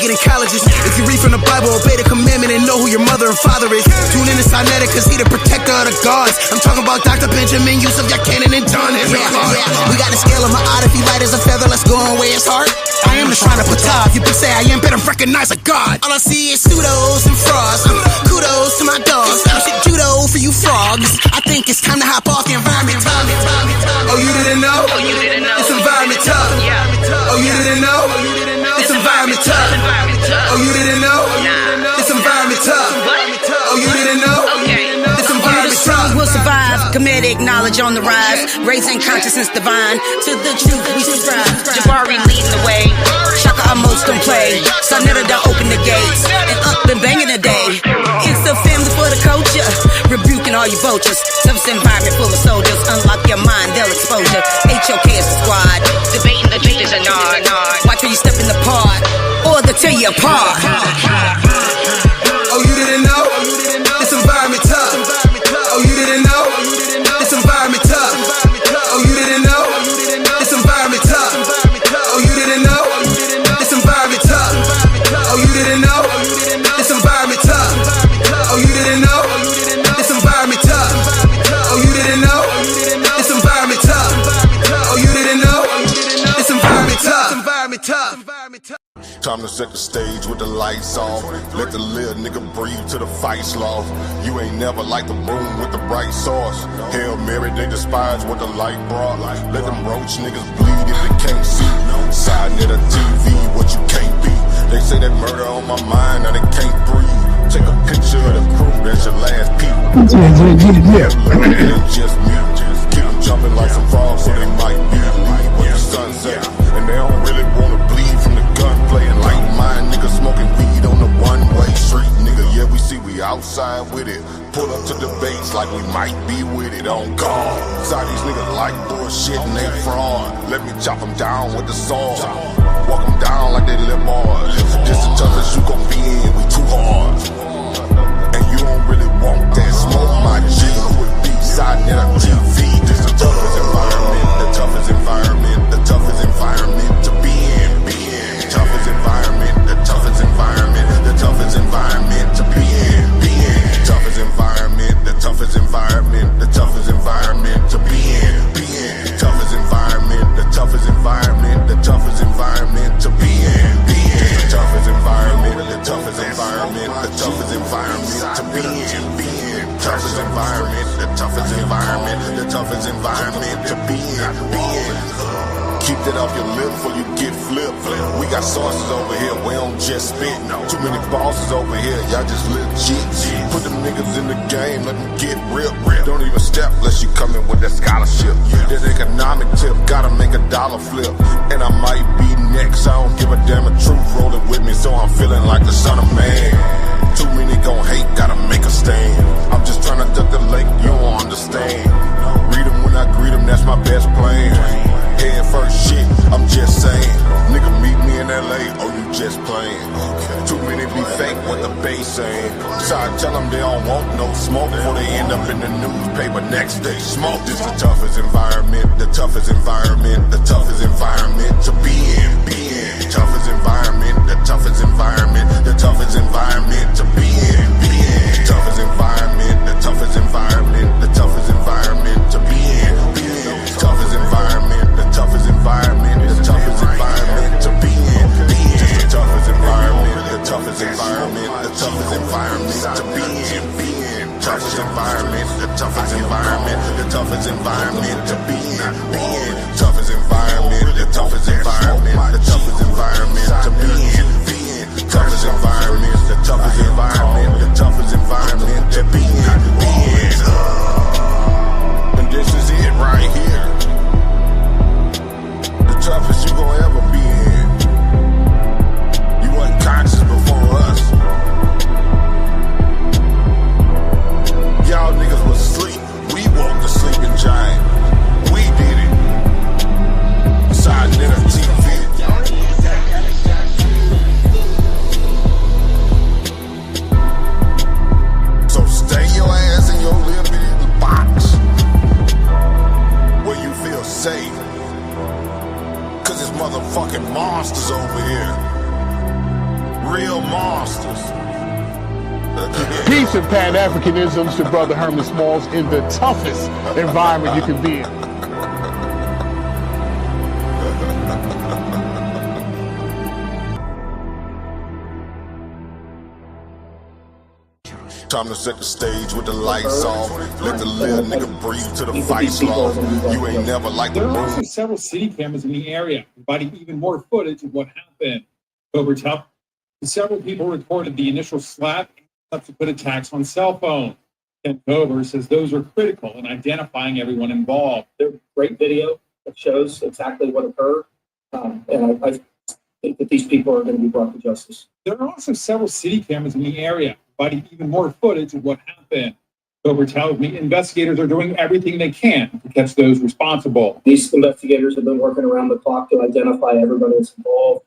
make it in colleges. If you read from the Bible, obey the commandment and know who your mother and father is. Tune in to sa.neter, cause he the protector of the gods. I'm talking about Dr. Benjamin, Yusuf, Cannon, and John. We got the scale of my art. If he light as a feather, let's go and weigh his heart. I am the shrine of Ptah. If you say I am, better recognize a god. All I see is pseudos and frauds. Kudos to my dogs. Shit judo for you frogs. I think it's time to hop off the environment. Oh, you didn't know? It's environment tough. Oh, you didn't know? It's environment tough. Oh, you didn't know? It's environment tough. Oh, you didn't know? It's environment tough. Will survive, comedic knowledge on the rise, raising consciousness divine, to the truth we subscribe. Jabari leading the way, Shaka almost don't play, sa.neter don't open the gates, and up and banging the day. It's a family for the culture, rebuking all you vultures. Tough environment full of soldiers, unlock your mind, they'll expose you. HOK is the squad, debating the truth is a nod. Watch where you step in the pod, or they'll tear you apart. Oh, you didn't know? It's environment tough. Oh, you didn't know? It's environment tough. Oh, you didn't know? It's environment tough. Oh, you didn't know? It's environment tough. Oh, you didn't know? It's environment tough. Oh, you didn't know? It's environment tough. Oh, you didn't know? It's environment tough. Oh, you didn't know? It's environment tough. Time to set the stage with the lights off. Let the little nigga breathe till the fight's lost. You ain't never like the room with the bright sauce. Hail Mary, they despise what the light brought. Let them roach niggas bleed if they can't see. sa.neter TV, what you can't be. They say that murder on my mind, now they can't breathe. Take a picture of the crew, that's your last peep. It ain't just me. Keep them jumping like some frogs so they might believe what the sun said. And they don't really wanna bleed from the gunplay. And like mine, nigga smoking weed on the one-way street, nigga. Yeah, we see we outside with it. Pull up to debates like we might be with it on guard. Side these niggas like bullshit and they fraud. Let me chop them down with the sword. Walk them down like they live bars. This the toughest you gon' be in, we too hard. And you don't really want that smoke, my G. sa.neter TV, this the toughest environment, the toughest environment, the toughest environment to be in, the toughest environment, the toughest environment, the toughest environment to be in, the toughest environment, the toughest environment, the toughest environment to be in, the toughest environment, the toughest environment, the toughest environment to be in, the toughest environment, the toughest environment, the toughest environment to be in, toughest environment, the toughest environment, the toughest environment to be in. Keep that off your lip before you get flipped. We got sources over here, we don't just spit. Too many bosses over here, y'all just legit. Put them niggas in the game, let them get real. Don't even step unless you come in with that scholarship. That economic tip, gotta make a dollar flip. And I might be next, I don't give a damn, the truth rolling with me, so I'm feeling like the son of man. Too many gon' hate, gotta make a stand. I'm just tryna duck the lake, you don't understand. Read them when I greet them, that's my best plan. Head first shit, I'm just saying. Nigga meet me in LA, oh you just playing. Too many be fake, what the base saying. So I tell them they don't want no smoke before they end up in the newspaper next day. Smoke, this the toughest environment, the toughest environment, the toughest environment to be in. The toughest environment, the toughest environment, the toughest environment to be in. The toughest environment, the toughest environment, the toughest environment to be in. The toughest environment, the toughest environment, the toughest environment to be in. The toughest environment, the toughest environment, the toughest environment to be in. Toughest environment, the toughest environment, the toughest environment to be in. Toughest environment, the toughest environment, the toughest environment to be in. Toughest environment, the toughest environment, the toughest environment to be in. And this is it right here. The toughest you gon' ever be in. You wasn't conscious before us. Y'all niggas was asleep. We woke the sleeping giant. We did it. sa.neter TV. Peace and Pan-Africanisms to Brother Herman Smalls in the toughest environment you can be in. Time to set the stage with the lights off. Let the little nigga breathe to the fight off. You ain't never like the There are room. also several city cameras in the area, providing even more footage of what happened. Over top, several people reported the initial slap and subsequent attacks on cell phones. Ken Cover says those are critical in identifying everyone involved. There's great video that shows exactly what occurred, and I think that these people are going to be brought to justice. There are also several city cameras in the area, providing even more footage of what happened. Cover tells me investigators are doing everything they can to catch those responsible. These investigators have been working around the clock to identify everybody that's involved,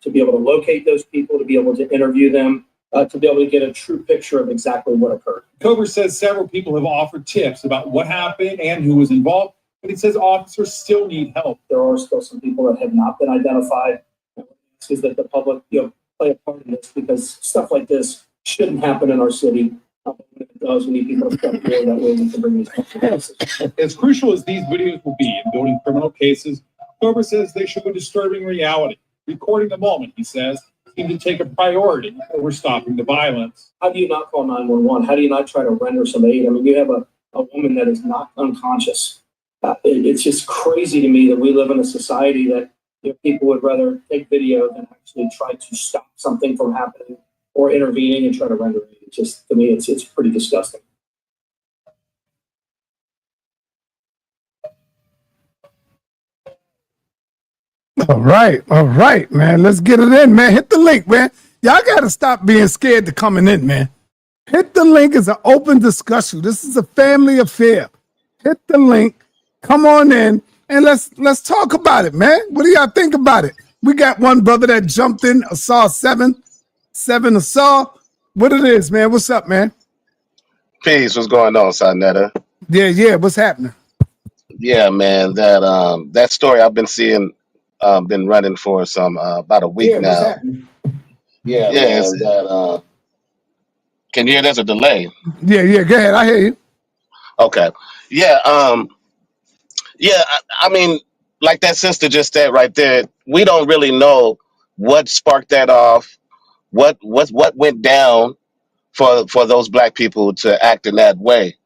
to be able to locate those people, to be able to interview them, to be able to get a true picture of exactly what occurred. Cover says several people have offered tips about what happened and who was involved, but he says officers still need help. There are still some people that have not been identified. Is that the public, play a part in this, because stuff like this shouldn't happen in our city. When it does, we need people to step forward. That way we can bring these people. As crucial as these videos will be in building criminal cases, Cover says they show a disturbing reality. Recording the moment, he says, seemed to take a priority over stopping the violence. How do you not call 911? How do you not try to render some aid? I mean, you have a woman that is knocked unconscious. It's just crazy to me that we live in a society that people would rather take video than actually try to stop something from happening or intervening and try to render aid. It's just, to me, it's pretty disgusting. All right, man. Let's get it in, man. Hit the link, man. Y'all got to stop being scared to coming in, man. Hit the link. It's an open discussion. This is a family affair. Hit the link. Come on in, and let's talk about it, man. What do y'all think about it? We got one brother that jumped in, saw seven assault. What it is, man? What's up, man? Peace. What's going on, sa.neter? Yeah. What's happening? Yeah, man. That story I've been seeing, been running for some about a week now. What's happening? Yeah. Can you hear? There's a delay. Yeah. Go ahead. I hear you. Okay. Yeah. I mean, like that sister just said right there. We don't really know what sparked that off. What went down for those black people to act in that way.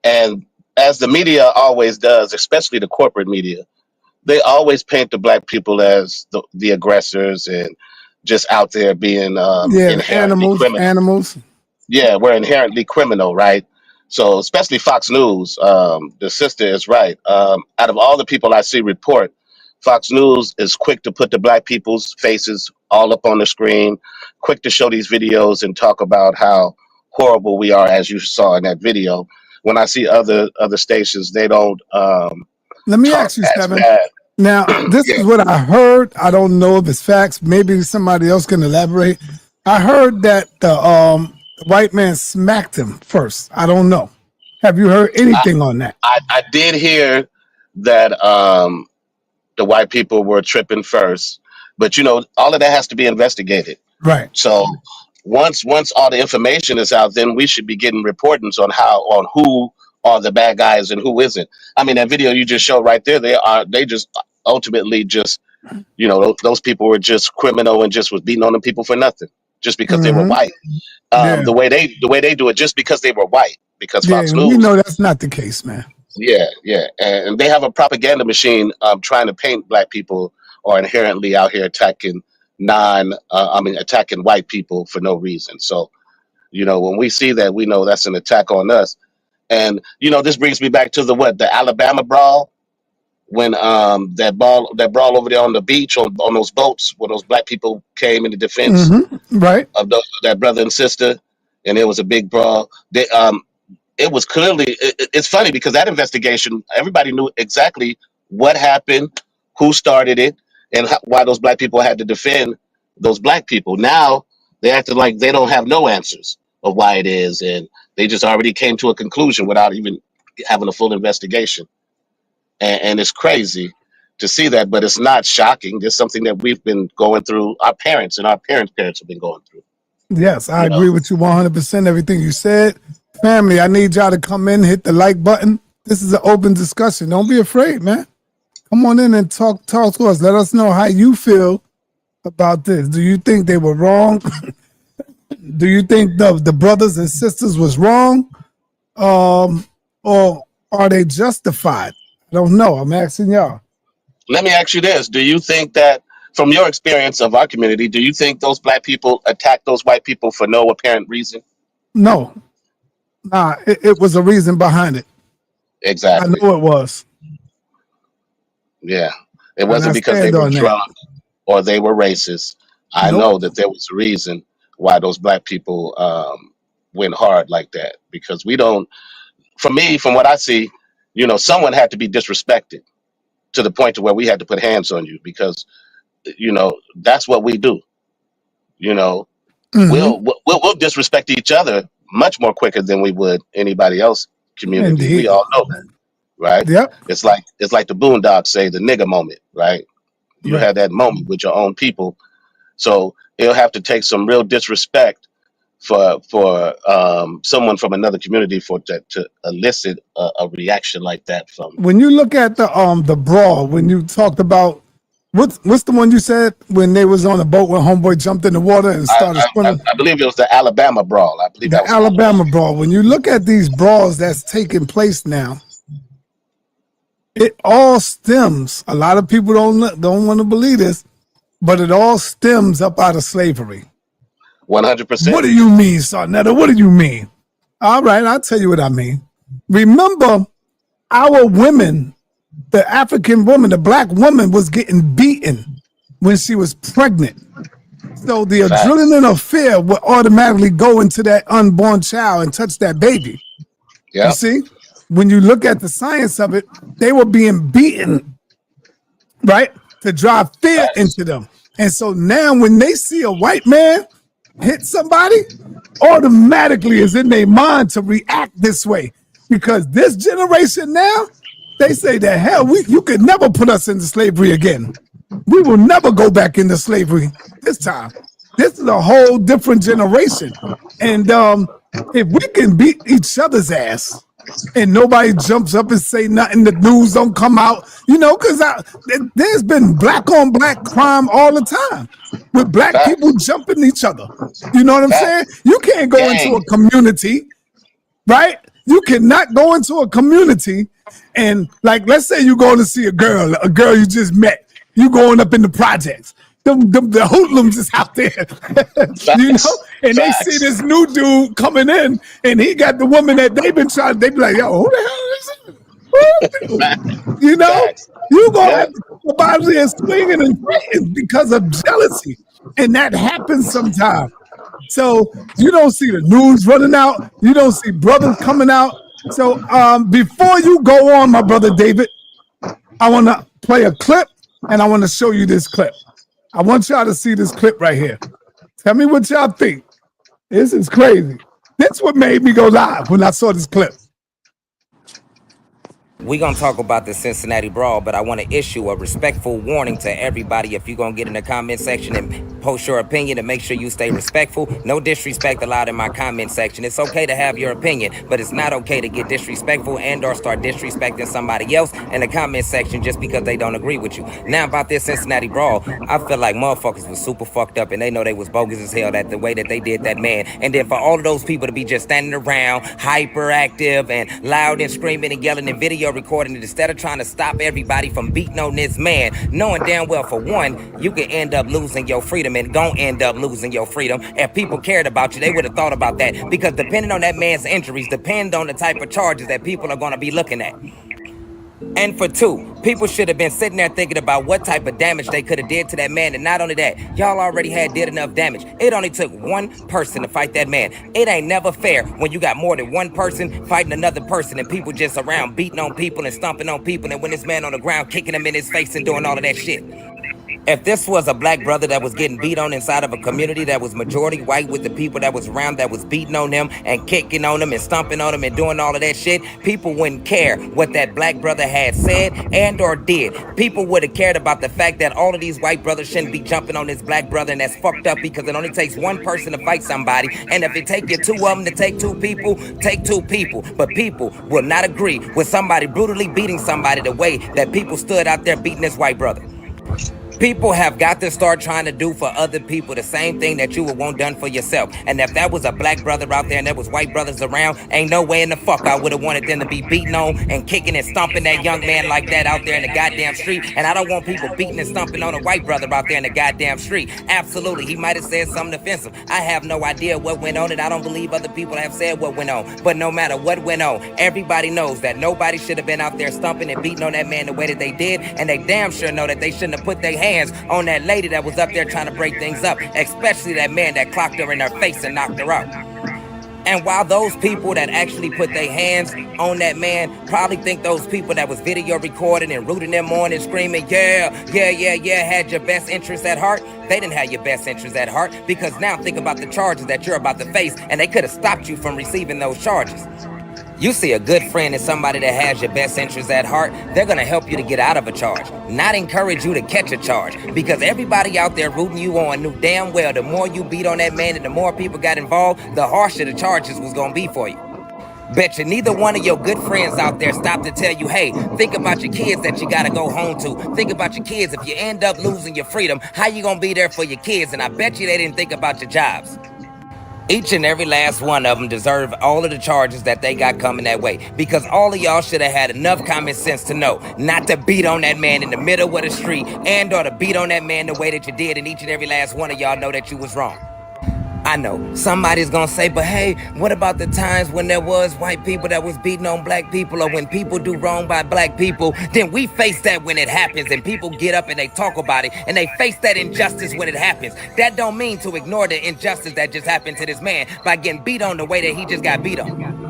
And as the media always does, especially the corporate media, they always paint the black people as the aggressors and just out there being inherently criminal. Animals. Yeah, we're inherently criminal, right? So especially Fox News, the sister is right. Out of all the people I see report, Fox News is quick to put the black people's faces all up on the screen, quick to show these videos and talk about how horrible we are, as you saw in that video. When I see other stations, they don't. Let me ask you, Seven. Bad. Now, this is what I heard. I don't know if it's facts. Maybe somebody else can elaborate. I heard that the white man smacked him first. I don't know. Have you heard anything on that? I did hear that the white people were tripping first, but all of that has to be investigated. Right. So once all the information is out, then we should be getting reportings on who are the bad guys and who isn't. I mean, that video you just showed right there, they just ultimately just, those people were just criminal and just was beating on them people for nothing, just because they were white. The way they do it, just because they were white, because Fox News. We know that's not the case, man. Yeah, and they have a propaganda machine trying to paint black people are inherently out here attacking attacking white people for no reason. So, when we see that, we know that's an attack on us. And this brings me back to the Alabama brawl, when that brawl over there on the beach on those boats, where those black people came into defense right of that brother and sister, and it was a big brawl. It was clearly, it's funny because that investigation, everybody knew exactly what happened, who started it, and why those black people had to defend those black people. Now they acted like they don't have no answers of why it is, and they just already came to a conclusion without even having a full investigation. And it's crazy to see that, but it's not shocking. It's something that we've been going through. Our parents and our parents' parents have been going through. Yes, I agree with you 100%. Everything you said. Family, I need y'all to come in, hit the like button. This is an open discussion. Don't be afraid, man. Come on in and talk to us. Let us know how you feel about this. Do you think they were wrong? Do you think the brothers and sisters was wrong? Or are they justified? I don't know. I'm asking y'all. Let me ask you this. Do you think that, from your experience of our community, do you think those black people attacked those white people for no apparent reason? No. Nah, it was a reason behind it. Exactly. I know it was. Yeah. It wasn't because they were drunk or they were racist. I know that there was a reason why those black people went hard like that. Because we don't, for me, from what I see, you know, someone had to be disrespected to the point to where we had to put hands on you, because, you know, that's what we do. You know, we'll disrespect each other much more quicker than we would anybody else community. Indeed. We all know that, right? Yep. It's like the Boondocks say, the nigga moment, right? You have that moment with your own people, so it'll have to take some real disrespect for someone from another community to elicit a reaction like that from. When you look at the brawl, when you talked about what's the one you said when they was on a boat when homeboy jumped in the water and started swimming? I believe it was the Alabama brawl. I believe the that was Alabama brawl. When you look at these brawls that's taking place now, it all stems. A lot of people don't want to believe this, but it all stems up out of slavery. 100%. What do you mean, sa.neter? What do you mean? All right, I'll tell you what I mean. Remember, our women, the African woman, the black woman, was getting beaten when she was pregnant. So the adrenaline of fear would automatically go into that unborn child and touch that baby. Yeah. You see, when you look at the science of it, they were being beaten, right, to drive fear into them. And so now when they see a white man hit somebody, automatically is in their mind to react this way. Because this generation now, they say that, hell, you could never put us into slavery again. We will never go back into slavery this time. This is a whole different generation. And if we can beat each other's ass and nobody jumps up and say nothing, the news don't come out, you know, because there's been black on black crime all the time with black people jumping each other. You know what I'm saying? You can't go into a community, right? You cannot go into a community and, like, let's say you're going to see a girl you just met. You going up in the projects. The hoodlums is out there, you know, and they see this new dude coming in, and he got the woman that they've been trying. They be like, "Yo, who the hell is it?" You know, you gonna have to go by there swinging and fighting because of jealousy, and that happens sometimes. So you don't see the news running out. You don't see brothers coming out. So before you go on, my brother David, I want to play a clip, and I want to show you this clip. I want y'all to see this clip right here. Tell me what y'all think. This is crazy. That's what made me go live when I saw this clip. We're going to talk about the Cincinnati brawl, but I want to issue a respectful warning to everybody. If you're going to get in the comment section and post your opinion, and make sure you stay respectful. No disrespect allowed in my comment section. It's okay to have your opinion, but it's not okay to get disrespectful and or start disrespecting somebody else in the comment section just because they don't agree with you. Now about this Cincinnati brawl, I feel like motherfuckers was super fucked up, and they know they was bogus as hell that the way that they did that man. And then for all of those people to be just standing around hyperactive and loud and screaming and yelling and video recording it instead of trying to stop everybody from beating on this man, knowing damn well, for one, you could end up losing your freedom and gon' end up losing your freedom. If people cared about you, they would have thought about that, because depending on that man's injuries, depend on the type of charges that people are going to be looking at. And for two, people should have been sitting there thinking about what type of damage they could have did to that man. And not only that, y'all already did enough damage. It only took one person to fight that man. It ain't never fair when you got more than one person fighting another person and people just around beating on people and stomping on people, and when this man on the ground kicking them in his face and doing all of that shit. If this was a black brother that was getting beat on inside of a community that was majority white with the people that was around that was beating on them and kicking on them and stomping on them and doing all of that shit, people wouldn't care what that black brother had said and or did. People would have cared about the fact that all of these white brothers shouldn't be jumping on this black brother, and that's fucked up because it only takes one person to fight somebody, and if it take you two of them to take two people, take two people. But people will not agree with somebody brutally beating somebody the way that people stood out there beating this white brother. People have got to start trying to do for other people the same thing that you would want done for yourself. And if that was a black brother out there and there was white brothers around, ain't no way in the fuck I would have wanted them to be beating on and kicking and stomping that young man like that out there in the goddamn street. And I don't want people beating and stomping on a white brother out there in the goddamn street. Absolutely, he might have said something offensive. I have no idea what went on, and I don't believe other people have said what went on. But no matter what went on, everybody knows that nobody should have been out there stomping and beating on that man the way that they did. And they damn sure know that they shouldn't have put their hands on that lady that was up there trying to break things up, especially that man that clocked her in her face and knocked her out. And while those people that actually put their hands on that man probably think those people that was video recording and rooting them on and screaming, yeah, had your best interests at heart, they didn't have your best interests at heart, because now think about the charges that you're about to face, and they could have stopped you from receiving those charges. You see a good friend is somebody that has your best interests at heart, they're gonna help you to get out of a charge, not encourage you to catch a charge, because everybody out there rooting you on knew damn well the more you beat on that man and the more people got involved, the harsher the charges was gonna be for you. Bet you neither one of your good friends out there stopped to tell you, hey, think about your kids that you gotta go home to. Think about your kids. If you end up losing your freedom, how you gonna be there for your kids? And I bet you they didn't think about your jobs. Each and every last one of them deserve all of the charges that they got coming that way, because all of y'all should have had enough common sense to know not to beat on that man in the middle of the street and or to beat on that man the way that you did, and each and every last one of y'all know that you was wrong. I know somebody's gonna say, but hey, what about the times when there was white people that was beating on black people, or when people do wrong by black people? Then we face that when it happens, and people get up and they talk about it, and they face that injustice when it happens. That don't mean to ignore the injustice that just happened to this man by getting beat on the way that he just got beat on.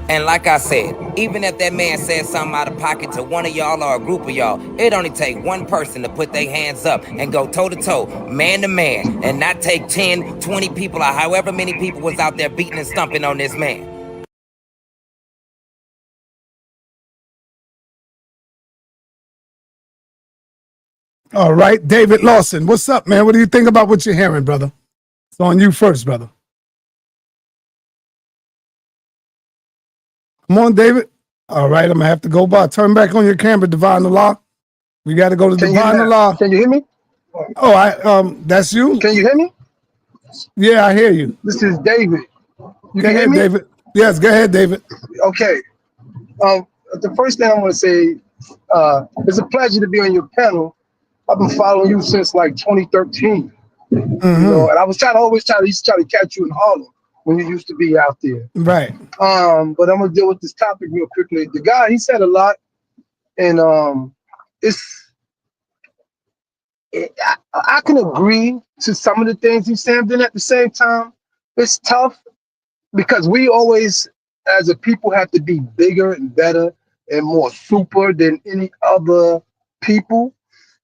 And like I said, even if that man said something out of pocket to one of y'all or a group of y'all, it only take one person to put their hands up and go toe to toe, man to man, and not take 10, 20 people or however many people was out there beating and stumping on this man. All right, David Lawson, what's up, man? What do you think about what you're hearing, brother? It's on you first, brother. Come on, David. All right, I'm gonna have to go by. Turn back on your camera, Divine Allah. We got to go to Divine Allah. Can you hear me? Oh, that's you? Can you hear me? Yeah, I hear you. This is David. You go ahead, David. Yes, go ahead, David. Okay. The first thing I want to say, it's a pleasure to be on your panel. I've been following you since like 2013. You know, and I was used to try to catch you in Harlem when you used to be out there. Right. But I'm gonna deal with this topic real quickly. The guy, he said a lot, and I can agree to some of the things he's saying. Then at the same time, it's tough because we always, as a people, have to be bigger and better and more super than any other people.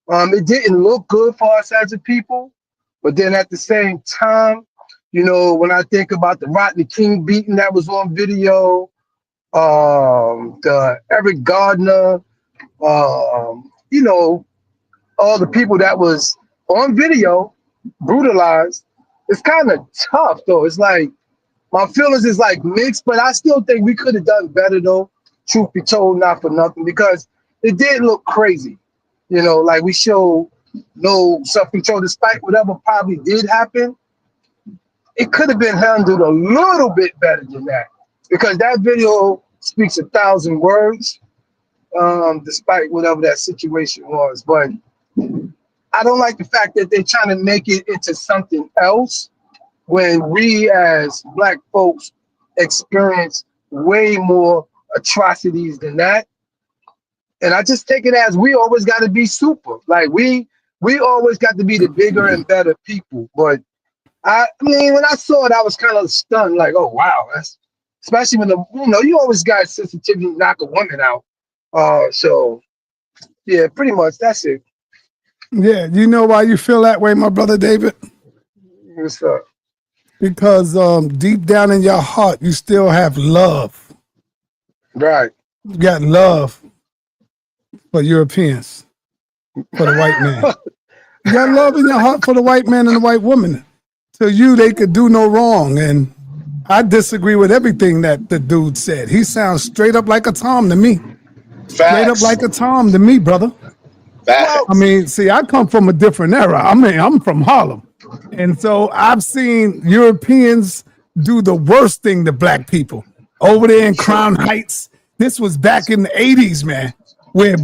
It didn't look good for us as a people, but then at the same time, you know, when I think about the Rodney King beating that was on video, the Eric Gardner, you know, all the people that was on video brutalized, it's kind of tough though. It's like, my feelings is like mixed, but I still think we could have done better though, truth be told, not for nothing, because it did look crazy. You know, like we showed no self-control despite whatever probably did happen. It could have been handled a little bit better than that, because that video speaks 1,000 words, despite whatever that situation was. But I don't like the fact that they're trying to make it into something else when we as Black folks experience way more atrocities than that. And I just take it as we always got to be super. Like we always got to be the bigger and better people. But I mean, when I saw it, I was kind of stunned, like, oh, wow. That's, especially when, you always got sensitivity to knock a woman out. So, yeah, pretty much, that's it. Yeah, you know why you feel that way, my brother David? What's up? Because deep down in your heart, you still have love. Right. You got love for Europeans, for the white man. You got love in your heart for the white man and the white woman. To you, they could do no wrong. And I disagree with everything that the dude said. He sounds straight up like a Tom to me. Straight up Facts. like a Tom to me, brother. Facts. I mean, see, I come from a different era. I mean, I'm from Harlem. And so I've seen Europeans do the worst thing to black people. Over there in Crown Heights, this was back in the 80s, man, where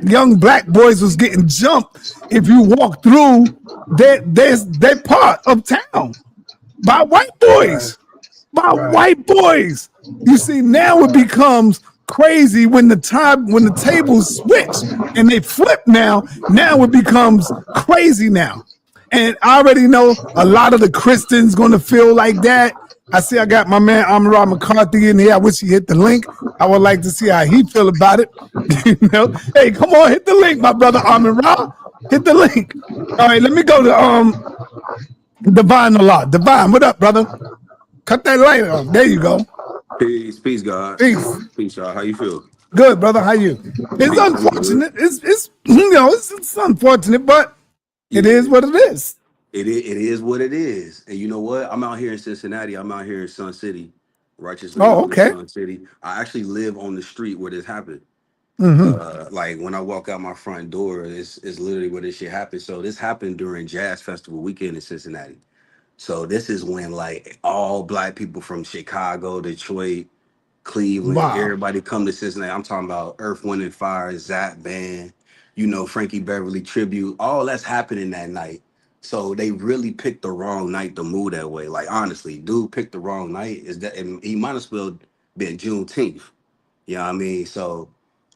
young black boys was getting jumped if you walk through that part of town by white boys. White boys. You see, now it becomes crazy when the tables switch and they flip now it becomes crazy now. And I already know a lot of the Christians gonna feel like that. I see I got my man Amara McCarthy in here. I wish he hit the link. I would like to see how he feel about it. You know, hey, come on, hit the link, my brother Amara. Hit the link. All right, let me go to Divine a lot. Divine, what up, brother? Cut that light on. There you go. Peace, God. Peace, y'all. How you feel? Good, brother. How you? It's unfortunate. It's it's unfortunate, but it is what it is. It is what it is. And you know what? I'm out here in Cincinnati. I'm out here in Sun City, righteously known as Sun City. I actually live on the street where this happened. Like when I walk out my front door, it's literally where this shit happened. So this happened during Jazz Festival weekend in Cincinnati. So this is when like all black people from Chicago, Detroit, Cleveland, everybody come to Cincinnati. I'm talking about Earth, Wind and Fire, Zap Band, you know, Frankie Beverly tribute. All that's happening that night. So they really picked the wrong night to move that way. Like honestly, dude picked the wrong night. And he might as well been Juneteenth. You know what I mean? So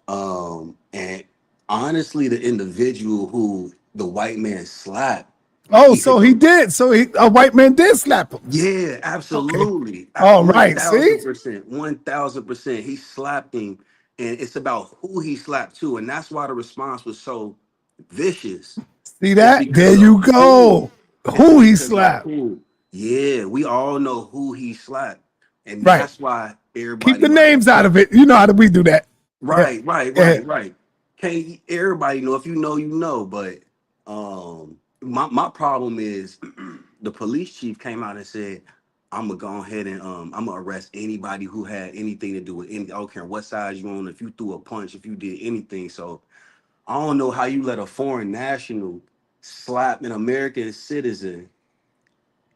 and honestly, the individual who the white man slapped. Oh, so he did. So a white man did slap him. Yeah, absolutely. Okay. All right. See? 1000%. He slapped him. And it's about who he slapped too. And that's why the response was so vicious. See that? There you go. Who he slapped. Yeah, we all know who he slapped. And that's why everybody keep the names out of it. You know how we do that. Right. Can't everybody know? If you know, you know. But my problem is the police chief came out and said, I'm gonna go ahead and I'm gonna arrest anybody who had anything to do with any. I don't care what side you on. If you threw a punch, if you did anything. So I don't know how you let a foreign national slap an American citizen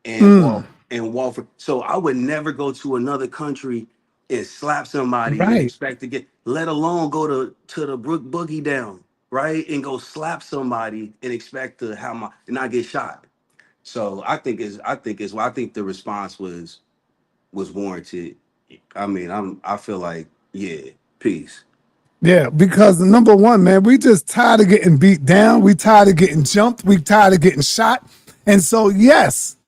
and walk. So I would never go to another country and slap somebody and expect to get, let alone go to the Brook Boogie down, right? And go slap somebody and expect to have and not get shot. So I think the response was warranted. I mean, I feel like, yeah, peace. Yeah, because number one, man, we just tired of getting beat down. We tired of getting jumped. We tired of getting shot. And so, yes,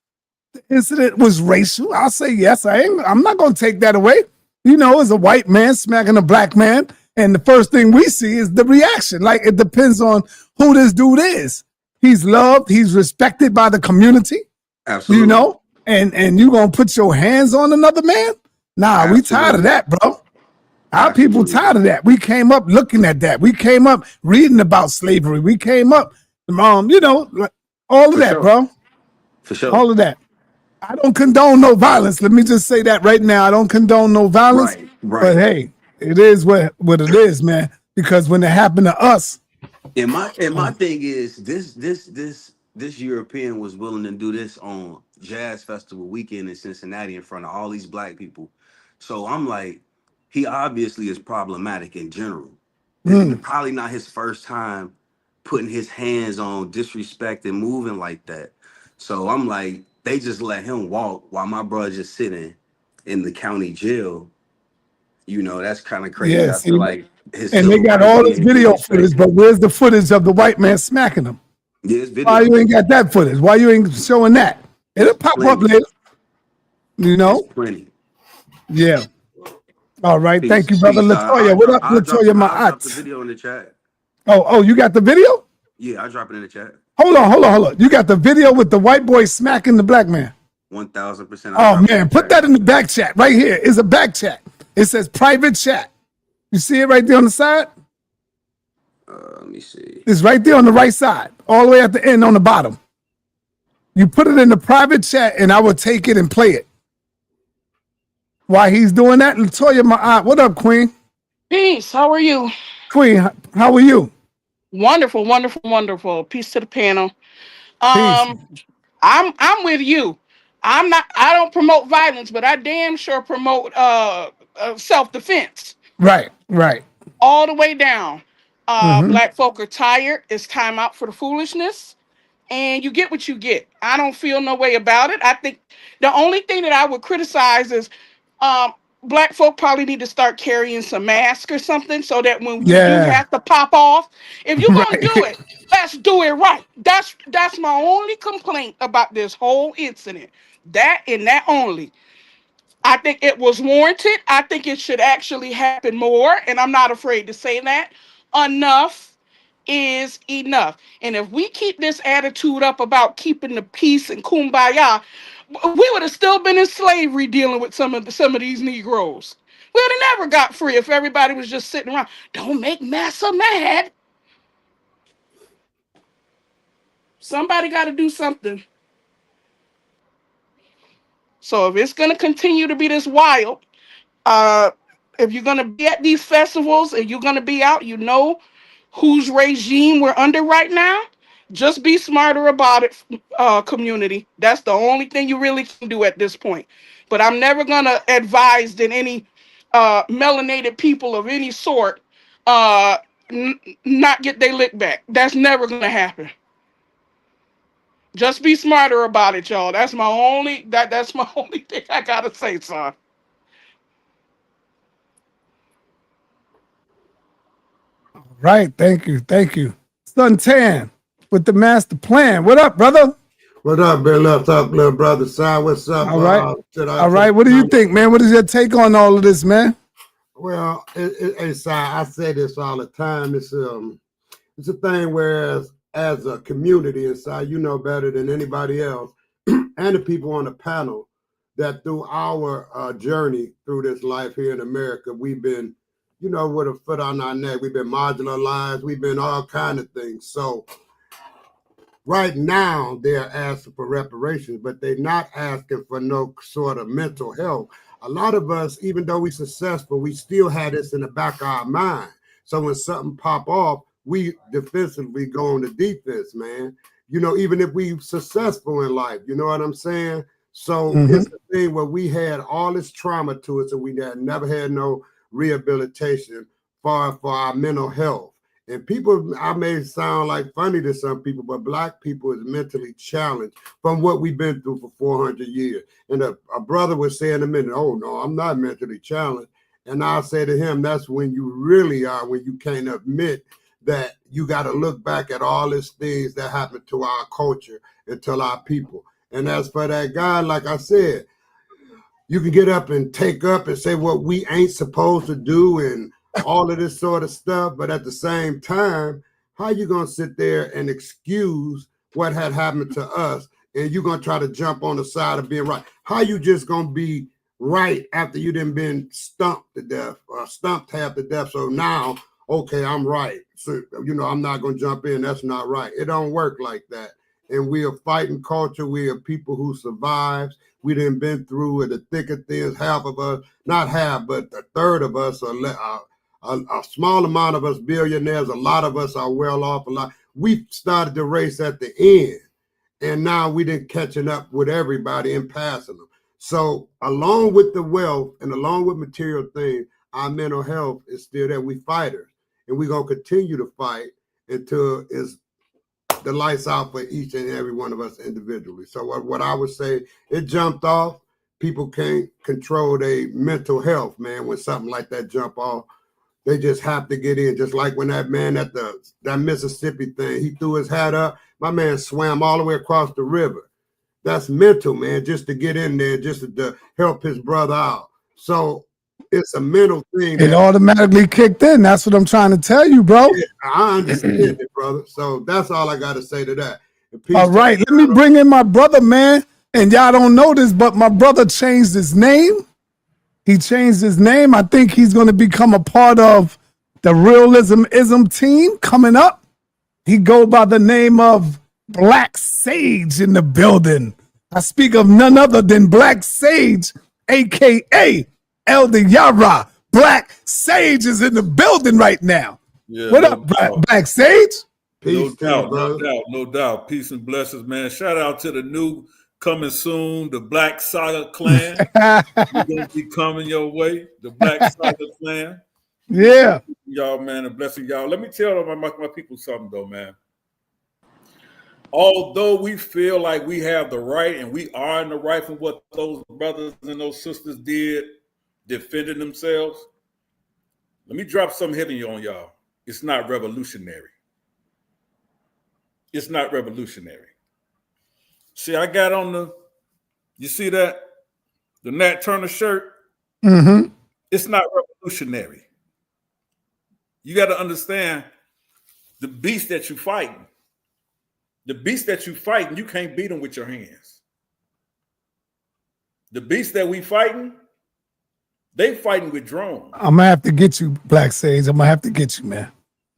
the incident was racial. I'll say yes. I'm not going to take that away. You know, as a white man smacking a black man, and the first thing we see is the reaction. Like, it depends on who this dude is. He's loved. He's respected by the community. Absolutely. You know, and you going to put your hands on another man? Nah, we tired of that, bro. Our people tired of that. We came up looking at that. We came up reading about slavery. We came up, you know, all of that, bro. For sure. All of that. I don't condone no violence. Let me just say that right now. I don't condone no violence. Right. But hey, it is what it is, man. Because when it happened to us. And my thing is this European was willing to do this on Jazz Festival weekend in Cincinnati in front of all these black people. So I'm like, he obviously is problematic in general. This is probably not his first time putting his hands on disrespect and moving like that. So I'm like, they just let him walk while my brother just sitting in the county jail. You know, that's kind of crazy. Yeah, I feel like and they got all this video footage, but where's the footage of the white man smacking him? Yeah, it's video. Why you ain't got that footage? Why you ain't showing that? It'll pop up later. You know? Plenty. Yeah. All right. Peace. Thank you, brother. Peace. Latoya. What up, Latoya? My I'll drop aunt. the video in the chat. Oh, you got the video? Yeah, I drop it in the chat. Hold on. You got the video with the white boy smacking the black man. 1000%. Oh man, put that in the back chat right here. It's a back chat. It says private chat. You see it right there on the side? Let me see. It's right there on the right side, all the way at the end on the bottom. You put it in the private chat, and I will take it and play it. While he's doing that, Latoya, my aunt, what up, Queen? Peace. How are you? Queen, how are you? Wonderful, wonderful, wonderful. Peace to the panel. Peace. I'm with you. I don't promote violence, but I damn sure promote self-defense. Right. All the way down. Mm-hmm. Black folk are tired. It's time out for the foolishness. And you get what you get. I don't feel no way about it. I think the only thing that I would criticize is black folk probably need to start carrying some masks or something so that when you do have to pop off, if you're gonna do it, let's do it right. That's my only complaint about this whole incident. That and that only. I think it was warranted. I think it should actually happen more, and I'm not afraid to say that. Enough is enough. And if we keep this attitude up about keeping the peace and kumbaya, we would have still been in slavery dealing with some of these Negroes. We would have never got free if everybody was just sitting around. Don't make Massa mad. Somebody got to do something. So if it's going to continue to be this wild, if you're going to be at these festivals and you're going to be out, you know whose regime we're under right now. Just be smarter about it, community. That's the only thing you really can do at this point. But I'm never going to advise that any melanated people of any sort not get their lick back. That's never going to happen. Just be smarter about it, y'all. That's my only thing I got to say, son. Right. Thank you. Suntan with the master plan. What up, brother? What up, Bill? What's up, little brother? Si, what's up? All right. All right. What do you think, man? What is your take on all of this, man? Well, Si, I say this all the time. It's a thing where as a community, Si, you know better than anybody else, and the people on the panel, that through our journey through this life here in America, we've been, with a foot on our neck. We've been marginalized. We've been all kind of things. So right now, they're asking for reparations, but they're not asking for no sort of mental health. A lot of us, even though we're successful, we still have this in the back of our mind. So when something pop off, we defensively go on the defense, man. Even if we successful in life, you know what I'm saying? So it's the thing where we had all this trauma to us and we had never had no rehabilitation for our mental health. And people, I may sound like funny to some people, but Black people is mentally challenged from what we've been through for 400 years. And a brother was saying a minute, oh no, I'm not mentally challenged. And I say to him, that's when you really are, when you can't admit that you got to look back at all these things that happened to our culture and to our people. And as for that guy, like I said, you can get up and take up and say what we ain't supposed to do and all of this sort of stuff. But at the same time, how you going to sit there and excuse what had happened to us and you're going to try to jump on the side of being right? How you just going to be right after you done been stumped to death or stumped half to death? So now, okay, I'm right. So, I'm not going to jump in. That's not right. It don't work like that. And we are fighting culture. We are people who survives. We done been through the thick of things. Half of us, not half, but a third of us are a small amount of us billionaires. A lot of us are well off. We started the race at the end, and now we didn't catching up with everybody and passing them. So along with the wealth and along with material things, our mental health is still there. We fighters, and we're going to continue to fight until it's the lights out for each and every one of us individually. So what I would say, it jumped off. People can't control their mental health, man. When something like that jump off, they just have to get in. Just like when that man at that Mississippi thing, he threw his hat up. My man swam all the way across the river. That's mental, man, just to get in there, just to help his brother out. So it's a mental thing. It automatically kicked in. That's what I'm trying to tell you, bro. Yeah, I understand it, brother. So that's all I got to say to that. All right, let me bring in my brother, man. And y'all don't know this, but my brother changed his name. He changed his name. I think he's going to become a part of the Realism team coming up. He go by the name of Black Sage in the building. I speak of none other than Black Sage, a.k.a. Elder Yara. Black Sage is in the building right now. Yeah, what up, Black Sage? Peace, no doubt. Peace and blessings, man. Shout out to the new coming soon, the Black Saga clan. We're going to be coming your way, the Black Saga clan. Yeah. Y'all, man, and blessing y'all. Let me tell my people something, though, man. Although we feel like we have the right and we are in the right from what those brothers and those sisters did, defending themselves, let me drop something heavy on y'all. It's not revolutionary. It's not revolutionary. See, I got on you see that? The Nat Turner shirt? Mm-hmm. It's not revolutionary. You got to understand the beast that you're fighting. The beast that you're fighting, you can't beat them with your hands. The beast that we fighting, they fighting with drones. I'm going to have to get you, Black Sage. I'm going to have to get you, man.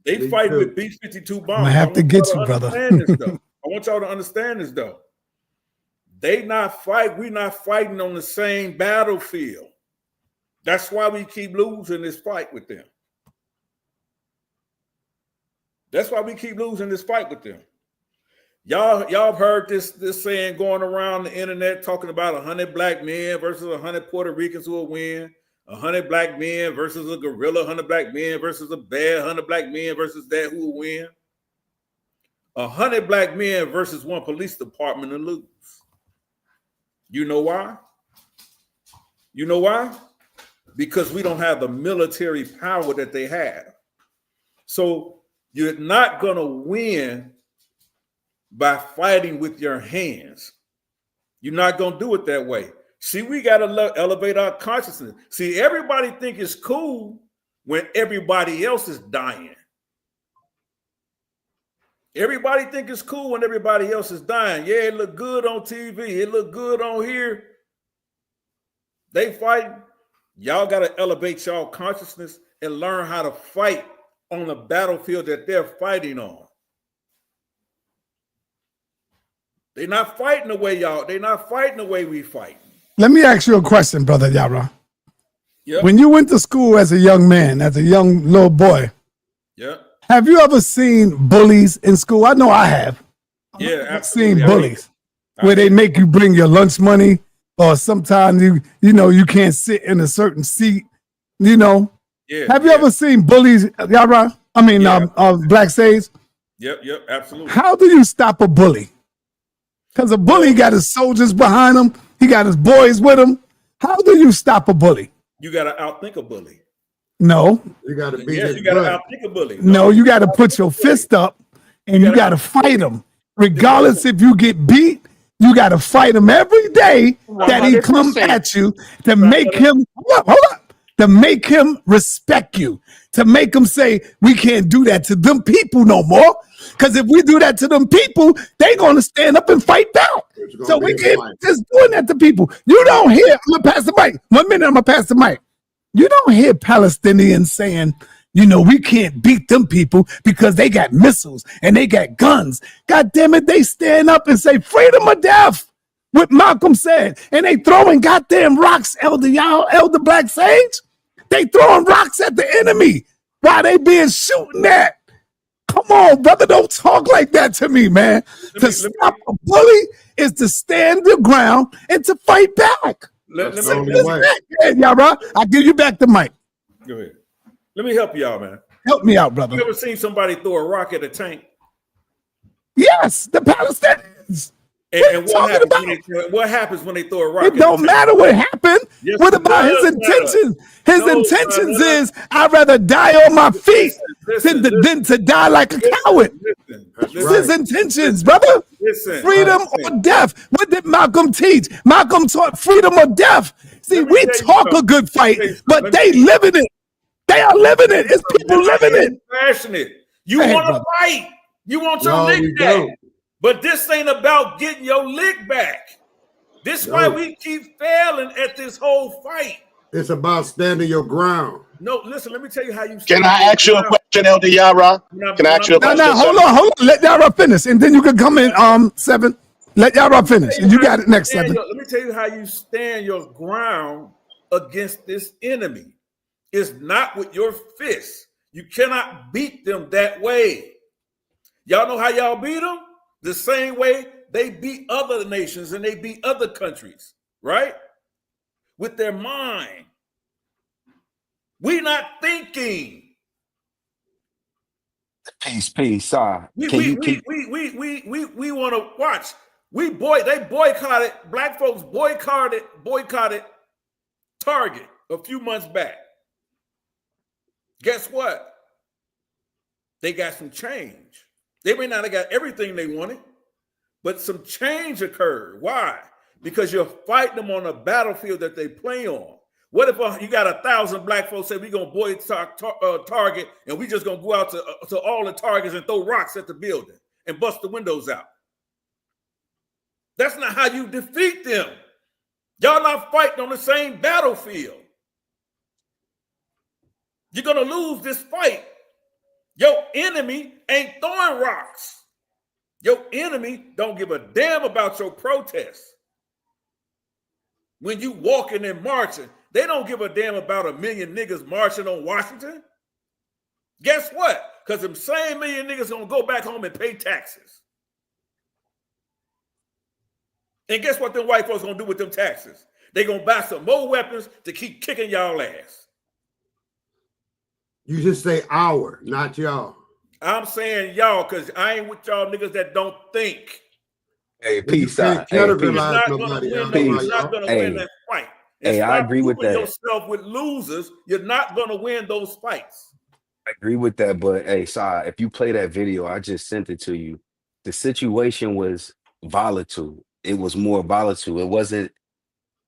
They fighting with B-52 bombs. I'm going to have to get you, brother. I want y'all to understand this, though. We're not fighting on the same battlefield. That's why we keep losing this fight with them. That's why we keep losing this fight with them. Y'all have heard this saying going around the internet talking about 100 black men versus 100 Puerto Ricans who will win, 100 black men versus a gorilla, 100 black men versus a bear, 100 black men versus that who will win. 100 black men versus one police department and lose. You know why? You know why? Because we don't have the military power that they have. So you're not going to win by fighting with your hands. You're not going to do it that way. See, we got to elevate our consciousness. See, everybody think it's cool when everybody else is dying. Everybody think it's cool when everybody else is dying. Yeah, it look good on TV. It look good on here. They fighting. Y'all got to elevate y'all consciousness and learn how to fight on the battlefield that they're fighting on. They're not fighting the way they're not fighting the way we fight. Let me ask you a question, Brother Yara. Yep. When you went to school as a young man, as a young little boy, have you ever seen bullies in school? I know I have. Yeah, I've seen bullies where they make you bring your lunch money, or sometimes you can't sit in a certain seat. Yeah. Have you ever seen bullies, Yara? I mean, Black Sage? Yep, absolutely. How do you stop a bully? Because a bully got his soldiers behind him. He got his boys with him. How do you stop a bully? You got to outthink a bully. No. You got to beat you got to outthink a bully. No, you got to put your fist up and you got to fight him. Regardless if you get beat, you got to fight him every day that he comes at you to make him, hold up, to make him respect you, to make him say, we can't do that to them people no more. Because if we do that to them people, they're going to stand up and fight back. So we can't just doing that to people. You don't hear, I'm going to pass the mic. 1 minute, I'm going to pass the mic. You don't hear Palestinians saying, we can't beat them people because they got missiles and they got guns. God damn it, they stand up and say freedom or death, what Malcolm said. And they throwing goddamn rocks, Elder Black Sage. They throwing rocks at the enemy while they being shooting at. Come on, brother, don't talk like that to me, man. To stop a bully is to stand your ground and to fight back. I'll give you back the mic. Go ahead. Let me help you out, man. Help me out, brother. You ever seen somebody throw a rock at a tank? Yes, the Palestinians. And what happens when they throw a rock? It don't matter what happened. Yes, what about his intentions? His intentions is I'd rather die on my feet than to die like a coward. That's his intentions, brother. Freedom or death. What did Malcolm teach? Malcolm taught freedom or death. See, we talk a good fight, but they living it. They are living it. It's people living it. Passionate. You want to fight. You want your lick back. But this ain't about getting your lick back. This is why we keep failing at this whole fight. It's about standing your ground. No, listen, let me tell you how you Can I ask you a question, Elder Yara? Can I ask you a question? No, hold on. Let Yara finish, and then you can come in, 7. Let Yara finish. You got it next, 7. Let me tell you how you stand your ground against this enemy. It's not with your fists. You cannot beat them that way. Y'all know how y'all beat them? The same way they beat other nations and they beat other countries, right? With their mind. We not thinking. Peace, sorry. We want to watch. They boycotted, black folks boycotted Target a few months back. Guess what? They got some change. They may not have got everything they wanted, but some change occurred. Why? Because you're fighting them on a battlefield that they play on. What if you got 1,000 black folks say we're going to boycott Target and we just going to go out to all the Targets and throw rocks at the building and bust the windows out? That's not how you defeat them. Y'all not fighting on the same battlefield. You're going to lose this fight. Your enemy ain't throwing rocks. Your enemy don't give a damn about your protests. When you walking and marching, they don't give a damn about 1 million niggas marching on Washington. Guess what? Because them same million niggas gonna go back home and pay taxes. And guess what them white folks gonna do with them taxes? They gonna buy some more weapons to keep kicking y'all ass. You just say our, not y'all. I'm saying y'all because I ain't with y'all niggas that don't think. Hey, peace out. You're not gonna win that fight. Hey, I agree with that. Yourself with losers, you're not gonna win those fights. I agree with that, but hey, sorry, if you play that video, I just sent it to you. The situation was volatile. It was more volatile. It wasn't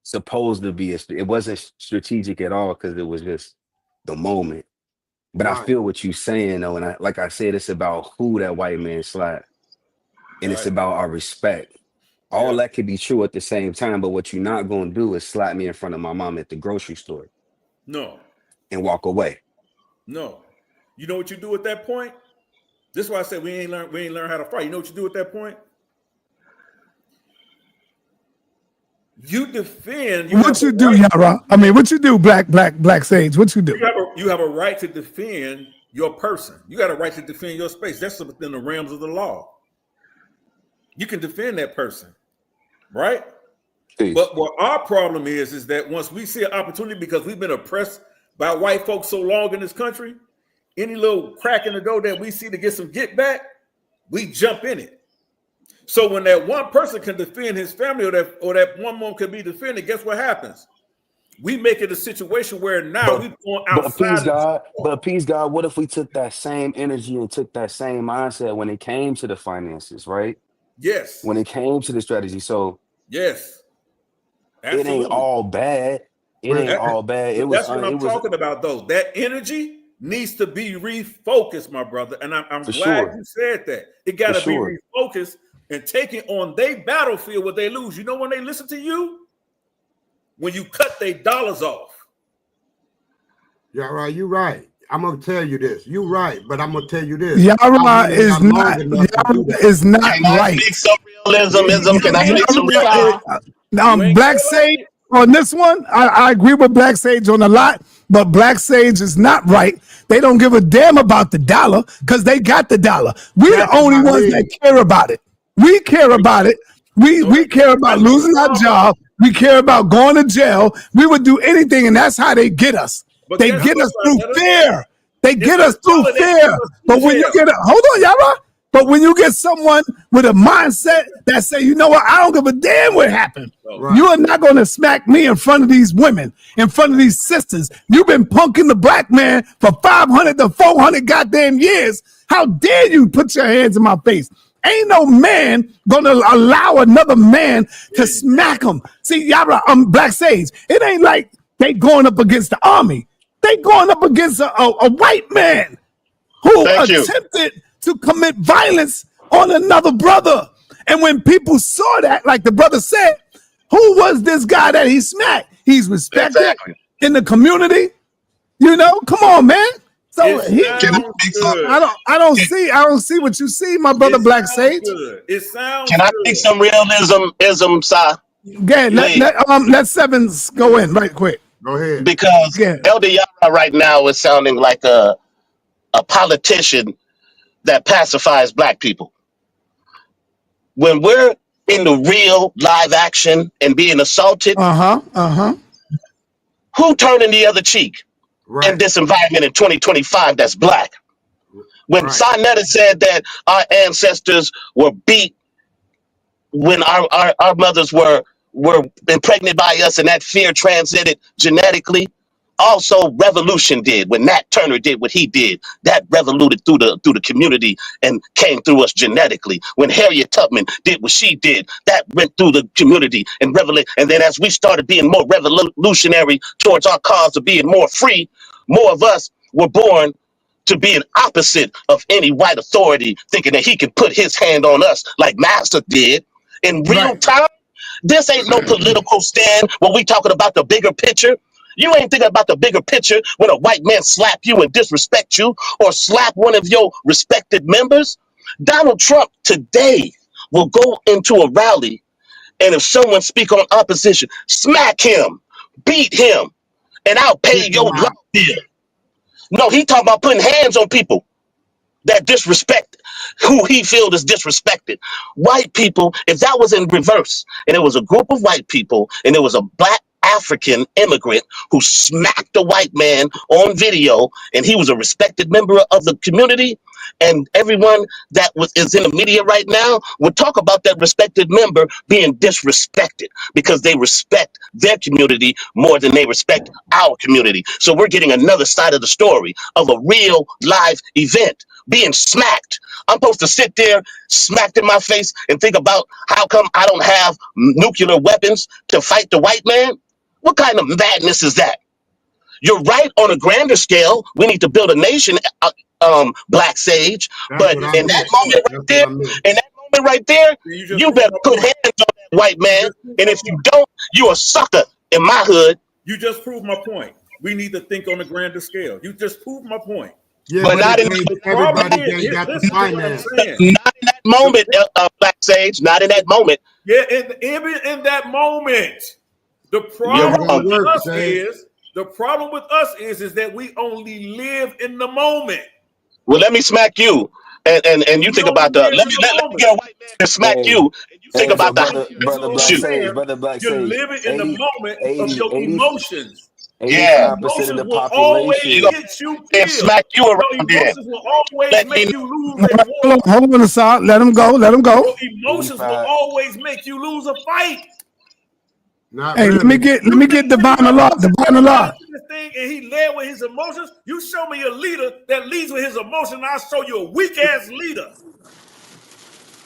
supposed to be. It wasn't strategic at all because it was just the moment. But I feel what you're saying though, and like I said, it's about who that white man slapped, and it's about our respect. All that could be true at the same time, but what you're not going to do is slap me in front of my mom at the grocery store. No. And walk away. No. You know what you do at that point? This is why I said we ain't learn how to fight. You know what you do at that point? You defend. What you do, Yara? I mean, what you do, Black Sage? What you do? You have a right to defend your person. You got a right to defend your space. That's within the realms of the law. You can defend that person, right? Jeez. But what our problem is that once we see an opportunity, because we've been oppressed by white folks so long in this country, any little crack in the door that we see to get some get back, we jump in it. So when that one person can defend his family or that one mom can be defended, guess what happens? We make it a situation where now we're going outside. But peace God, what if we took that same energy and took that same mindset when it came to the finances, right? Yes. When it came to the strategy. So yes. Absolutely. It ain't all bad. It ain't all bad. That's what I'm talking about, though. That energy needs to be refocused, my brother. And I'm glad you said that. It got to be refocused and taken on their battlefield where they lose. You know when they listen to you? When you cut their dollars off. Yeah, right. You're right. I'm gonna tell you this. You're right, but I'm gonna tell you this. Yara is not right. Some realism. Can I speak some realism? Black Sage on this one, I agree with Black Sage on a lot, but Black Sage is not right. They don't give a damn about the dollar because they got the dollar. We're the only ones that care about it. We care about it. We care about losing our job. We care about going to jail. We would do anything, and that's how they get us. They get us through fear. They get us through fear. But when you get hold on, Yara. But when you get someone with a mindset that say, you know what, I don't give a damn what happened. Right. You are not going to smack me in front of these women, in front of these sisters. You've been punking the black man for 500 to 400 goddamn years. How dare you put your hands in my face? Ain't no man gonna allow another man to smack him. See, y'all, Black Sage. It ain't like they going up against the army. They going up against a white man who attempted to commit violence on another brother. And when people saw that, like the brother said, who was this guy that he smacked? He's respected in the community. You know, come on, man. So I don't see what you see, my brother Black Sage. It sounds Can I make some realism, Si? Yeah, let Sevens go in right quick. Go ahead. Because Elder Yara right now is sounding like a politician that pacifies black people. When we're in the real live action and being assaulted, who turning the other cheek in this environment in 2025 that's black? When sa.neter said that our ancestors were beat when our mothers were impregnated by us and that fear transited genetically, also revolution did. When Nat Turner did what he did, that revoluted through the community and came through us genetically. When Harriet Tubman did what she did, that went through the community and and then as we started being more revolutionary towards our cause of being more free, more of us were born to be an opposite of any white authority, thinking that he can put his hand on us like Master did in real time. This ain't no political stand when we talking about the bigger picture. You ain't thinking about the bigger picture when a white man slap you and disrespect you or slap one of your respected members. Donald Trump today will go into a rally, and if someone speak on opposition, smack him, beat him, and I'll pay your life bill. No, he talking about putting hands on people that disrespect who he feels is disrespected. White people, if that was in reverse, and it was a group of white people, and it was a black African immigrant who smacked a white man on video, and he was a respected member of the community, and everyone that is in the media right now would talk about that respected member being disrespected because they respect their community more than they respect our community. So we're getting another side of the story of a real live event being smacked. I'm supposed to sit there smacked in my face and think about how come I don't have nuclear weapons to fight the white man? What kind of madness is that? You're right, on a grander scale, we need to build a nation, Black Sage. But in that moment right there, you better put hands on that white man. And if you don't, you're a sucker in my hood. You just proved my point. We need to think on a grander scale. You just proved my point. Yeah, but not in that moment, Black Sage. Not in that moment. Yeah, even in that moment, the problem with us is that we only live in the moment. Well, let me smack you, and you think about the let me get a white man to smack you, and you think about brother Black Sage. You're living in the moment of your emotions. 85% of the population get you killed. Smack you around there. Emotions will always make you lose a war. Hold on, aside. Let him go. Let him go. Your emotions will always make you lose a fight. Hey, let me get Divine Allah. Divine Allah. And he led with his emotions. You show me a leader that leads with his emotions, I'll show you a weak ass leader.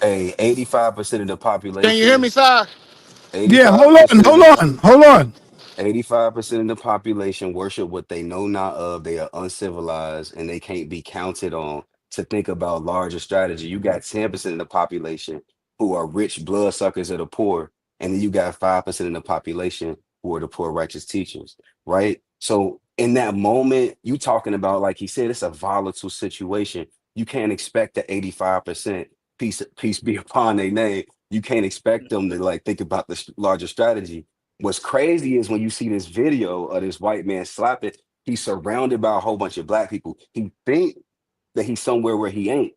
Hey, 85% of the population. Can you hear me, sir? Yeah, hold on. 85% of the population worship what they know not of. They are uncivilized and they can't be counted on to think about larger strategy. You got 10% of the population who are rich bloodsuckers of the poor, and then you got 5% of the population who are the poor righteous teachers, right? So in that moment, you talking about, like he said, it's a volatile situation. You can't expect the 85% peace be upon their name. You can't expect them to like think about the larger strategy. What's crazy is when you see this video of this white man slapping, he's surrounded by a whole bunch of black people. He think that he's somewhere where he ain't.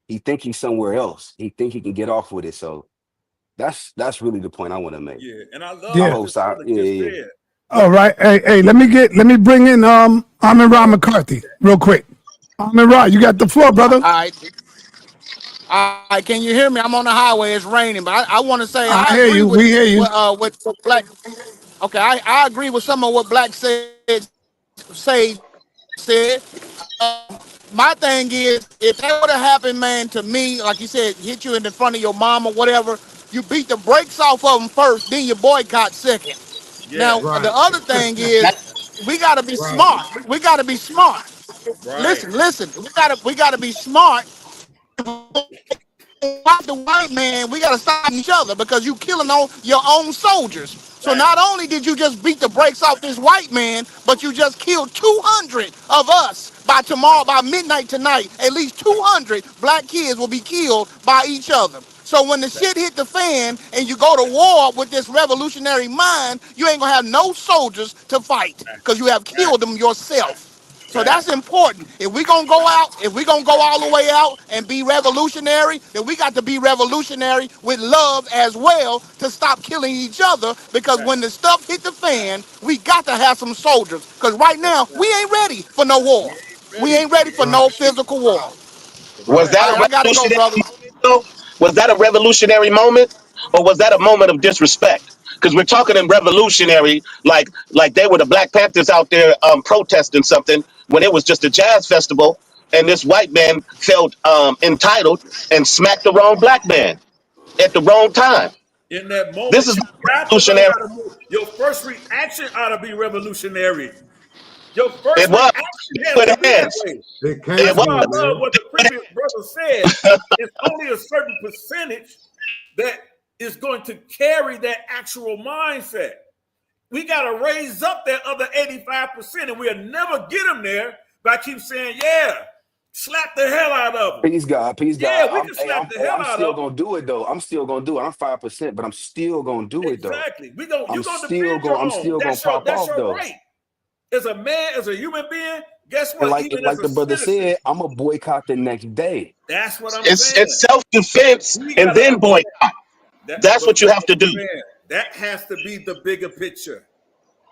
He think he's somewhere else. He think he can get off with it. So that's really the point I want to make. Yeah, and I love said. All right. Hey, let me bring in Amin Ra McCarthy real quick. Amin Ra, you got the floor, brother. All right, can you hear me? I'm on the highway. It's raining, but I want to say I hear you. We hear you. What Black. Okay, I agree with some of what Black said. my thing is, if that would have happened, man, to me, like you said, hit you in the front of your mom or whatever, you beat the brakes off of them first, then you boycott second. Now, Yes. the Right. other thing is, That, we got to be Right. smart. We got to be smart. Right. Listen. We got to be smart. Like the white man, we gotta stop each other because you killing on your own soldiers. So not Facts. only did you just beat the brakes off this white man, but you just killed 200 of us by tomorrow, by midnight tonight. At least 200 black kids will be killed by each other. So when the shit hit the fan and you go to war with this revolutionary mind, you ain't gonna have no soldiers to fight because you have killed them yourself. So that's Facts. important. If we gonna go out, if we gonna go all the way out and be revolutionary, then we got to be revolutionary with love as well to stop killing each other. Because when the stuff hit the fan, we got to have some soldiers. Because right now we ain't ready for no war. We ain't We ready. ain't ready for Right. no physical war. was Right. that All a right, I gotta go, revolutionary brother. moment, though? Was that a revolutionary moment, or was that a moment of disrespect? Because we're talking in revolutionary, like they were the Black Panthers out there protesting something when it was just a jazz festival, and this white man felt entitled and smacked the wrong black man at the wrong time. In that This moment, is you got to know revolutionary. how to move. Your first reaction ought to be revolutionary. Your It first was reaction has with to be that hands. way. It It That's can was why I be, love man. what the previous brother said. It's only a certain percentage that is going to carry that actual mindset. We got to raise up that other 85%, and we'll never get them there by keep saying, yeah, slap the hell out of them. Peace God, peace Yeah, God. we can slap the Hey, hell I'm out still of them. gonna do it though. I'm still gonna do it. I'm 5%, but I'm still gonna do it though. Exactly. You're gonna defend your I'm own. still gonna pop That's off your though. right. As a man, as a human being, guess And what? like and Even as like a the brother citizen, said, I'm gonna boycott the next day. that's what I'm it's saying. self defense We and gotta then boycott. understand that, That's but what you have to I'm do. saying that has to be the bigger picture,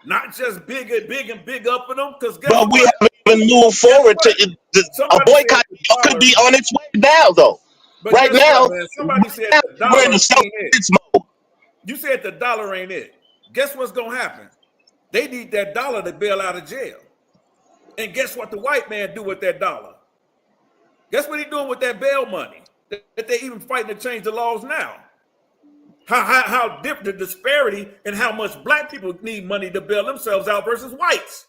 not just big and big up in them. Because guess But we what? haven't even moved Guess forward to what? it. A Somebody said boycott the could dollar, be on its way now, though. but Right guess what, now, man? Somebody said the we're in dollar the self ain't it. defense mode. You said the dollar ain't it. Guess what's gonna happen? They need that dollar to bail out of jail. And guess what the white man do with that dollar? Guess what he doing with that bail money? That they even fighting to change the laws now. How different the disparity and how much black people need money to bail themselves out versus whites.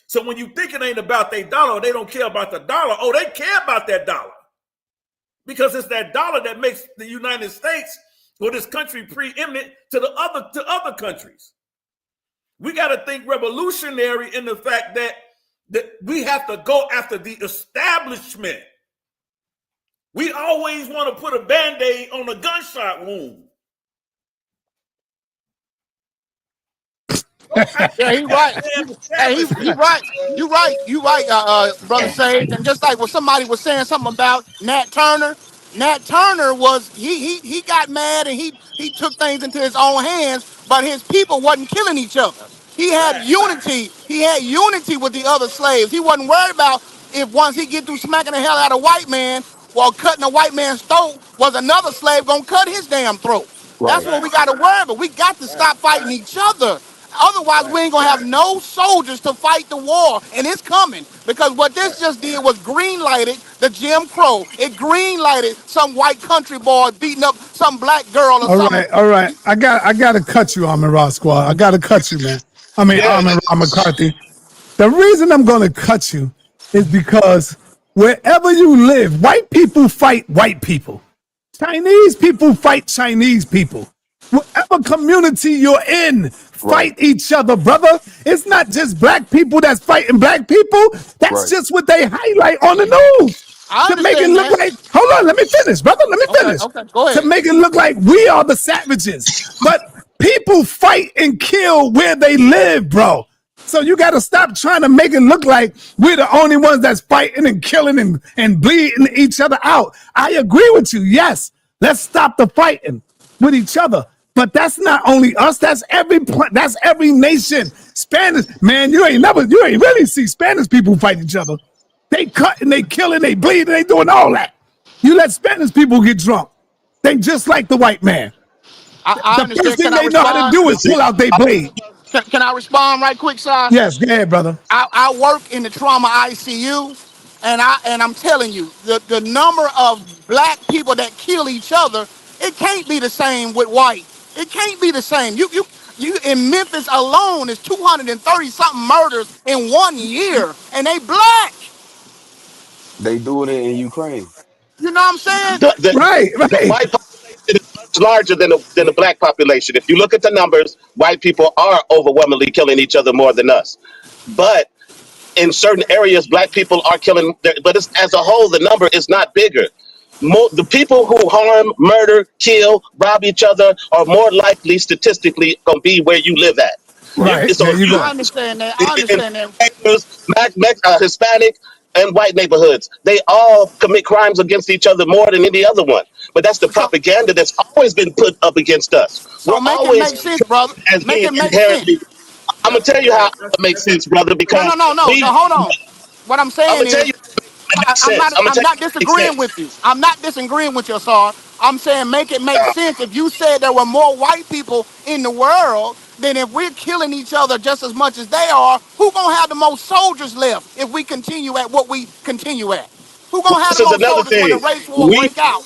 So when you think it ain't about their dollar, they don't care about the dollar. Oh, they care about that dollar. Because it's that dollar that makes the United States or this country preeminent to other countries. We got to think revolutionary in the fact that we have to go after the establishment. We always want to put a Band-Aid on a gunshot wound. Yeah, he right. Hey, he Establishment. right. You right, brother Sage. And just like what somebody was saying something about Nat Turner. Nat Turner was he got mad and he took things into his own hands, but his people wasn't killing each other. He had Facts. unity. He had unity with the other slaves. He wasn't worried about if once he get through smacking the hell out of a white man while cutting a white man's throat, was another slave gonna cut his damn throat. That's Right. what we Facts. got to worry about. We got to stop fighting each other. Otherwise, we Facts. ain't gonna have no soldiers to fight the war, and it's coming. Because what this Facts. just did was green lighted the Jim Crow. It green lighted some white country boy beating up some black girl or All something. right, all right. I gotta cut you, Armin Ross Squad. I gotta cut you, man. I mean, Yeah, Armin Ross McCarthy. The reason I'm gonna cut you is because wherever you live, white people fight white people. Chinese people fight Chinese people. Whatever community you're in, Right. fight each other, brother. It's not just black people that's fighting black people. That's Right. just what they highlight on the news I to make it understand look that. like, hold on, let me finish, brother. Let me Okay, finish. okay, go To ahead. make it look like we are the savages. But people fight and kill where they live, bro. So you got to stop trying to make it look like we're the only ones that's fighting and killing and bleeding each other out. I agree with you. Yes, let's stop the fighting with each other. But that's not only us. That's every nation. Spanish, man, you ain't really see Spanish people fight each other. They cut and they kill and they bleed and they doing all that. You let Spanish people get drunk. They just like the white man. I The first understand. thing Can I they know how to respond? do is pull out their blade. Can I respond right quick, Si? Yes, go ahead, brother. I work in the trauma ICU. And I'm telling you, the number of black people that kill each other, it can't be the same with white. It can't be the same. You in Memphis alone is 230 something murders in 1 year, and they black. They do it in Ukraine. You know what I'm saying? Right, The right. white population is much larger than the black population. If you look at the numbers, white people are overwhelmingly killing each other more than us. But in certain areas, black people are killing, but it's, as a whole, the number is not bigger. The people who harm, murder, kill, rob each other are more likely statistically going to be where you live at. Right. So There you I go. understand that. I understand that. Hispanic and white neighborhoods, they all commit crimes against each other more than any other one. But that's the So, propaganda that's always been put up against us. so We're make it make always sense, brother. as Make being it make sense. inherently. I'm gonna tell you how it makes sense, brother, No, no, because no, no, no. we. Hold on. What I'm I'm saying gonna tell is, you how it makes sense. I'm gonna I'm tell you not how it makes disagreeing sense. with you. I'm not disagreeing with you, sir. I'm saying make it make sense. If you said there were more white people in the world, then if we're killing each other just as much as they are, who gonna have the most soldiers left if we continue at what we continue at? Who Well, gonna have this the is most another soldiers when the thing. race war We break out?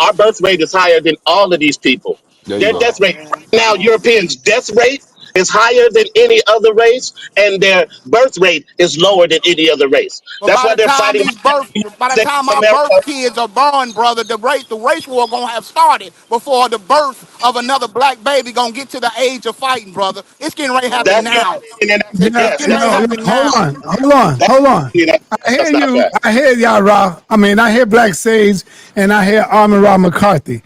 our birth rate is higher than all of these people. There you Their go. death Oh rate man, now, come on. Europeans' death rate is higher than any other race, and their birth rate is lower than any other race. But That's by why the they're time fighting these right now in birth, the United by the States time of our America. birth kids are born, brother, the race war gonna have started before the birth of another black baby gonna get to the age of fighting, brother. It's getting ready to happen That's now. happening in Yeah, It's yes, getting that's ready to yo, happen happening. hold now. on, hold on, That's hold on. happening. I hear That's not you. fast. I hear y'all, Ra. I mean, I hear Black Sage and I hear Armin Ra McCarthy.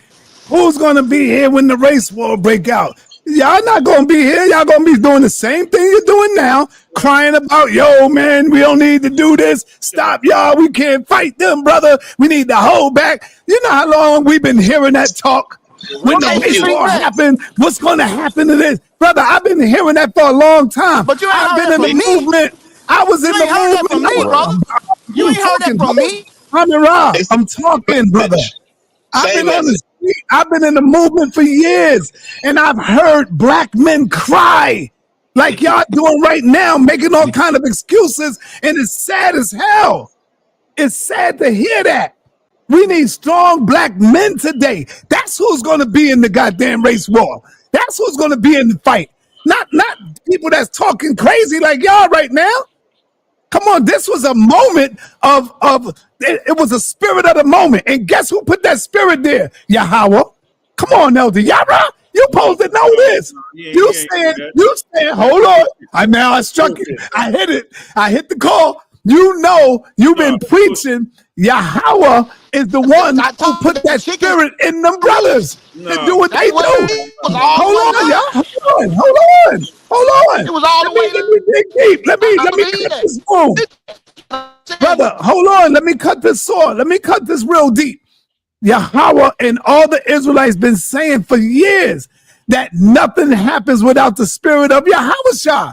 Who's gonna be here when the race war break out? Y'all not gonna be here. Y'all gonna be doing the same thing you're doing now, crying about, yo, man, we don't need to do this. Stop, y'all. We can't fight them, brother. We need to hold back. You know how long we've been hearing that talk? When What the makes you race You. think war that? happened, what's gonna happen to this? Brother, I've been hearing that for a long time. But you ain't I've heard been that in the from me. movement. I was You in the ain't heard that from movement. me, Right. brother. You You ain't heard that talking, from brother? me. I'm Ra. It's the I'm talking, same brother. message. I've Same been on the message. street. I've been in the movement for years, and I've heard black men cry like y'all doing right now, making all kind of excuses, and it's sad as hell. It's sad to hear that. We need strong black men today. That's who's going to be in the goddamn race war. That's who's going to be in the fight. Not people that's talking crazy like y'all right now. Come on, this was a moment of it was a spirit of the moment. And guess who put that spirit there? Yahweh. Come on, Elder Yara. You supposed to know this. You saying, hold on. I struck you. I hit it. I hit the call. You know you've been preaching. Yahweh is the one I who told you put the that chickens spirit in them brothers to do what that's they what do. it was all the Hold way on, up. y'all. Hold on. It was all the way Let me dig deep. I Let me believe cut that. this move. Brother, hold on. Let me cut this sword. Let me cut this real deep. Yahweh and all the Israelites been saying for years that nothing happens without the spirit of Yahweh.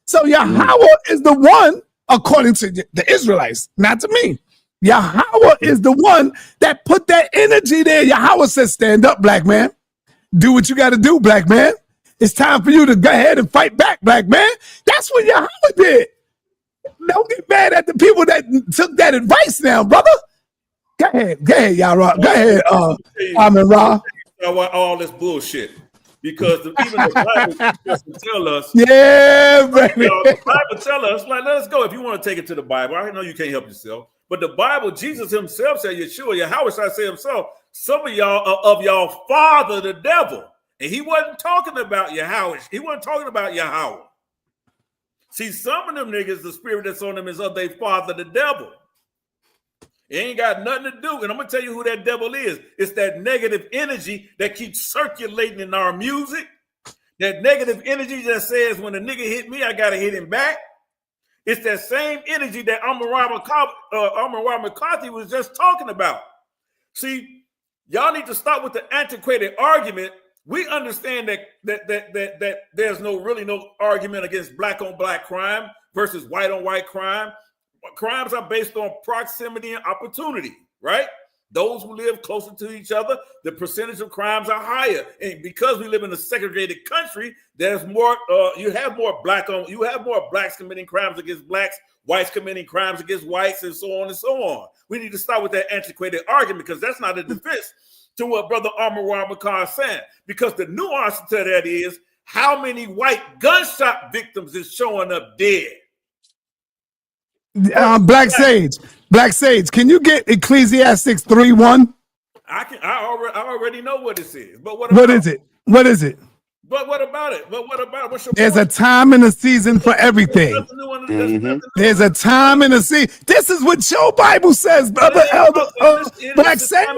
So Yahweh is the one, according to the Israelites, not to me. Yahweh is the one that put that energy there. Yahweh says, stand up, black man. Do what you got to do, black man. It's time for you to go ahead and fight back, black man. That's what Yahweh did. Don't get mad at the people that took that advice now, brother. Go ahead, y'all. Go ahead, Amin Ra. All this bullshit. Because even the Bible tell us. Yeah, baby. The Bible tell us, like, let's go. If you want to take it to the Bible, I know you can't help yourself. But the Bible, Jesus himself said, Yeshua, Yahweh say himself, some of y'all father the devil. And he wasn't talking about Yahweh. He wasn't talking about Yahweh. See, some of them niggas, the spirit that's on them is of their father the devil. It ain't got nothing to do. And I'm going to tell you who that devil is. It's that negative energy that keeps circulating in our music. That negative energy that says when a nigga hit me, I got to hit him back. It's that same energy that Amar McCarthy was just talking about. See, y'all need to stop with the antiquated argument. We understand that there's really no argument against black on black crime versus white on white crime. Crimes are based on proximity and opportunity, right? Those who live closer to each other, the percentage of crimes are higher. And because we live in a segregated country, there's more. You have more blacks committing crimes against blacks, whites committing crimes against whites, and so on and so on. We need to start with that antiquated argument because that's not a defense to what Brother Amar McCall is saying. Because the nuance to that is how many white gunshot victims is showing up dead. Black Sage, can you get Ecclesiastes 3:1? I already know what it says, but what is it? What is it? But what about it? But what about what's your There's point? a time and a season for everything. There's a time and a season. This is what your Bible says, brother. Black Sage.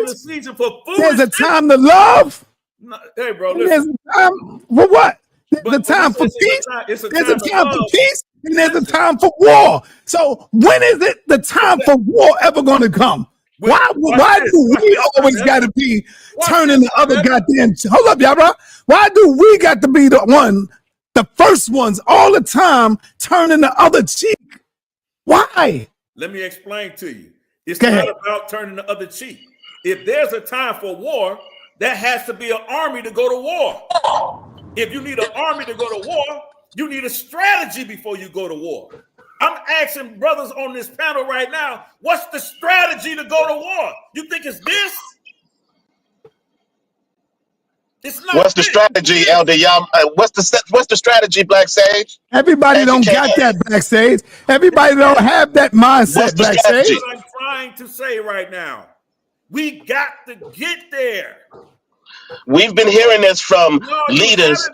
There's a time to love. No, hey, bro, There's listen. a time for what? There's a time for peace. There's a time for peace. And there's a time for war. So when is it the time for war ever going to come? Why do we always got to be turning the other goddamn? Hold up, y'all, bro. Why do we got to be the first ones all the time, turning the other cheek? Why? Let me explain to you. It's not about turning the other cheek. If there's a time for war, that has to be an army to go to war. If you need an army to go to war, you need a strategy before you go to war. I'm asking brothers on this panel right now, what's the strategy to go to war? You think it's this? It's not. What's the strategy, Elder? What's the strategy, Black Sage? Everybody don't got that, Black Sage. Everybody don't have that mindset, Black Sage. That's what I'm trying to say right now. We got to get there. We've been hearing this from leaders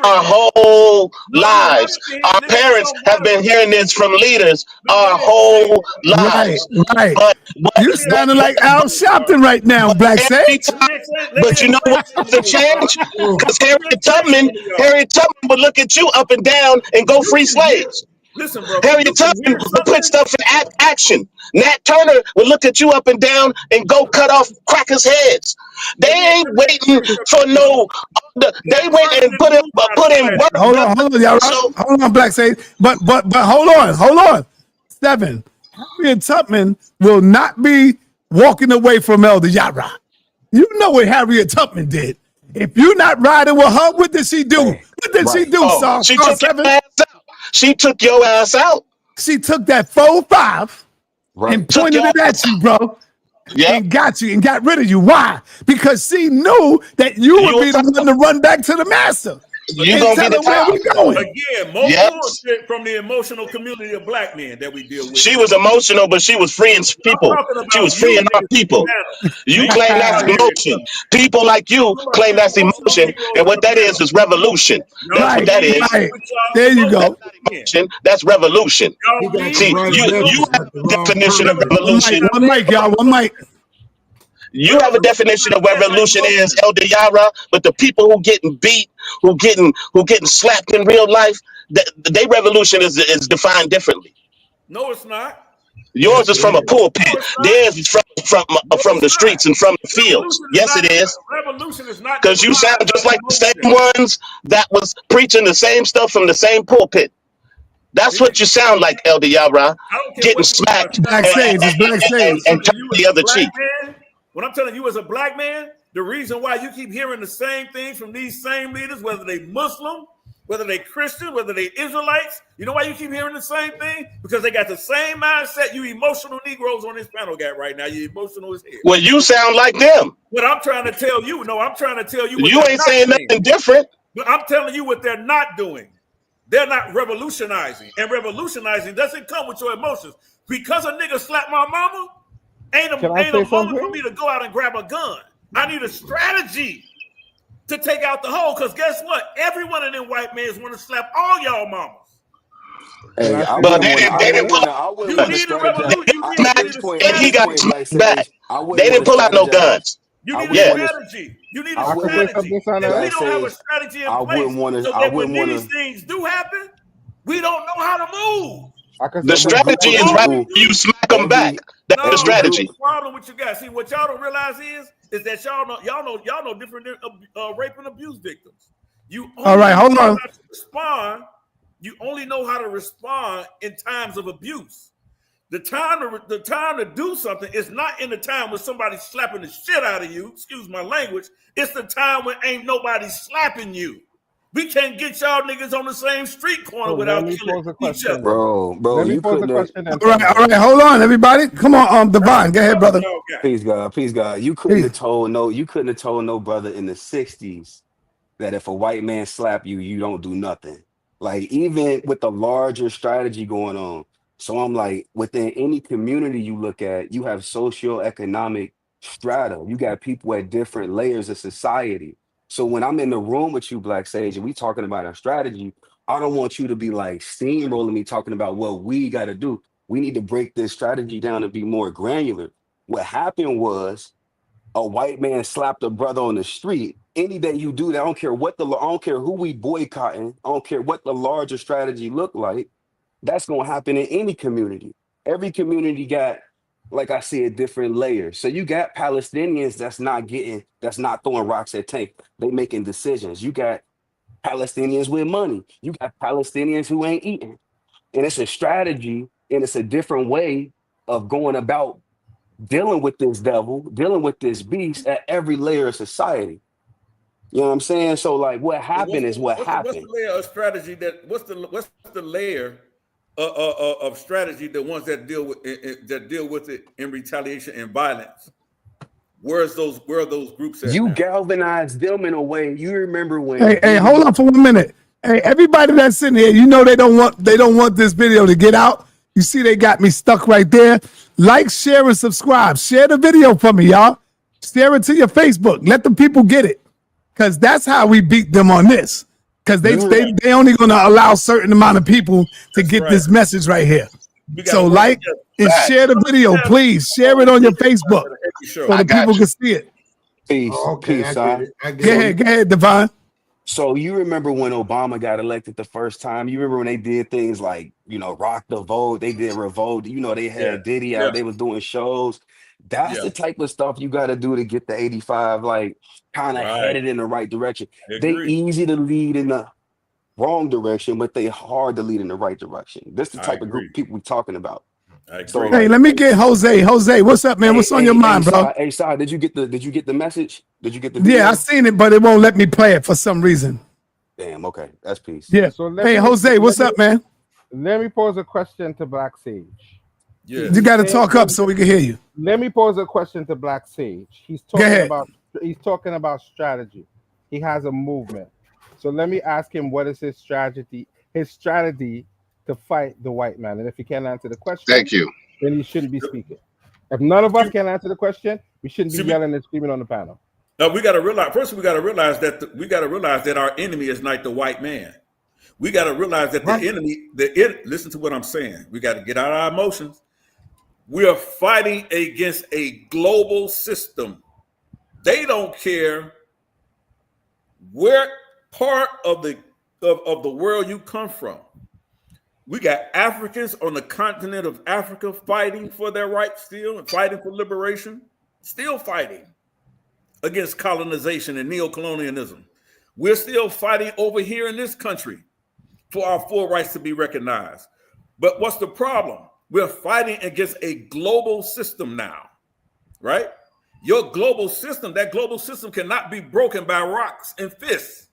our whole lives. Our parents have been hearing this from leaders our whole lives. Right. But you sounding like Al Sharpton right now, Black Sage. But you know what has to change? Because Harriet Tubman would look at you up and down and go free slaves. Listen, bro. Harriet Tubman would put stuff in action. Nat Turner would look at you up and down and go cut off crackers' heads. They ain't waiting for no. They went and put in work. Hold on, y'all. Hold on, Black Sage. But hold on. 7. Harriet Tubman will not be walking away from Elder Yara. You know what Harriet Tubman did. If you're not riding with her, what did she do? What did she do, Star? She took your ass out. She took your ass out. She took that 4-5 and pointed it at you, bro. And got you and got rid of you. Why? Because she knew that you would be the one to run back to the master. You gonna be the where we going. Again, more bullshit from the emotional community of black men that we deal with. She was emotional, but she was freeing people. She was freeing our people. You claim that's emotion. People like you claim that's emotion, and what that is revolution. That's what that is. Right. There you go. Emotion, that's revolution. See, you have a definition of revolution. One mic, y'all. One mic. You have a definition of what revolution is, Elder Yara, but the people who getting beat, who getting slapped in real life, their revolution is defined differently. No, it's not. Yours is from a pulpit. Theirs is from the streets and from the fields. Yes, it is. Revolution is not because you sound just like the same ones that was preaching the same stuff from the same pulpit. That's what you sound like, Elder Yara, getting smacked and turning the other cheek. When I'm telling you as a black man, the reason why you keep hearing the same things from these same leaders, whether they Muslim, whether they Christian, whether they Israelites, you know why you keep hearing the same thing? Because they got the same mindset you emotional Negroes on this panel got right now. You emotional as hell. Well, you sound like them. What I'm trying to tell you, I'm trying to tell you. You ain't saying nothing different. But I'm telling you what they're not doing. They're not revolutionizing. And revolutionizing doesn't come with your emotions. Because a nigga slapped my mama, ain't a moment for me to go out and grab a gun. I need a strategy to take out the hole. Because guess what? Every one of them white men want to slap all y'all mamas. Hey, but they didn't pull out. He got smacked back. They didn't pull out no guns. You need a strategy. You need a strategy. If we don't have a strategy in place, so that when these things do happen, we don't know how to move. The strategy is right. You smack them back. That's the strategy. The problem with you guys, see, what y'all don't realize is that y'all know different rape and abuse victims. All right, hold on. You only know how to respond in times of abuse. The time to do something is not in the time when somebody's slapping the shit out of you. Excuse my language. It's the time when ain't nobody slapping you. We can't get y'all niggas on the same street corner without killing each other. Bro, Let me you pose a couldn't have. question. And All right, hold on, everybody. Come on, Divine. Go ahead, brother. Peace, God. You couldn't have told no brother in the '60s that if a white man slap you, you don't do nothing. Like even with the larger strategy going on. So I'm like, within any community you look at, you have socioeconomic strata. You got people at different layers of society. So when I'm in the room with you, Black Sage, and we talking about our strategy, I don't want you to be like steamrolling me talking about what we got to do. We need to break this strategy down and be more granular. What happened was a white man slapped a brother on the street. Any day you do that, I don't care who we boycotting, I don't care what the larger strategy look like. That's gonna happen in any community. Every community got, like I said, different layers. So you got Palestinians that's not throwing rocks at Tank. They making decisions. You got Palestinians with money. You got Palestinians who ain't eating. And it's a strategy and it's a different way of going about dealing with this devil, dealing with this beast at every layer of society. You know what I'm saying? So like what happened is what happened. What's the layer of strategy what's the layer of strategy, the ones that deal with it in retaliation and violence? Where are those groups at? You galvanize them in a way. You remember when Hey, hold on for 1 minute. Hey, everybody that's in here, you know they don't want this video to get out. You see they got me stuck right there. Like, share, and subscribe. Share the video for me, y'all. Share it to your Facebook. Let the people get it. Because that's how we beat them on this. Because they only going to allow a certain amount of people to get this message right here. So like and share the video, please. Share it on your Facebook so the people can see it. Peace. Okay, Peace, I get it. Go ahead, Divine. So you remember when Obama got elected the first time? You remember when they did things like, rock the vote, they did revolt, they had Diddy out, they was doing shows. That's the type of stuff you got to do to get the 85, like kind of headed in the right direction. They easy to lead in the wrong direction, but they hard to lead in the right direction. This is the type of group of people we're talking about. So, hey, let me get Jose. Jose, what's up, man? What's on your mind, bro? Hey, Sai, did you get the message? Did you get the video? Yeah, I seen it, but it won't let me play it for some reason. Damn, okay. That's peace. Yeah. So hey, Jose, what's up, man? Let me pose a question to Black Sage. Yeah. You got to talk up so we can hear you. Let me pose a question to Black Sage. He's talking about strategy. He has a movement. So let me ask him what is his strategy to fight the white man. And if he can't answer the question, Thank you. Then he shouldn't be speaking. If none of us can answer the question, we shouldn't be yelling and screaming on the panel. We got to realize that our enemy is not the white man. We got to realize that the enemy, listen to what I'm saying. We got to get out of our emotions. We are fighting against a global system. They don't care where part of the world you come from. We got Africans on the continent of Africa fighting for their rights still and fighting for liberation, still fighting against colonization and neocolonialism. We're still fighting over here in this country for our full rights to be recognized. But what's the problem? We're fighting against a global system now, right? Your global system, that global system cannot be broken by rocks and fists.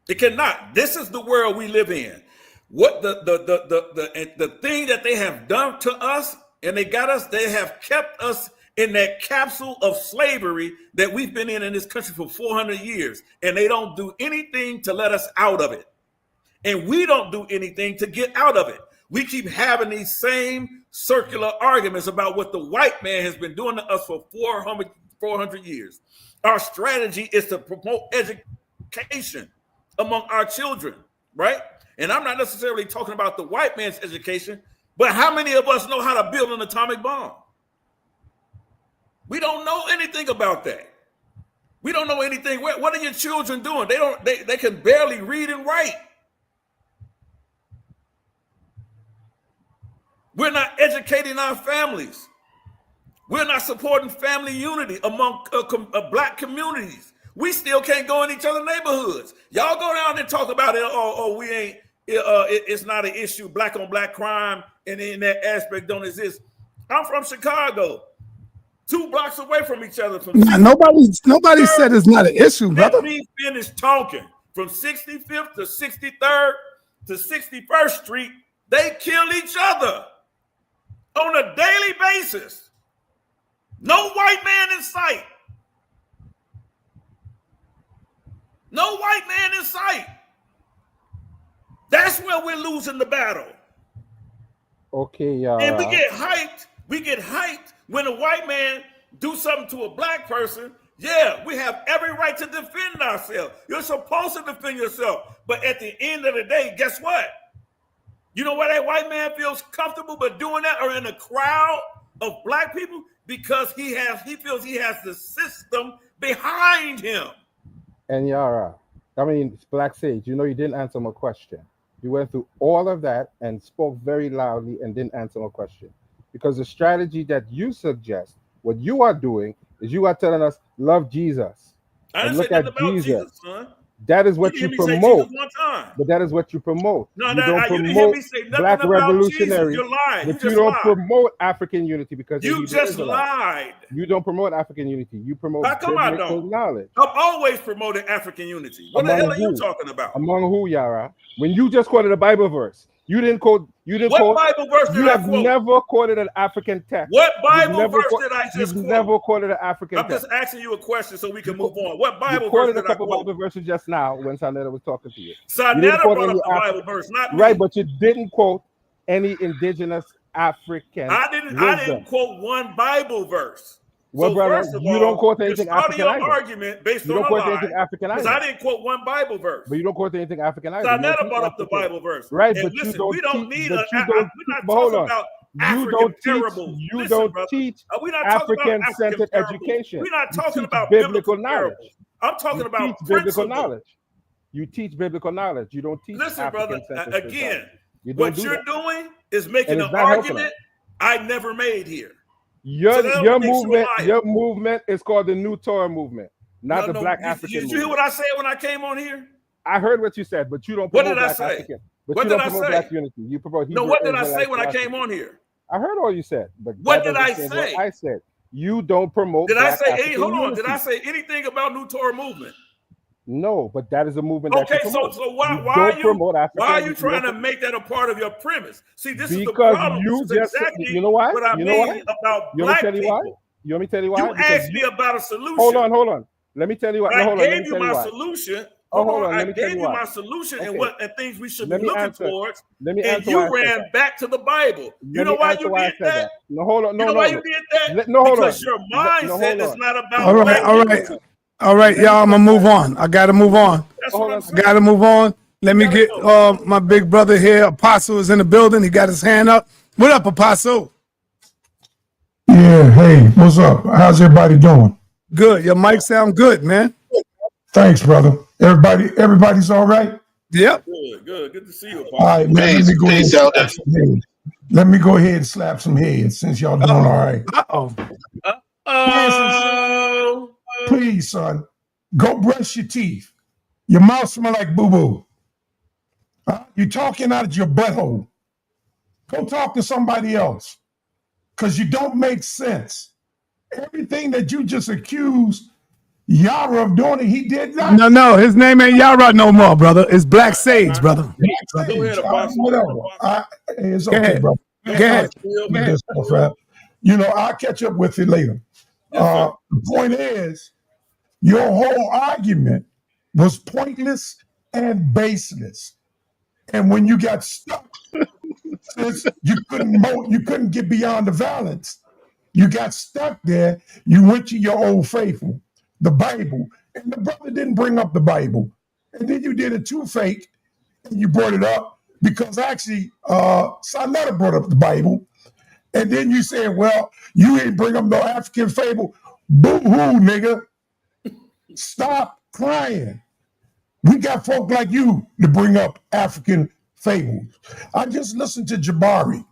It cannot. This is the world we live in. What the thing that they have done to us, and they have kept us in that capsule of slavery that we've been in this country for 400 years, and they don't do anything to let us out of it. And we don't do anything to get out of it. We keep having these same circular arguments about what the white man has been doing to us for 400 years. Our strategy is to promote education among our children, right? And I'm not necessarily talking about the white man's education, but how many of us know how to build an atomic bomb? We don't know anything about that. We don't know anything. What are your children doing? They can barely read and write. We're not educating our families. We're not supporting family unity among black communities. We still can't go in each other's neighborhoods. Y'all go down and talk about it. Oh, we ain't it's not an issue. Black on black crime and in that aspect don't exist. I'm from Chicago, 2 blocks away from each other. From Nobody said it's not an issue, brother. Let me finish talking. From 65th to 63rd to 61st Street, they kill each other on a daily basis. No white man in sight. No white man in sight. That's where we're losing the battle. Okay, y'all. And we get hyped. We get hyped when a white man do something to a black person. Yeah, we have every right to defend ourselves. You're supposed to defend yourself. But at the end of the day, guess what? You know why that white man feels comfortable but doing that, or in a crowd of black people? Because he feels he has the system behind him. And Yara, I mean, Black Sage, you didn't answer my question. You went through all of that and spoke very loudly and didn't answer my question. Because the strategy that you suggest, what you are doing is you are telling us, love Jesus. I didn't say nothing about Jesus, son. That is what you promote. But that is what you promote. No, you don't you didn't hear promote me say nothing black about revolutionaries. Jesus. You're lying. But you don't promote African unity because you just lied. You don't promote African unity. You promote biblical knowledge. I've always promoted African unity. What the hell are you talking about? Among who, Yara? When you just quoted a Bible verse, you didn't quote. What Bible verse did I quote? You have never quoted an African text. What Bible verse did I just quote? You've never quoted an African text. I'm just asking you a question so we can move on. What Bible verse did I quote? You quoted a couple Bible verses just now when sa.neter was talking to you. sa.neter brought up the Bible verse, not me. Right, but you didn't quote any indigenous African. I didn't quote one Bible verse. Well, so brother, first of you all, don't quote anything African either. Argument based you on don't quote a lie, anything African either. Because I didn't quote one Bible verse. But you don't quote anything African either. sa.neter brought up the Bible verse. Right, and but listen, you don't. We don't need we're not talking about African parables. You don't teach African-centered education. We're not talking about biblical knowledge. I'm talking about biblical knowledge. You teach biblical knowledge. You don't teach. Listen, brother. Again, you what you're doing is making an argument I never made here. Your movement is called the New Torah movement, not the Black African movement. Did you hear what I said when I came on here? I heard what you said, but you don't promote Black African. What did I say? Black unity. You promote Hebrew. No, what did I say when I came on here? I heard all you said, but what did I say? I said you don't promote. Did I say? Hold on. Did I say anything about New Torah movement? No, but that is a movement. Okay, so why are you trying to make that a part of your premise? See, this is the problem. You just exactly you know why? What I mean about black people. You want me to tell you why? You asked me about a solution. Hold on. Let me tell you why. I gave you my solution. I gave you my solution and what and things we should be looking towards. Let me and you ran back to the Bible. You know why you did that? No, hold on. You know why you did that? No, hold on. Because your mindset is not about. All right, y'all. I'm gonna move on. I gotta move on. Gotta move on. Let me get my big brother here. Apostle is in the building. He got his hand up. What up, Apostle? Yeah, hey, what's up? How's everybody doing? Good. Your mic sound good, man. Thanks, brother. Everybody's all right? Yep. Good to see you, Apostle. All right, man, let me go ahead and slap some heads since y'all doing all right. Please, son, go brush your teeth. Your mouth smell like boo-boo. You're talking out of your butthole. Go talk to somebody else because you don't make sense. Everything that you just accused Yara of doing it, he did not. No, his name ain't Yara no more, brother. It's Black Sage, brother. Black Sage. Whatever. It's okay, bro. Go ahead. You know, I'll catch up with you later. The point is, your whole argument was pointless and baseless. And when you got stuck, since you couldn't get beyond the violence, you got stuck there. You went to your old faithful, the Bible, and the brother didn't bring up the Bible. And then you did it too fake, and you brought it up because actually sa.neter brought up the Bible. And then you said, well, you ain't bring up no African fable. Boo-hoo, nigga. Stop crying. We got folk like you to bring up African fables. I just listened to Jabari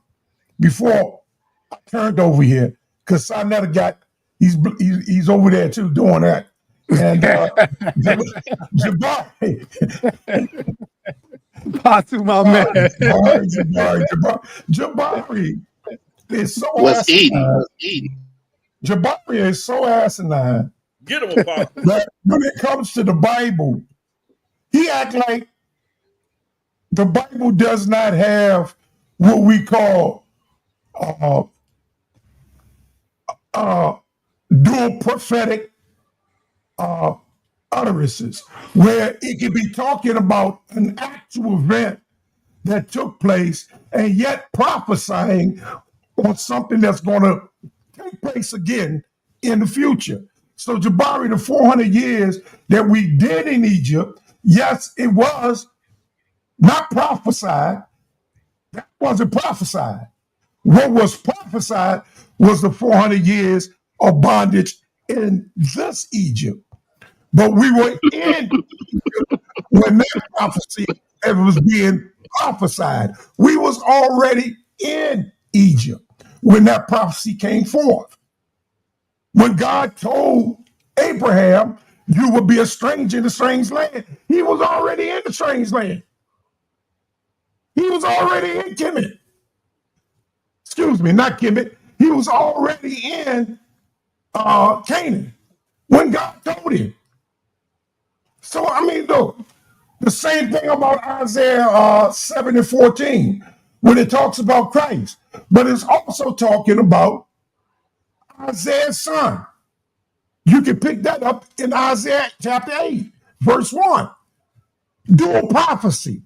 before I turned over here because sa.neter got, he's over there too doing that. Patu, my man. Jabari is so Was eating. asinine. Jabari is so asinine Get him a pop. that when it comes to the Bible, he act like the Bible does not have what we call dual prophetic utterances, where it could be talking about an actual event that took place and yet prophesying on something that's going to take place again in the future. So Jabari, the 400 years that we did in Egypt, yes, it was not prophesied. That wasn't prophesied. What was prophesied was the 400 years of bondage in this Egypt. But we were in Egypt when that prophecy was being prophesied. We was already in Egypt when that prophecy came forth. When God told Abraham, you will be a stranger in a strange land, he was already in the strange land. He was already in Kemet. Excuse me, not Kemet. He was already in Canaan when God told him. So, I mean, look, the same thing about Isaiah 7:14, when it talks about Christ. But it's also talking about Isaiah's son. You can pick that up in Isaiah chapter 8, verse 1. Dual prophecy.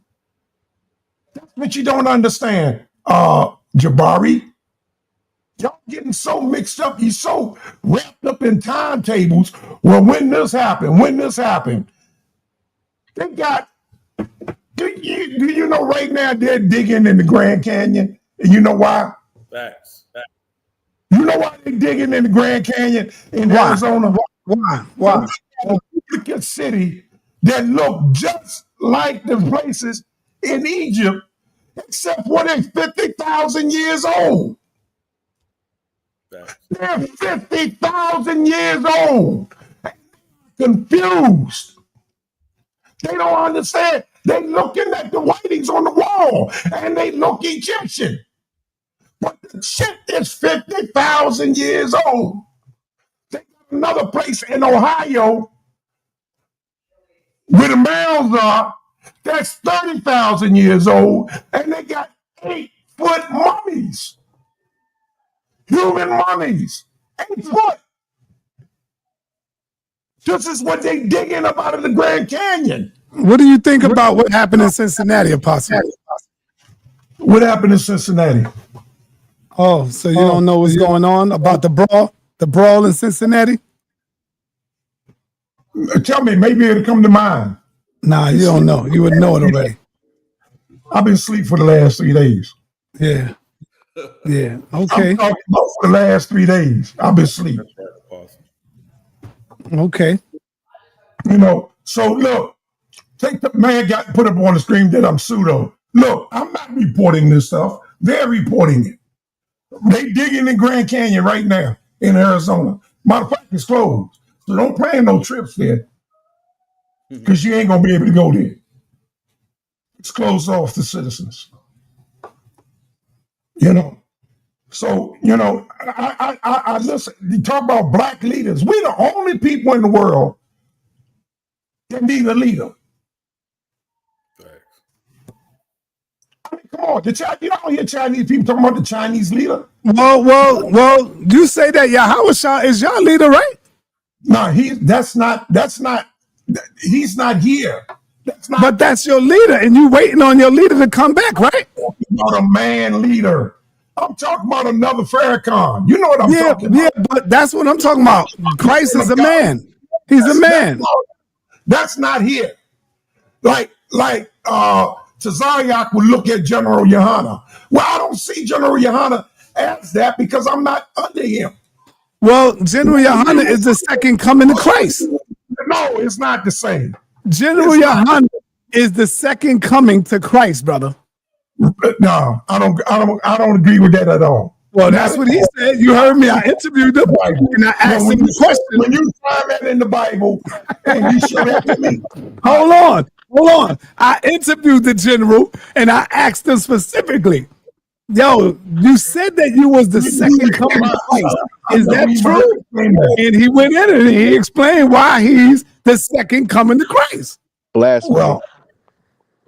That's what you don't understand, Jabari. Y'all getting so mixed up. You're so wrapped up in timetables. Well, when this happened. They got, do you know right now they're digging in the Grand Canyon? And you know why? Facts. You know why they're digging in the Grand Canyon in Arizona? Why? A duplicate city that look just like the places in Egypt, except for they're 50,000 years old. They're 50,000 years old. Confused. They don't understand. They looking at the writings on the wall and they look Egyptian. But the shit is 50,000 years old. They got another place in Ohio where the mounds are that's 30,000 years old, and they got 8-foot mummies. Human mummies. 8 foot. This is what they digging up out of the Grand Canyon. What do you think about what happened in Cincinnati, Apostle? What happened in Cincinnati? Oh, so you don't know what's going on about the brawl in Cincinnati? Tell me, maybe it'll come to mind. Nah, you don't know. You would know it already. I've been asleep for the last 3 days. Yeah. Okay. I'm talking about for the last 3 days. I've been asleep. Okay. You know, so look, take the man got put up on the stream that I'm pseudo. Look, I'm not reporting this stuff. They're reporting it. They digging in Grand Canyon right now in Arizona. Matter of fact, it's closed. So don't plan no trips there because you ain't going to be able to go there. It's closed off to citizens. You know, so, you know, I listen, you talk about black leaders. We're the only people in the world that need a leader. I mean, come on, you don't hear Chinese people talking about the Chinese leader. Well, you say that Yahweh Shah is your leader, right? No, he's not here. But that's your leader, and you waiting on your leader to come back, right? I'm talking about a man leader. I'm talking about another Farrakhan. You know what I'm talking about? Yeah, but that's what I'm talking about. Christ is a man. He's a man. That's not here. Like Tazariak would look at General Yohana. Well, I don't see General Yohana as that because I'm not under him. Well, General Yohana is the second coming of Christ. No, it's not the same. General Yohana is the second coming to Christ, brother. No, I don't agree with that at all. Well, that's what he said. You heard me. I interviewed him and I asked him the question. When you find that in the Bible and you show that to me. Hold on. hold on. I interviewed the general and I asked him specifically, yo, you said that you was the second coming of Christ. Is that true? And he went in and he explained why he's the second coming to Christ. Blasphemy. Well,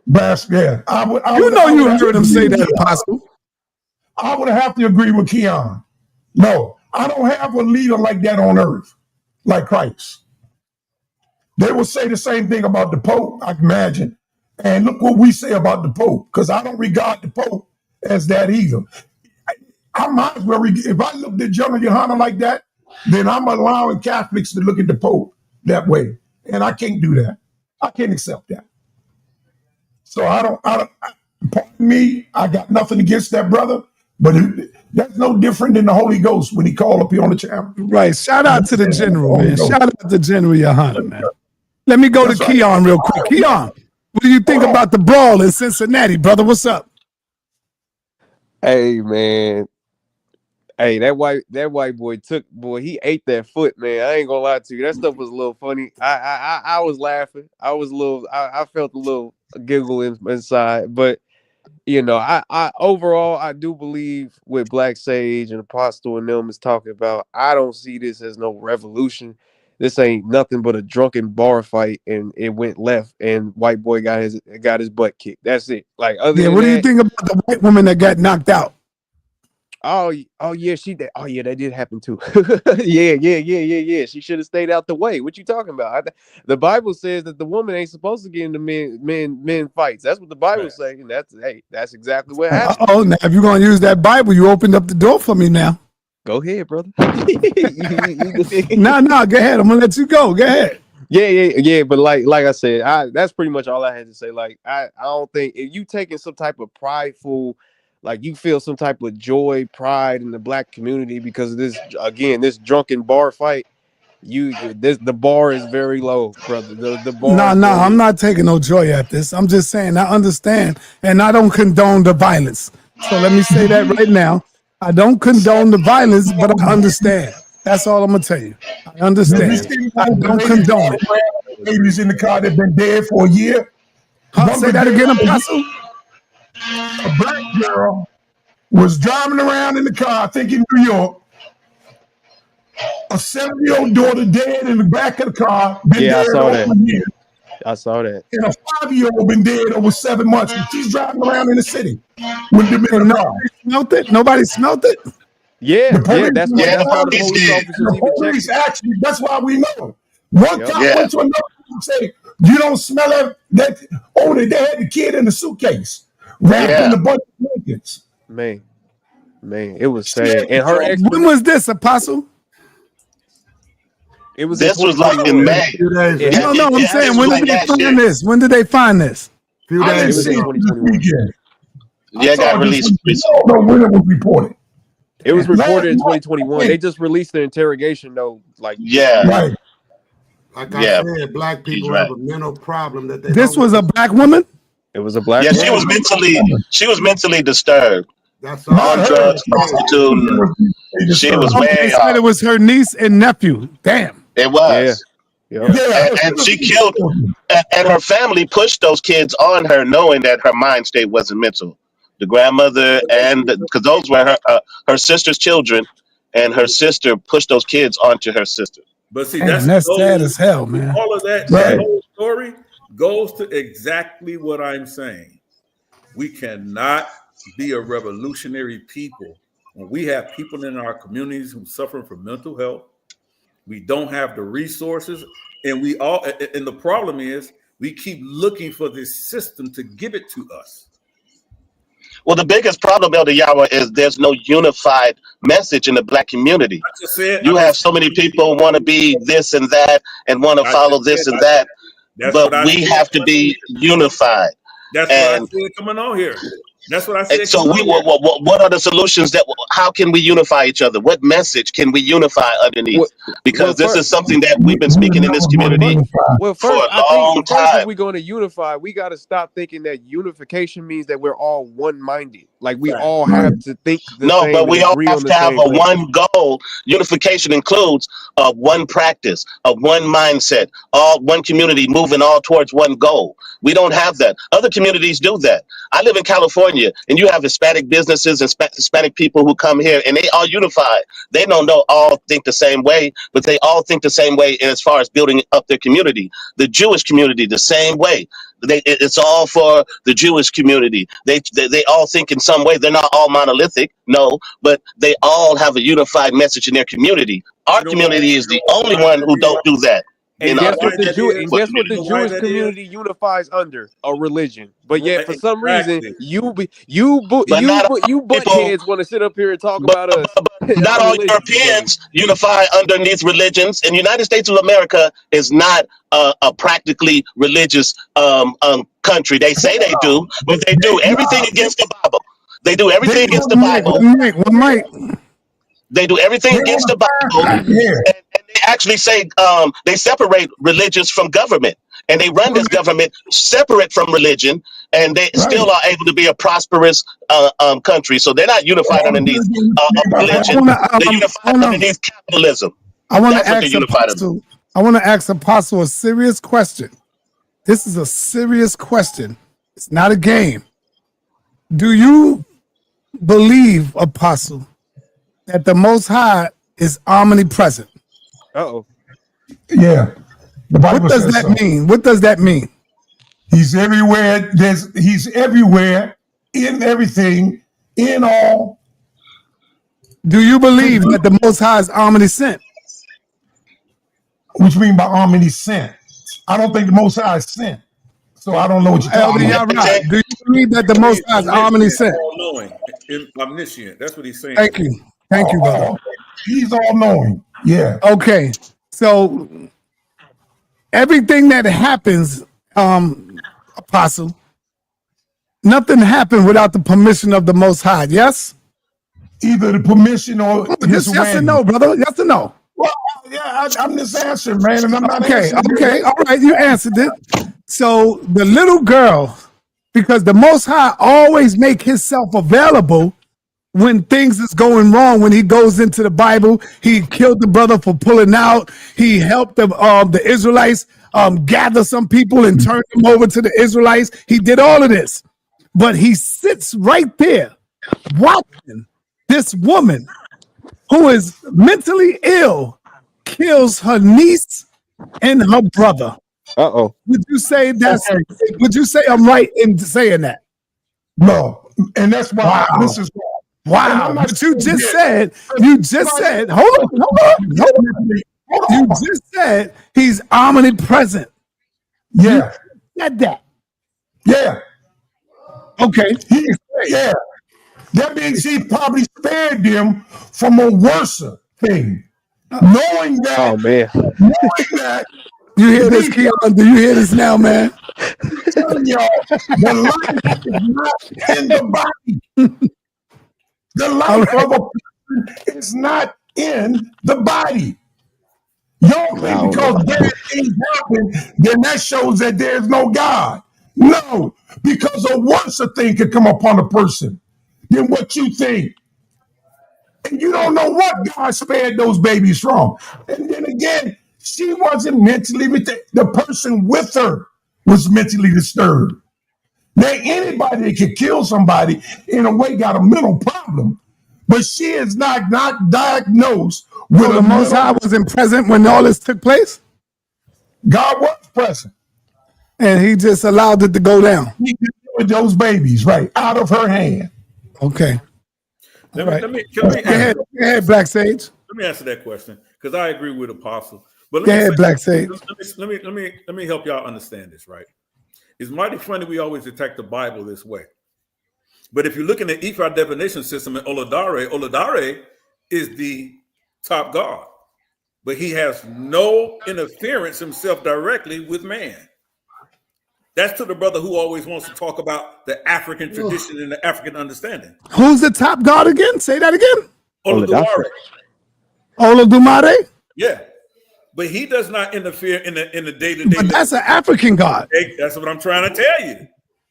yeah. You heard him say that, Apostle. I would have to agree with Keon. No, I don't have a leader like that on earth, like Christ. They will say the same thing about the Pope, I imagine. And look what we say about the Pope, because I don't regard the Pope as that either. I might as well, if I looked at General Yohana like that, then I'm allowing Catholics to look at the Pope that way. And I can't do that. I can't accept that. So pardon me, I got nothing against that brother, but that's no different than the Holy Ghost when he called up here on the channel. Right. Shout out to the general, man. Shout out to General Yohana, man. Let me go to Keon real quick. Keon, what do you think about the brawl in Cincinnati, brother? What's up? Hey, man. Hey, that white boy he ate that foot, man. I ain't gonna lie to you. That stuff was a little funny. I was laughing. I felt a little giggle inside, but you know, I overall I do believe what Black Sage and Apostle and them is talking about. I don't see this as no revolution. This ain't nothing but a drunken bar fight, and it went left, and white boy got his butt kicked. That's it. Like, other than what do you that, think about the white woman that got knocked out? Oh yeah, that did happen too. yeah. She should have stayed out the way. What you talking about? The Bible says that the woman ain't supposed to get into men fights. That's what the Bible says, and that's exactly what happened. Oh, now if you're gonna use that Bible, you opened up the door for me now. Go ahead, brother. No, go ahead. I'm gonna let you go. Go ahead. Yeah. But like I said, that's pretty much all I had to say. Like, I don't think if you taking some type of prideful, like you feel some type of joy, pride in the Black community because of this drunken bar fight, the bar is very low, brother. The bar. No, I'm not taking no joy at this. I'm just saying I understand, and I don't condone the violence. So let me say that right now. I don't condone the violence, but I understand. That's all I'm gonna tell you. I understand. I don't condone it. Ladies in the car that been dead for a year. Say that again, Apostle. A Black girl was driving around in the car, I think in New York. A 7-year-old daughter dead in the back of the car. I saw that. I saw that. And a 5-year-old been dead over 7 months. And she's driving around in the city. Nobody smelt it. Yeah, that's why the police officers actually, that's why we know. One cop went to another and said, "You don't smell that." Oh, they had the kid in the suitcase wrapped in a bunch of blankets. Man, it was sad. And her when was this, Apostle? This was like in May. No, I'm saying when did they find this? When did they find this? Few days ago. Yeah, it got released recently. I don't know when it was reported. It was reported in 2021. They just released the interrogation though. Like right. Like I said, Black people have a mental problem that they. This was a Black woman. It was a Black. Yeah, woman. She was mentally disturbed. That's on drugs, prostituting. She was way off. It was her niece and nephew. Damn. It was. Yeah. And she killed, and her family pushed those kids on her, knowing that her mind state wasn't mental. The grandmother because those were her sister's children, and her sister pushed those kids onto her sister. But see, that's sad as hell, man. All of that whole story goes to exactly what I'm saying. We cannot be a revolutionary people when we have people in our communities who suffer from mental health. We don't have the resources, and the problem is we keep looking for this system to give it to us. Well, the biggest problem, Elder Yahweh, is there's no unified message in the Black community. You have so many people want to be this and that and want to follow this and that, but we have to be unified. That's what I said coming on here. That's what I said. So what are the solutions how can we unify each other? What message can we unify underneath? Because this is something that we've been speaking in this community for a long time. If we're going to unify, we got to stop thinking that unification means that we're all one-minded. Like we all have to think the No, same but and we all agree have on the to have same a thing. one goal. Unification includes one practice, one mindset, all one community moving all towards one goal. We don't have that. Other communities do that. I live in California, and you have Hispanic businesses and Hispanic people who come here, and they all unified. They don't know all think the same way, but they all think the same way as far as building up their community. The Jewish community, the same way. It's all for the Jewish community. They all think in some way. They're not all monolithic, no, but they all have a unified message in their community. Our community is the only one who don't do that. And guess what the why Jewish that is? community unifies under? A religion. But yet for some reason Exactly. you But not all butt people, heads want to sit up here and talk but about us. not Our all religion, brother. Europeans unify underneath religions. And the United States of America is not a practically religious country. They say they do, but they do everything against the Bible. They do everything against the Bible. They do everything against the Bible, and they actually say they separate religions from government, and they run this government separate from religion, and they still are able to be a prosperous country. So they're not unified underneath religion. They're unified underneath capitalism. I want to That's what they're ask unified Apostle. I want to ask Apostle a serious question. This is a serious question. It's not a game. Do you believe, Apostle, that the Most High is omnipresent? Uh-oh. Yeah. The Bible What does says that so. mean? What does that mean? He's everywhere. He's everywhere, in everything, in all. Do you believe that the Most High is omniscient? What you mean by omniscient? I don't think the Most High is sent. So I don't know what you're talking about. Right. Do you believe that the Most High is omniscient? All-knowing, omniscient. That's what he's saying. Thank you. Thank you, brother. He's all-knowing. Yeah. Okay. So everything that happens, Apostle, nothing happened without the permission of the Most High. Yes? Either the permission or just yes or no, brother. Yes or no? Well, yeah, I'm just answering, man, and I'm not answering. Okay, all right, you answered it. So the little girl, because the Most High always make himself available when things is going wrong. When he goes into the Bible, he killed the brother for pulling out. He helped the Israelites gather some people and turn them over to the Israelites. He did all of this, but he sits right there watching this woman who is mentally ill kills her niece and her brother. Uh-oh. Would you say that's? Would you say I'm right in saying that? No, and that's why this is wow. But you just said. Hold on. You just said he's omnipresent. Yeah. You said that. Yeah. Okay. Yeah. That means he probably spared them from a worse thing. Knowing that. Oh, man. Knowing that. You hear this, Keon? Do you hear this now, man? I'm telling y'all, the life is not in the body. The life of a person is not in the body. You don't think because bad things happen, then that shows that there's no God. No, because a worse thing could come upon a person than what you think. And you don't know what God spared those babies from. And then again, she wasn't mentally, the person with her was mentally disturbed. Now, anybody that could kill somebody in a way got a mental problem, but she is not diagnosed with the Most High wasn't present when all this took place? God was present. And he just allowed it to go down. He did with those babies, right, out of her hand. Okay. Let me Go ahead, Black Sage. Let me answer that question because I agree with Apostle. But Go ahead, Black Sage. Let me help y'all understand this, right? It's mighty funny we always attack the Bible this way. But if you look in the Ephraim divination system in Olodare is the top god. But he has no interference himself directly with man. That's to the brother who always wants to talk about the African tradition and the African understanding. Who's the top god again? Say that again. Olodumare. Olodumare? Yeah. But he does not interfere in the day-to-day. But that's an African god. That's what I'm trying to tell you.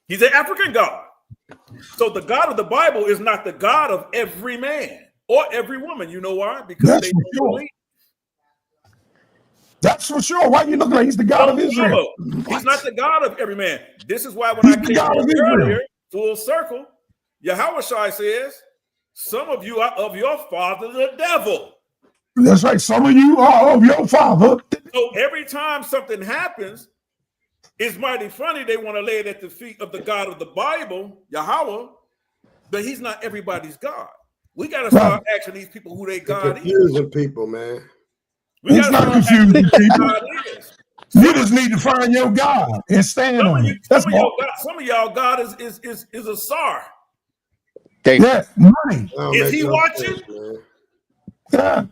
He's an African god. So the God of the Bible is not the God of every man or every woman. You know why? Because That's they for don't sure. believe. That's for sure. Why you looking like he's the God of Israel? He's not the God of every man. This is why when He's I the came God on of Israel. earlier, full circle, Yahweh Shai says, some of you are of your father, the devil. That's right. Some of you are of your father. So every time something happens, it's mighty funny. They want to lay it at the feet of the God of the Bible, Yahweh, but he's not everybody's God. We got to start asking these people who they God is. Confusing people, man. It's not confusing people. God is. You just need to find your God and stand on it. That's all. Some of y'all God is a czar. Yeah, money. Is he watching? Yeah.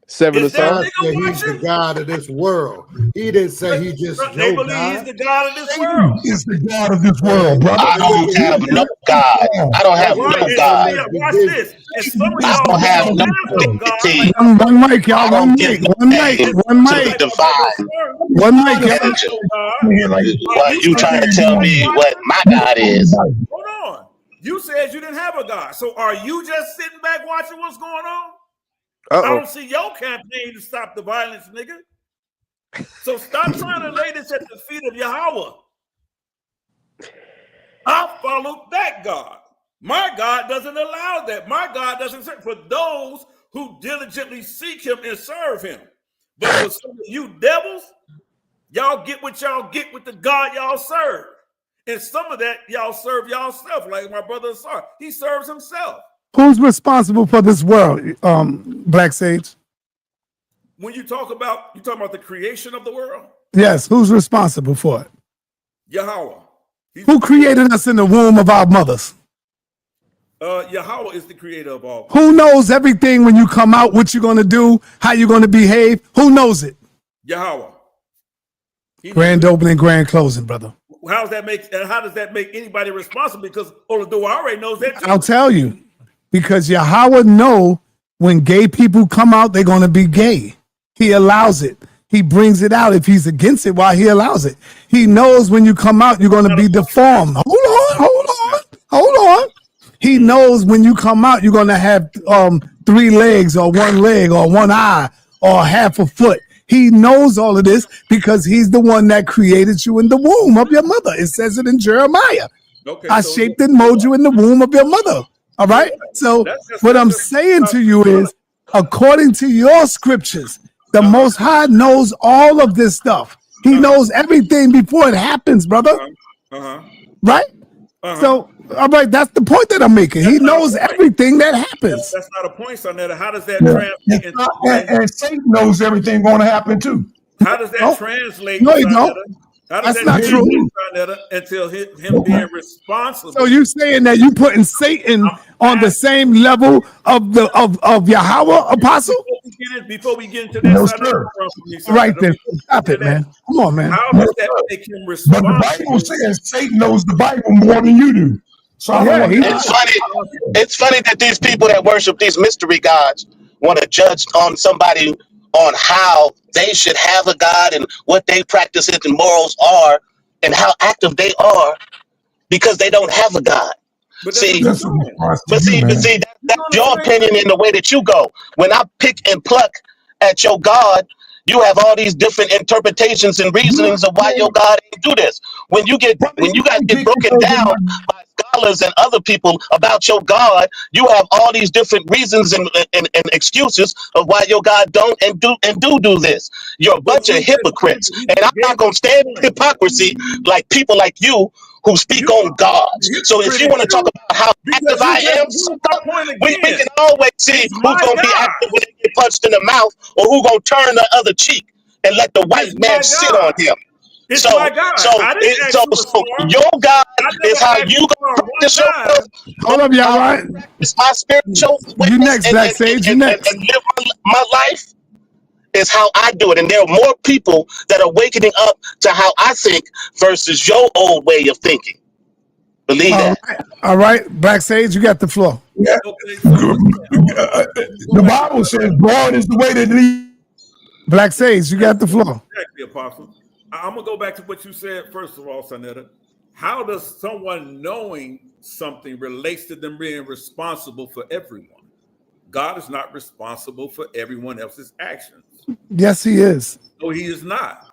Seven of God Swords. said he's the God of this world. He didn't say he just They your believe God. he's the God of this world. He's the God of this world, brother. I don't have no God. I don't have Right. no And God. some of y'all, watch this. And some of I y'all don't have don't no have no God. deity. One mic, y'all. I don't give no One name mic. One to the mic. divine One mic, y'all. energy. Why you trying to tell me what my God is? Hold on. You said you didn't have a God. So are you just sitting back watching what's going on? I don't see your campaign to stop the violence, nigga. So stop trying to lay this at the feet of Yahweh. I follow that God. My God doesn't allow that. My God doesn't serve for those who diligently seek him and serve him. But for some of you devils, y'all get what y'all get with the God y'all serve. And some of that y'all serve y'allself, like my brother Sar. He serves himself. Who's responsible for this world, Black Sage? When you talking about the creation of the world, Yes, who's responsible for it? Yahweh. Who created us in the womb of our mothers? Yahweh is the creator of all. Who knows everything when you come out, what you're going to do, how you're going to behave? Who knows it? Yahweh. Grand opening, grand closing, brother. How does that make anybody responsible? Because Oladu already knows that too. I'll tell you, because Yahweh know when gay people come out, they're going to be gay. He allows it. He brings it out. If he's against it, why he allows it? He knows when you come out, you're going to be deformed. Hold on. He knows when you come out, you're going to have 3 legs or 1 leg or 1 eye or half a foot. He knows all of this because he's the one that created you in the womb of your mother. It says it in Jeremiah. Okay, I shaped and molded you in the womb of your mother. All right. So what I'm saying to you is, according to your scriptures, the Most High knows all of this stuff. He knows everything before it happens, brother. Right? So, all right, that's the point that I'm making. He knows everything that happens. That's not a point, Sa.neter. How does that translate into And Satan knows everything going to happen too. How does that translate? No, he don't. How does That's that not true. translate, until him being responsible? So you saying that you putting Satan on the same level of Yahweh, Apostle? Before we get into that, No, sir. Right then, stop it, man. Come on, man. How does that make him But responsible? the Bible says Satan knows the Bible more than you do. So It's funny that these people that worship these mystery gods want to judge on somebody on how they should have a God and what they practice and morals are and how active they are because they don't have a God. But see, that's that's your opinion in the way that you go. When I pick and pluck at your God, you have all these different interpretations and reasonings of why your God ain't do this. When you guys get broken down by scholars and other people about your God, you have all these different reasons and excuses of why your God don't and do this. You're a bunch of hypocrites, and I'm not gonna stand hypocrisy like people like you who speak on gods. So if you want to talk about how active I am, we can always see who's going to be active when they get punched in the mouth or who's going to turn the other cheek and let the white man sit on him. So your God is how you going to practice yourself. Hold up, y'all, right? It's my spiritual You next, Black Sage, you next. And live my life is how I do it. And there are more people that are waking up to how I think versus your old way of thinking. Believe that. All right, Black Sage, you got the floor. Yeah. The Bible says broad is the way that leads. Black Sage, you got the floor. Exactly, Apostle. I'm going to go back to what you said, first of all, Sa.neter. How does someone knowing something relates to them being responsible for everyone? God is not responsible for everyone else's actions. Yes, he is. No, he is not.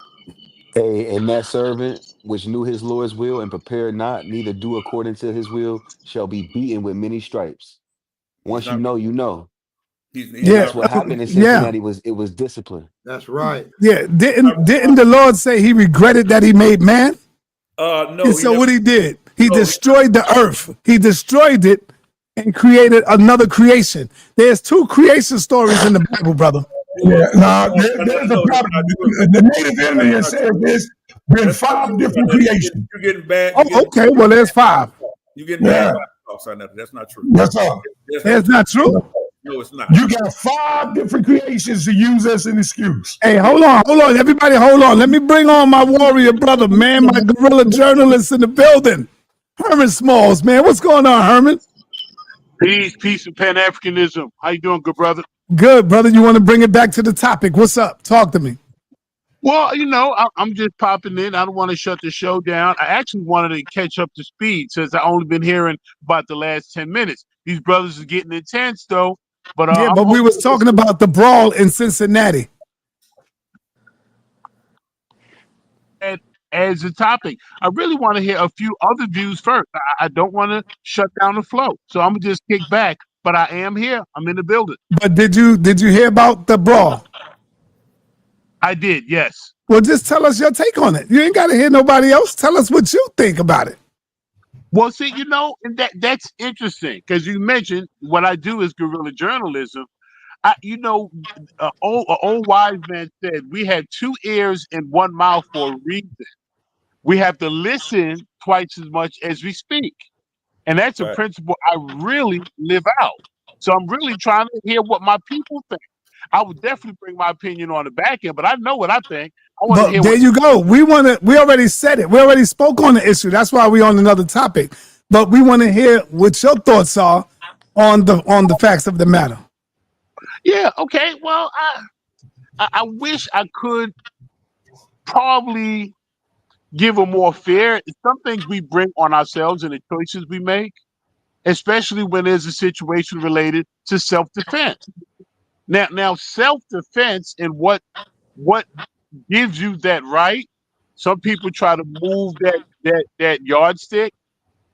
And that servant which knew his Lord's will and prepared not, neither do according to his will, shall be beaten with many stripes. He's Once you not. know, you know. He's And Yeah, that's not. what happened in yeah, Cincinnati was discipline. That's right. yeah. Didn't the Lord say he regretted that he made man? No, And he so never. what he did, he No, destroyed the earth. He destroyed it and created another creation. There's two creation stories in the Bible, brother. Yeah, now there's a no, that's problem. not true. The native That's Indian not says true. there's been That's not 5 true. different Son. creations. You're getting bad. Oh, okay. Well, there's five. You're getting bad. Yeah, That's not true. yes, sir. That's not true. No, it's not. You got 5 different creations to use as an excuse. Hey, hold on. Everybody, hold on. Let me bring on my warrior brother, man, my guerrilla journalist in the building. Herman Smalls, man. What's going on, Herman? Peace, and Pan-Africanism. How you doing, good brother? Good, brother. You want to bring it back to the topic? What's up? Talk to me. Well, I'm just popping in. I don't want to shut the show down. I actually wanted to catch up to speed since I only been hearing about the last 10 minutes. These brothers are getting intense, though. But Yeah, I'm but we was talking about the brawl in Cincinnati. as a topic. I really want to hear a few other views first. I don't want to shut down the flow. So I'm going to just kick back. But I am here. I'm in the building. But did you hear about the brawl? I did, yes. Well, just tell us your take on it. You ain't got to hear nobody else. Tell us what you think about it. Well, see, and that's interesting because you mentioned what I do is guerrilla journalism. An old wise man said we had 2 ears and 1 mouth for a reason. We have to listen twice as much as we speak. And that's a principle I really live out. So I'm really trying to hear what my people think. I would definitely bring my opinion on the back end, but I know what I think. I want to hear there you go. We already said it. We already spoke on the issue. That's why we're on another topic. But we want to hear what your thoughts are on the facts of the matter. Yeah, okay. Well, I wish I could probably give a more fair. Some things we bring on ourselves and the choices we make, especially when there's a situation related to self-defense. Now, self-defense and what gives you that right. Some people try to move that yardstick,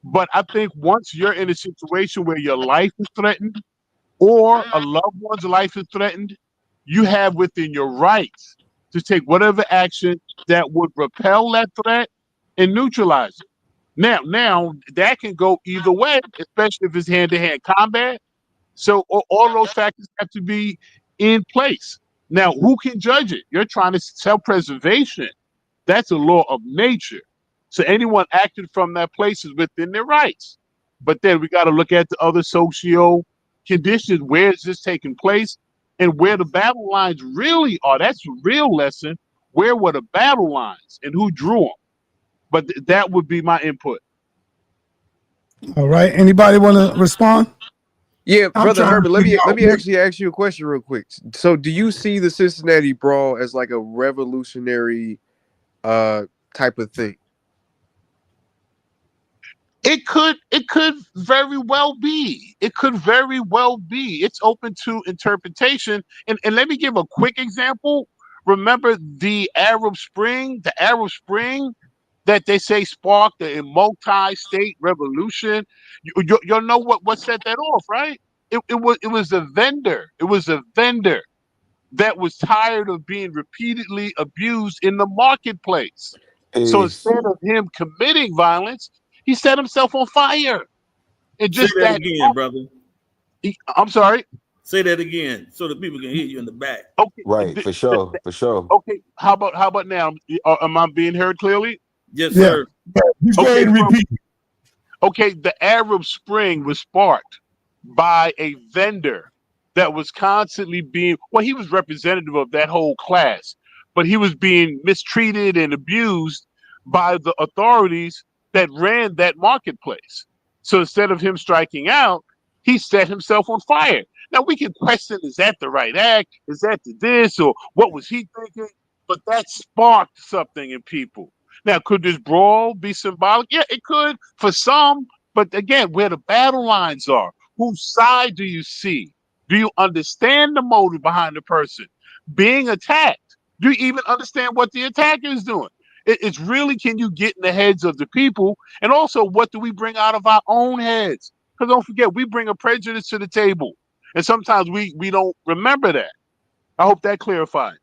but I think once you're in a situation where your life is threatened or a loved one's life is threatened, you have within your rights to take whatever action that would repel that threat and neutralize it. Now that can go either way, especially if it's hand-to-hand combat. So all those factors have to be in place. Now, who can judge it? You're trying to self-preservation. That's a law of nature. So anyone acting from that place is within their rights. But then we got to look at the other socio conditions. Where is this taking place? And where the battle lines really are. That's a real lesson. Where were the battle lines and who drew them? But that would be my input. All right. Anybody want to respond? Yeah, I'm brother trying to Herbert, let figure me out- actually ask you a question real quick. So do you see the Cincinnati brawl as like a revolutionary type of thing? It could very well be. It could very well be. It's open to interpretation. And let me give a quick example. Remember the Arab Spring that they say sparked a multi-state revolution. You'll know what set that off, right? It was a vendor. It was a vendor that was tired of being repeatedly abused in the marketplace. So instead of him committing violence, he set himself on fire. And Say just that again, brother. I'm sorry. Say that again so that people can hear you in the back. Okay. Right, for sure. Okay. How about now? Am I being heard clearly? Yes, sir. Go ahead and repeat. Okay, the Arab Spring was sparked by a vendor that was constantly he was representative of that whole class, but he was being mistreated and abused by the authorities that ran that marketplace. So instead of him striking out, he set himself on fire. Now we can question, is that the right act? Is that this? Or what was he thinking? But that sparked something in people. Now, could this brawl be symbolic? Yeah, it could for some. But again, where the battle lines are, whose side do you see? Do you understand the motive behind the person being attacked? Do you even understand what the attacker is doing? It's really, can you get in the heads of the people? And also, what do we bring out of our own heads? Because don't forget, we bring a prejudice to the table. And sometimes we don't remember that. I hope that clarified.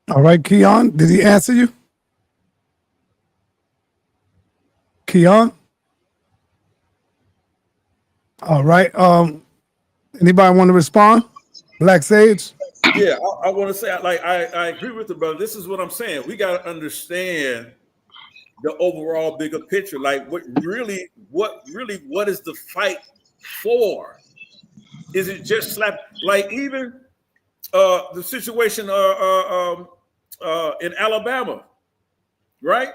All right, Keon, did he answer you? Keon? All right. Anybody want to respond? Black Sage? Yeah, I want to say, like, I agree with the brother. This is what I'm saying. We got to understand the overall bigger picture. Like, what is the fight for? Is it just slap? Like, even the situation in Alabama, right?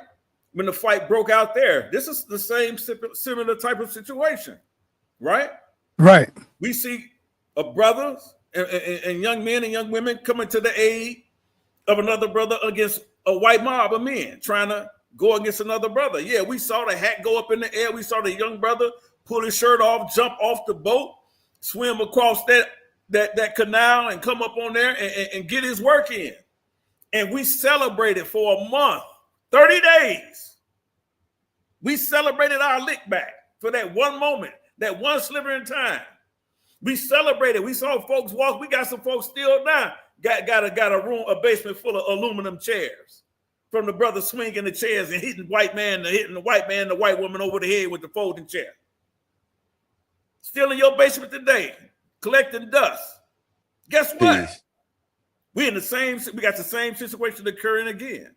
When the fight broke out there, this is the same similar type of situation, right? Right. We see brothers and young men and young women coming to the aid of another brother against a white mob of men trying to go against another brother. Yeah, we saw the hat go up in the air. We saw the young brother pull his shirt off, jump off the boat, swim across that canal and come up on there and get his work in. And we celebrated for a month, 30 days. We celebrated our lick back for that one moment, that one sliver in time. We celebrated. We saw folks walk. We got some folks still now. Got a basement full of aluminum chairs from the brother swinging the chairs and hitting the white man, the white woman over the head with the folding chair. Still in your basement today, collecting dust. Guess what? Peace. We got the same situation occurring again.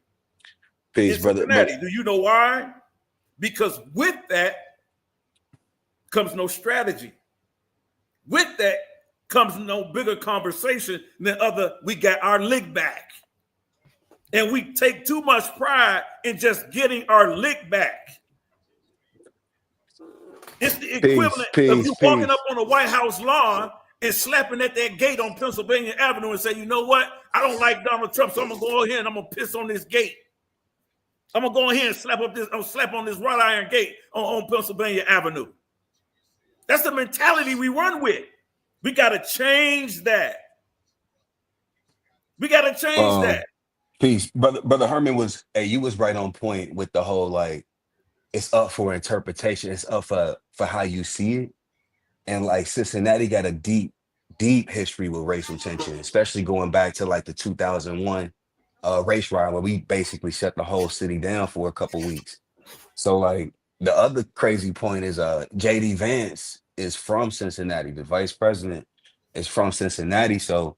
Peace, brother. Do you know why? Because with that comes no strategy. With that comes no bigger conversation than we got our lick back. And we take too much pride in just getting our lick back. It's the equivalent of you walking up on the White House lawn and slapping at that gate on Pennsylvania Avenue and say, you know what? I don't like Donald Trump, so I'm going to go ahead and I'm going to piss on this gate. I'm going to go ahead and slap on this wrought iron gate on Pennsylvania Avenue. That's the mentality we run with. We got to change that. We got to change that. Peace. Brother Herman you was right on point with the whole, like, it's up for interpretation. It's up for how you see it. And like Cincinnati got a deep history with racial tension, especially going back to like the 2001 race riot where we basically shut the whole city down for a couple weeks. So like the other crazy point is JD Vance is from Cincinnati. The vice president is from Cincinnati. So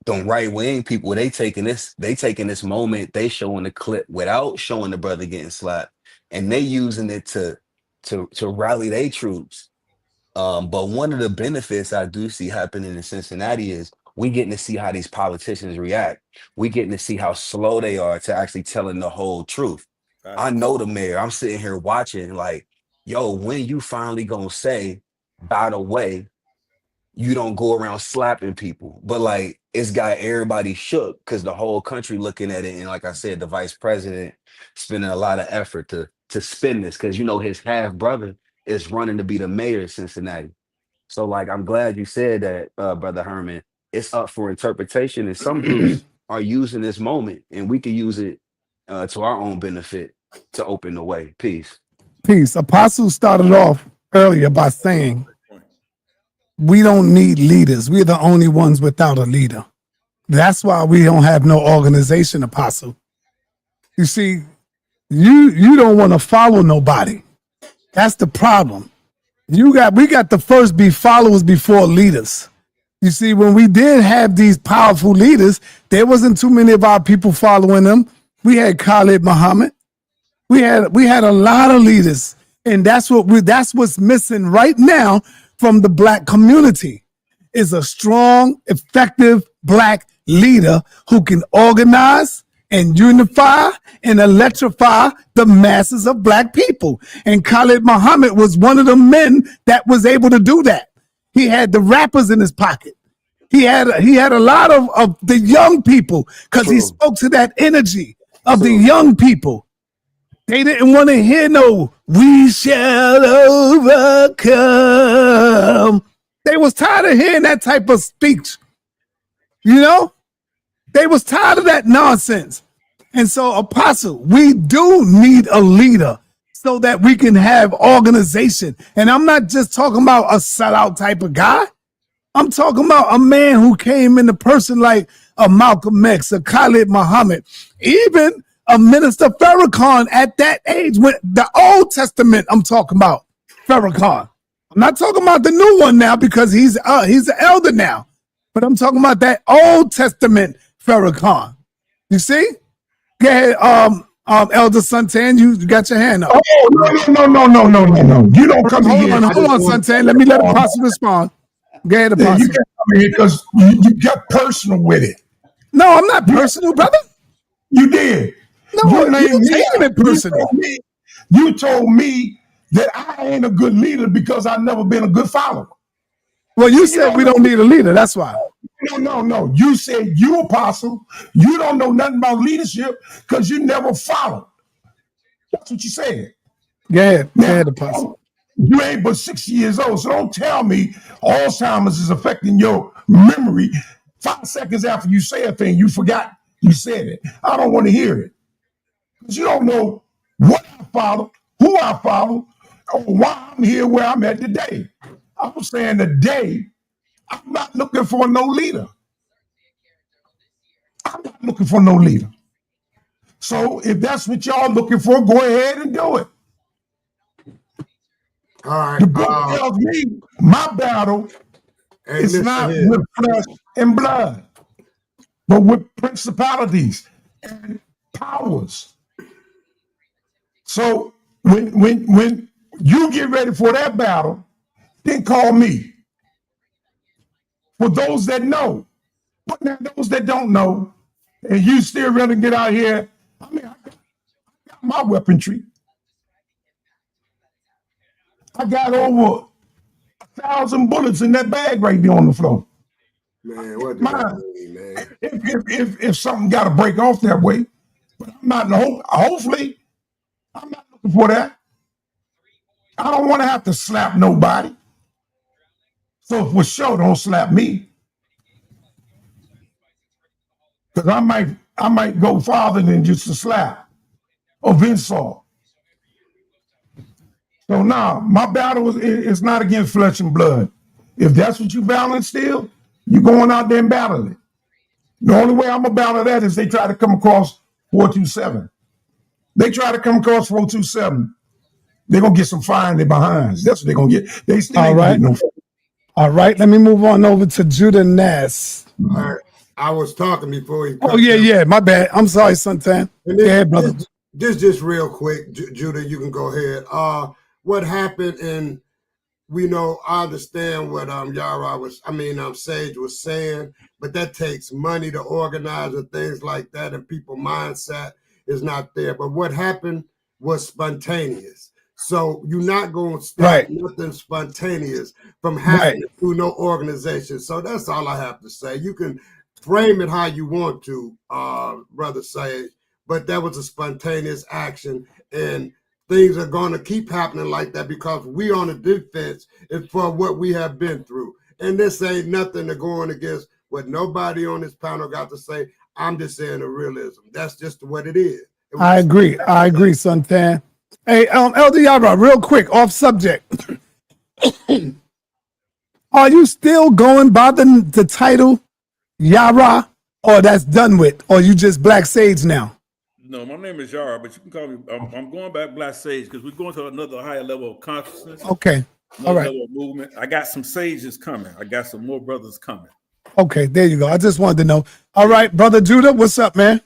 the right wing people, they taking this moment, they showing the clip without showing the brother getting slapped, and they using it to rally their troops. But one of the benefits I do see happening in Cincinnati is we getting to see how these politicians react. We getting to see how slow they are to actually telling the whole truth. Right. I know the mayor. I'm sitting here watching like, yo, when you finally gonna say, by the way, you don't go around slapping people? But like, it's got everybody shook because the whole country looking at it. And like I said, the vice president spending a lot of effort to spin this because, you know, his half brother is running to be the mayor of Cincinnati. So like, I'm glad you said that, Brother Herman. It's up for interpretation, and some groups are using this moment, and we can use it to our own benefit to open the way. Peace. Peace. Apostle started off earlier by saying, we don't need leaders. We're the only ones without a leader. That's why we don't have no organization, Apostle. You see, you don't want to follow nobody. That's the problem. We got to first be followers before leaders. You see, when we did have these powerful leaders, there wasn't too many of our people following them. We had Khalid Muhammad. We had a lot of leaders, and that's what's missing right now from the Black community is a strong, effective Black leader who can organize and unify and electrify the masses of Black people. And Khalid Muhammad was one of the men that was able to do that. He had the rappers in his pocket. He had a lot of the young people because he spoke to that energy. of the young people. They didn't want to hear no, we shall overcome. They was tired of hearing that type of speech. You know? They was tired of that nonsense. And so, Apostle, we do need a leader so that we can have organization. And I'm not just talking about a sellout type of guy. I'm talking about a man who came in the person like a Malcolm X, a Khalid Muhammad, even a Minister Farrakhan at that age, when the Old Testament I'm talking about, Farrakhan. I'm not talking about the new one now because he's an elder now, but I'm talking about that Old Testament Farrakhan. You see? Go ahead, Elder Suntan, you got your hand up. Oh, no. You don't come hold here. Hold on, Suntan. Let me let Apostle respond. Go ahead, Apostle. You can't come here because you got personal with it. No, I'm not personal, brother. You did. No, you taking it personal. You told me that I ain't a good leader because I've never been a good follower. Well, you said we don't need a leader. That's why. No. You said you apostle. You don't know nothing about leadership because you never followed. That's what you said. Go ahead, apostle. You ain't but 6 years old, so don't tell me Alzheimer's is affecting your memory. 5 seconds after you say a thing, you forgot you said it. I don't want to hear it. Because you don't know what I follow, who I follow, or why I'm here where I'm at today. I was saying today, I'm not looking for no leader. I'm not looking for no leader. So if that's what y'all looking for, go ahead and do it. All right. The book tells me my battle is not with flesh and blood, but with principalities and powers. So when you get ready for that battle, then call me. For those that know, but now those that don't know, and you still ready to get out here, I mean, I got my weaponry. I got over 1,000 bullets in that bag right there on the floor. Man, what does that mean, man? If something got to break off that way, but I'm not. Hopefully, I'm not looking for that. I don't want to have to slap nobody. So for sure, don't slap me, because I might go farther than just a slap of insult. So now my battle is not against flesh and blood. If that's what you battling still, you going out there and battle it. The only way I'm gonna battle that is they try to come across 427. They try to come across 427. They're gonna get some fire in their behinds. That's what they're gonna get. They still ain't gonna get no fire. All right, let me move on over to Judah Nass. I was talking before he. Oh yeah, my bad. I'm sorry, Suntan. Go ahead, brother. Just real quick, Judah, you can go ahead. What happened, and we know, I understand what Sage was saying, but that takes money to organize and things like that, and people mindset is not there. But what happened was spontaneous. So you're not going to stop nothing spontaneous from happening through no organization. So that's all I have to say. You can frame it how you want to, Brother Sage, but that was a spontaneous action, and things are going to keep happening like that because we on the defense for what we have been through. And this ain't nothing to going against what nobody on this panel got to say. I'm just saying the realism. That's just what it is. I agree, Suntan. Hey, Elder Yara, real quick, off subject. Are you still going by the title Yara, or that's done with, or you just Black Sage now? No, my name is Yara, but you can call me. I'm going back Black Sage because we're going to another higher level of consciousness. Okay, all right. Level of movement. I got some sages coming. I got some more brothers coming. Okay, there you go. I just wanted to know. All right, Brother Judah, what's up, man?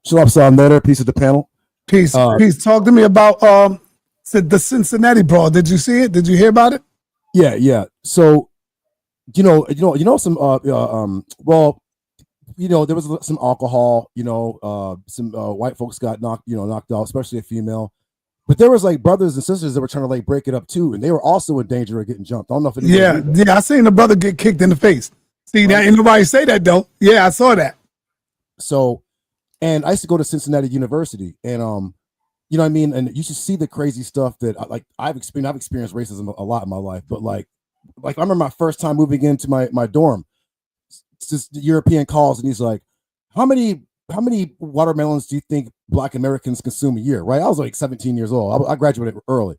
Shalom, sa.neter. Peace of the panel. Peace. Talk to me about the Cincinnati brawl. Did you see it? Did you hear about it? Yeah. So, some there was some alcohol. Some white folks got knocked out, especially a female. But there was like brothers and sisters that were trying to like break it up too, and they were also in danger of getting jumped. I don't know if yeah, I seen the brother get kicked in the face. See, that ain't nobody say that though. Yeah, I saw that. So And I used to go to Cincinnati University, and you know what I mean? And you should see the crazy stuff that I've experienced racism a lot in my life, but like I remember my first time moving into my dorm. This European calls and he's like, how many watermelons do you think Black Americans consume a year? Right? I was like 17 years old. I graduated early.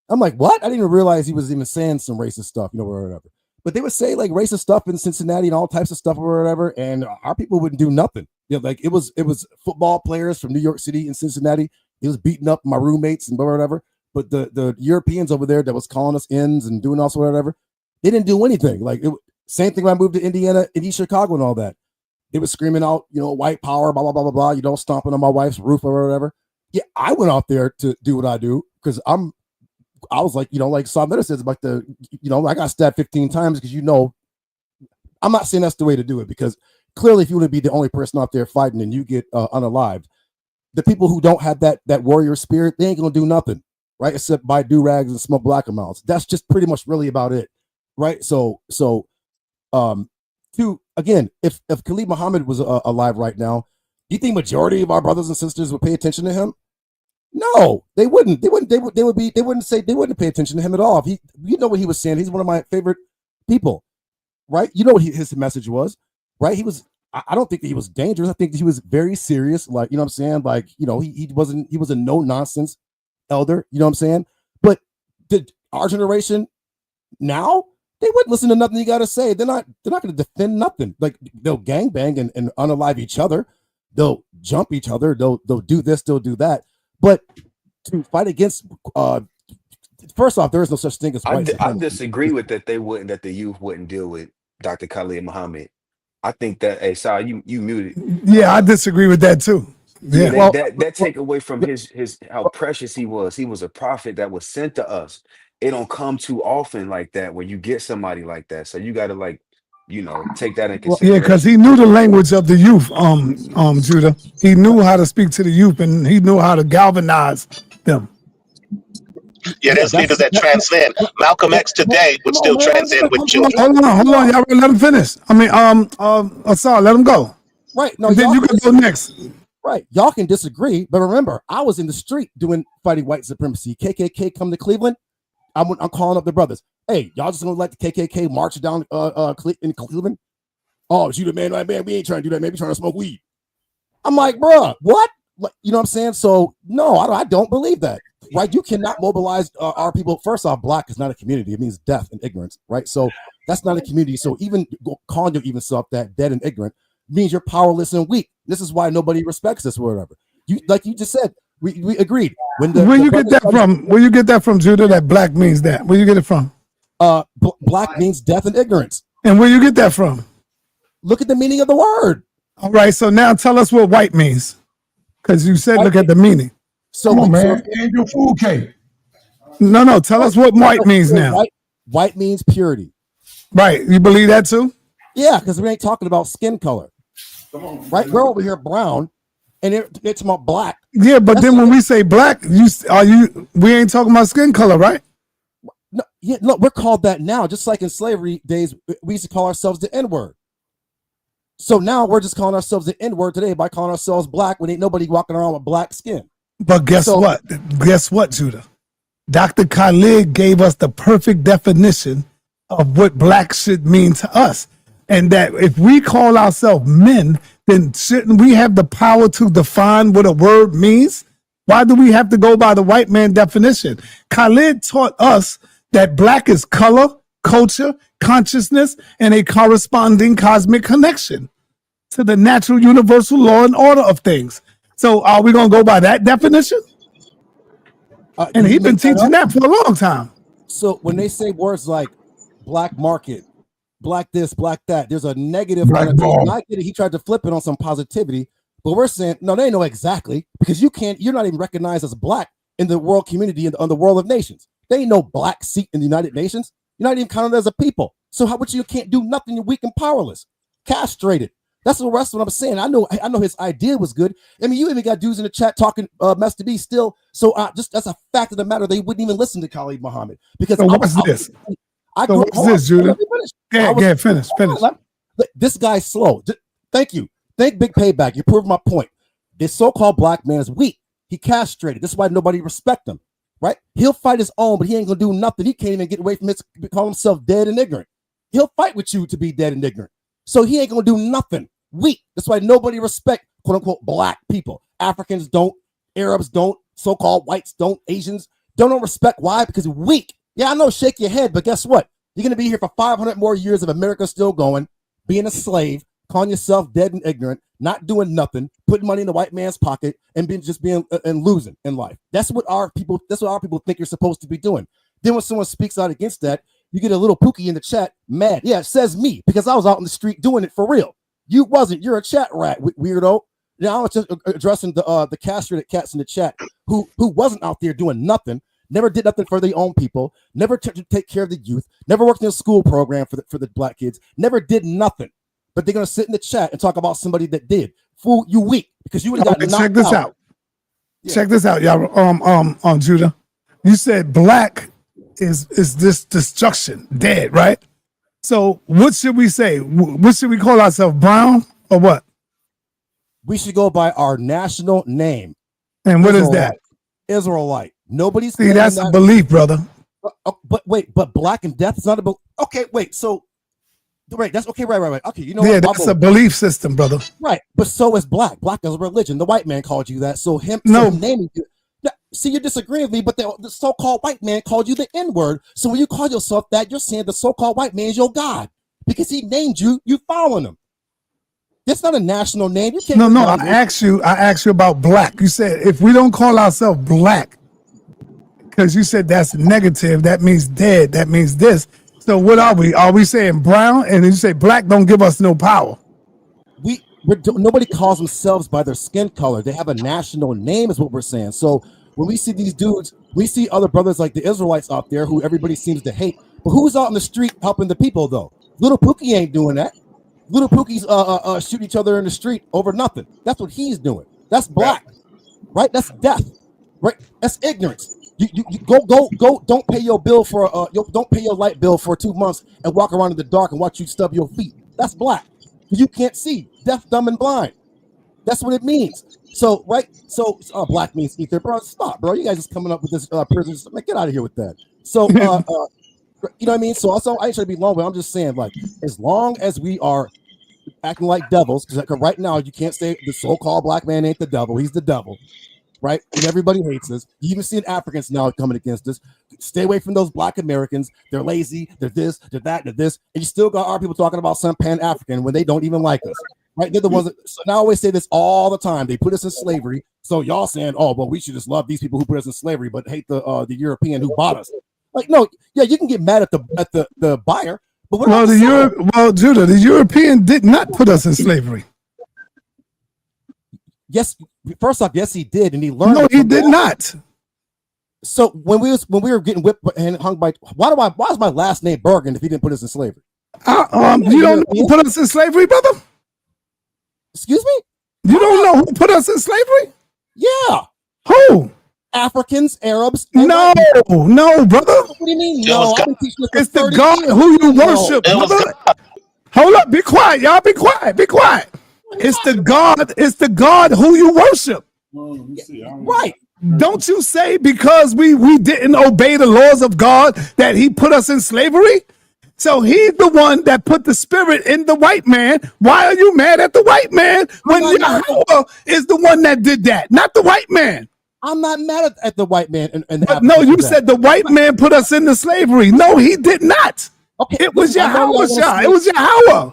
I'm like, what? I didn't even realize he was even saying some racist stuff, or whatever. But they would say like racist stuff in Cincinnati and all types of stuff or whatever, and our people wouldn't do nothing. Like it was football players from New York City and Cincinnati. It was beating up my roommates and whatever. But the Europeans over there that was calling us ins and doing also whatever, they didn't do anything. Like same thing when I moved to Indiana and East Chicago and all that. They were screaming out, white power, blah, blah, blah, blah, blah, stomping on my wife's roof or whatever. Yeah, I went out there to do what I do because I was like, like sa.neter says about I got stabbed 15 times because I'm not saying that's the way to do it, because clearly if you want to be the only person out there fighting and you get unalived, the people who don't have that warrior spirit, they ain't gonna do nothing, right? Except buy do-rags and smoke black amounts. That's just pretty much really about it, right? So again, if Khalid Muhammad was alive right now, do you think majority of our brothers and sisters would pay attention to him? No, they wouldn't. They wouldn't pay attention to him at all. If what he was saying. He's one of my favorite people, right? You know what his message was, right? I don't think that he was dangerous. I think that he was very serious. Like, what I'm saying? Like, he was a no nonsense elder. You know what I'm saying? But our generation now, they wouldn't listen to nothing you got to say. They're not going to defend nothing. Like, they'll gangbang and unalive each other. They'll jump each other. They'll do this. They'll do that. But to fight against, first off, there is no such thing as white I disagree with that. That the youth wouldn't deal with Dr. Khalid Muhammad. I think that, hey, Sal, you muted. Yeah, I disagree with that too. Yeah, that take away from his how precious he was. He was a prophet that was sent to us. It don't come too often like that when you get somebody like that. So you got to take that in consideration. Yeah, because he knew the language of the youth, Judah. He knew how to speak to the youth, and he knew how to galvanize them. Yeah, there's leaders that transcend. Malcolm X today would still transcend with children. Hold on, y'all let him finish. I mean, Asar, let him go. Right. No, then you can go next. Right. Y'all can disagree, but remember, I was in the street fighting white supremacy. KKK come to Cleveland. I'm calling up the brothers. Hey, y'all just gonna let the KKK march down in Cleveland? Oh, Judah, man, we ain't trying to do that. Man, we trying to smoke weed. I'm like, bruh, what? Like, you know what I'm saying? So no, I don't believe that. Right? You cannot mobilize our people. First off, black is not a community. It means death and ignorance, right? So that's not a community. So even calling your even self that dead and ignorant means you're powerless and weak. This is why nobody respects us or whatever. Like you just said, we agreed. Where you get that from, Judah? That black means that. Where you get it from? Black means death and ignorance. And where you get that from? Look at the meaning of the word. All right. So now tell us what white means, because you said look at the meaning. So, come on, man, and your food cake. No. Tell us what white means now. White means purity. Right. You believe that too? Yeah, because we ain't talking about skin color. Right? We're over here brown, and it's about black. Yeah, but then when we say black, we ain't talking about skin color, right? No, yeah, look, we're called that now. Just like in slavery days, we used to call ourselves the N-word. So now we're just calling ourselves the N-word today by calling ourselves black when ain't nobody walking around with black skin. But guess what? Guess what, Judah? Dr. Khalid gave us the perfect definition of what black should mean to us. And that if we call ourselves men, then shouldn't we have the power to define what a word means? Why do we have to go by the white man definition? Khalid taught us that black is color, culture, consciousness, and a corresponding cosmic connection to the natural universal law and order of things. So are we going to go by that definition? And he's been teaching that for a long time. So when they say words like black market, black this, black that, there's a negative connotation. I get it. He tried to flip it on some positivity, but we're saying, no, they know exactly, because you're not even recognized as black in the world community and on the world of nations. They ain't no black seat in the United Nations. You're not even counted as a people. So how about you can't do nothing? You're weak and powerless, castrated. That's the rest of what I'm saying. I know his idea was good. I mean, you even got dudes in the chat talking mess to be still. So just that's a fact of the matter. They wouldn't even listen to Khalid Muhammad because what's this, Judah? Go ahead, finish. This guy's slow. Thank you. Thank Big Payback. You proved my point. This so-called black man is weak. He castrated. This is why nobody respect him, right? He'll fight his own, but he ain't gonna do nothing. He can't even get away from his, call himself dead and ignorant. He'll fight with you to be dead and ignorant. So he ain't gonna do nothing. Weak. That's why nobody respect quote unquote black people. Africans don't, Arabs don't, so-called whites don't, Asians don't respect. Why? Because weak. Yeah, I know, shake your head, but guess what? You're gonna be here for 500 more years of America still going, being a slave, calling yourself dead and ignorant, not doing nothing, putting money in the white man's pocket, and being and losing in life. That's what our people think you're supposed to be doing. Then when someone speaks out against that, you get a little Pookie in the chat, mad. Yeah, it says me, because I was out in the street doing it for real. You wasn't. You're a chat rat, weirdo. Now I was just addressing the castrated cats in the chat who wasn't out there doing nothing, never did nothing for their own people, never took to take care of the youth, never worked in a school program for the black kids, never did nothing. But they're gonna sit in the chat and talk about somebody that did. Fool, you weak because you would have got knocked out. Check this out. Yeah. Check this out, y'all. Judah, you said black is this destruction, dead, right? So what should we say? What should we call ourselves? Brown or what? We should go by our national name. And what is that? Israelite. Nobody's see. That's a belief, brother. But wait, but black and death is not a belief. Okay, wait. So. Right, that's okay. Right. Okay, you know yeah, what? That's a belief system, brother. Right, but so is black. Black is a religion. The white man called you that. So him naming you. Now, see, you're disagreeing with me, but the so-called white man called you the N-word. So when you call yourself that, you're saying the so-called white man is your God because he named you. You following him. That's not a national name. You can't. No. I asked you about black. You said if we don't call ourselves black, because you said that's negative. That means dead. That means this. So what are we? Are we saying brown? And then you say black don't give us no power. Nobody calls themselves by their skin color. They have a national name is what we're saying. So when we see these dudes, we see other brothers like the Israelites out there who everybody seems to hate. But who's out in the street helping the people though? Little Pookie ain't doing that. Little Pookie's shooting each other in the street over nothing. That's what he's doing. That's black, right? That's death, right? That's ignorance. You go. Don't pay your bill for don't pay your light bill for 2 months and walk around in the dark and watch you stub your feet. That's black. You can't see. Deaf, dumb, and blind. That's what it means. So right. So black means ether, bro. Stop, bro. You guys just coming up with this prison. Get out of here with that. So you know what I mean. So also I ain't trying to be long, but I'm just saying like as long as we are acting like devils, because right now you can't say the so-called black man ain't the devil. He's the devil. Right? And everybody hates us. You even see Africans now coming against us. Stay away from those black Americans. They're lazy. They're this, they're that, they're this. And you still got our people talking about some Pan-African when they don't even like us. Right? They're the ones that, so now I always say this all the time. They put us in slavery. So y'all saying, oh, well, we should just love these people who put us in slavery, but hate the European who bought us. Like, no, yeah, you can get mad at the buyer, but what about Judah, the European did not put us in slavery. Yes, first off, yes, he did, and he learned. No, he did not. So when we were getting whipped and hung by, why is my last name Bergen if he didn't put us in slavery? You don't know who put us in slavery, brother? Excuse me? You don't know who put us in slavery? Yeah. Who? Africans, Arabs. No, brother. What do you mean? No, I've been teaching this for it's the 30 God years. who you worship, brother. Hold up, be quiet, y'all. Be quiet. It's the God who you worship. Right. Don't you say because we didn't obey the laws of God that he put us in slavery? So he's the one that put the spirit in the white man. Why are you mad at the white man when Yahweh is the one that did that, not the white man? I'm not mad at the white man. But no, you said the white man put us into slavery. No, he did not. Okay, it was Yahweh. It was Yahweh.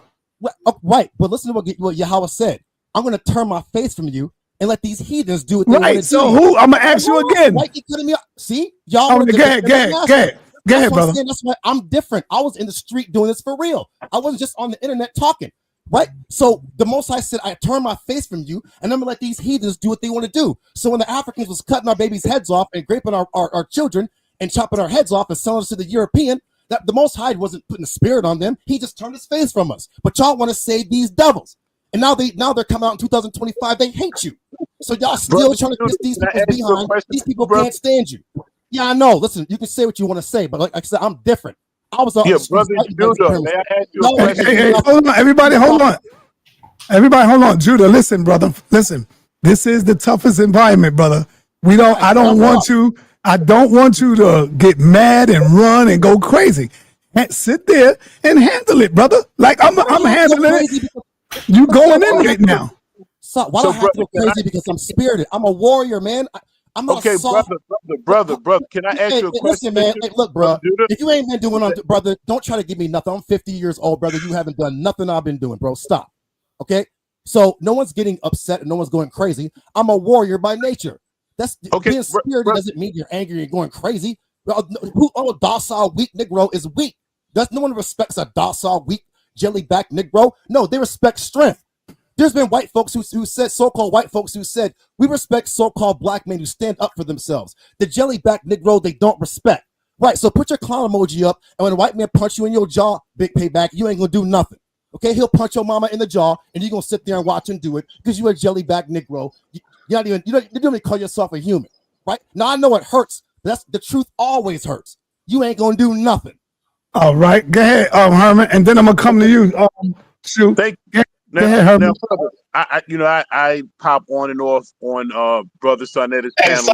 Right, but listen to what Yahweh said. I'm going to turn my face from you and let these heathens do what they want to do. So who? I'm going to ask you again. Why you cutting me off? See? Y'all. Go ahead, brother. That's why I'm different. I was in the street doing this for real. I wasn't just on the internet talking. Right? So the Most High said, I turn my face from you and I'm going to let these heathens do what they want to do. So when the Africans was cutting our babies' heads off and raping our children and chopping our heads off and selling us to the European, that the Most High wasn't putting a spirit on them. He just turned his face from us. But y'all want to save these devils. And now they're coming out in 2025. They hate you. So y'all still trying to kiss these people behind. These people can't stand you. Yeah, I know. Listen, you can say what you want to say, but like I said, I'm different. I was on brother. Hey, hold on. Everybody, hold on. Judah, listen, brother. Listen. This is the toughest environment, brother. I don't want you to get mad and run and go crazy. Sit there and handle it, brother. Like I'm handling it. You going in right now. So why do I have to go crazy? Because I'm spirited. I'm a warrior, man. I'm not okay, a soft. brother. Can I ask you a question? Listen, man. Hey, look, bro. If you ain't been doing nothing, brother, don't try to give me nothing. I'm 50 years old, brother. You haven't done nothing I've been doing, bro. Stop. Okay. So no one's getting upset and no one's going crazy. I'm a warrior by nature. That's okay. Being spirited doesn't mean you're angry and going crazy. Docile, weak Negro is weak. No one respects a docile, weak, jelly-back Negro. No, they respect strength. There's been white folks who said, so-called white folks who said, we respect so-called black men who stand up for themselves. The jelly-back Negro, they don't respect. Right, so put your clown emoji up, and when a white man punch you in your jaw, big payback, you ain't gonna do nothing. Okay, he'll punch your mama in the jaw, and you're gonna sit there and watch him do it because you're a jelly-back Negro. You don't even call yourself a human, right? Now I know it hurts, but that's the truth. Always hurts. You ain't gonna do nothing. All right, go ahead, Herman, and then I'm gonna come to you. Shoot. Thank you. Now, I pop on and off on Brother sa.neter's panels.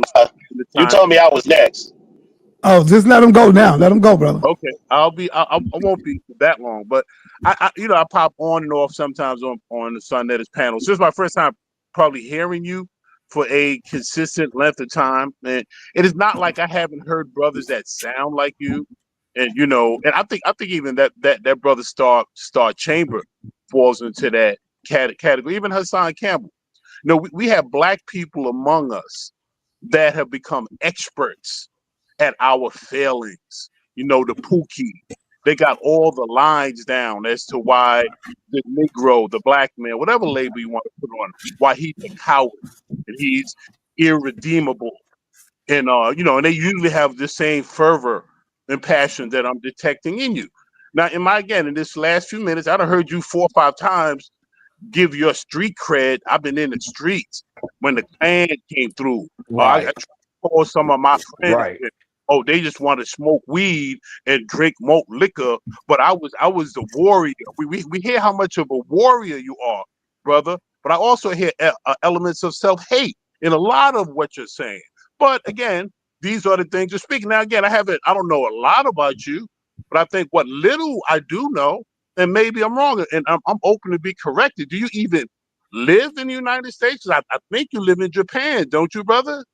You told me I was next. Oh, just let him go now. Let him go, brother. Okay, I won't be that long, but I pop on and off sometimes on the sa.neter's panels. This is my first time probably hearing you for a consistent length of time, and it is not like I haven't heard brothers that sound like you, and and I think even that brother Star Chamber falls into that category. Even Hassan Campbell. We have black people among us that have become experts at our failings. The Pookie, they got all the lines down as to why the Negro, the black man, whatever label you want to put on, why he's a coward and he's irredeemable. And and they usually have the same fervor and passion that I'm detecting in you. Now, in this last few minutes, I'd have heard you 4 or 5 times give your street cred. I've been in the streets when the Klan came through. I tried to call some of my friends. Right. They just want to smoke weed and drink malt liquor. But I was the warrior. We hear how much of a warrior you are, brother. But I also hear elements of self-hate in a lot of what you're saying. But again, these are the things you're speaking. Now, again, I don't know a lot about you, but I think what little I do know, and maybe I'm wrong, and I'm open to be corrected. Do you even live in the United States? I think you live in Japan, don't you, brother?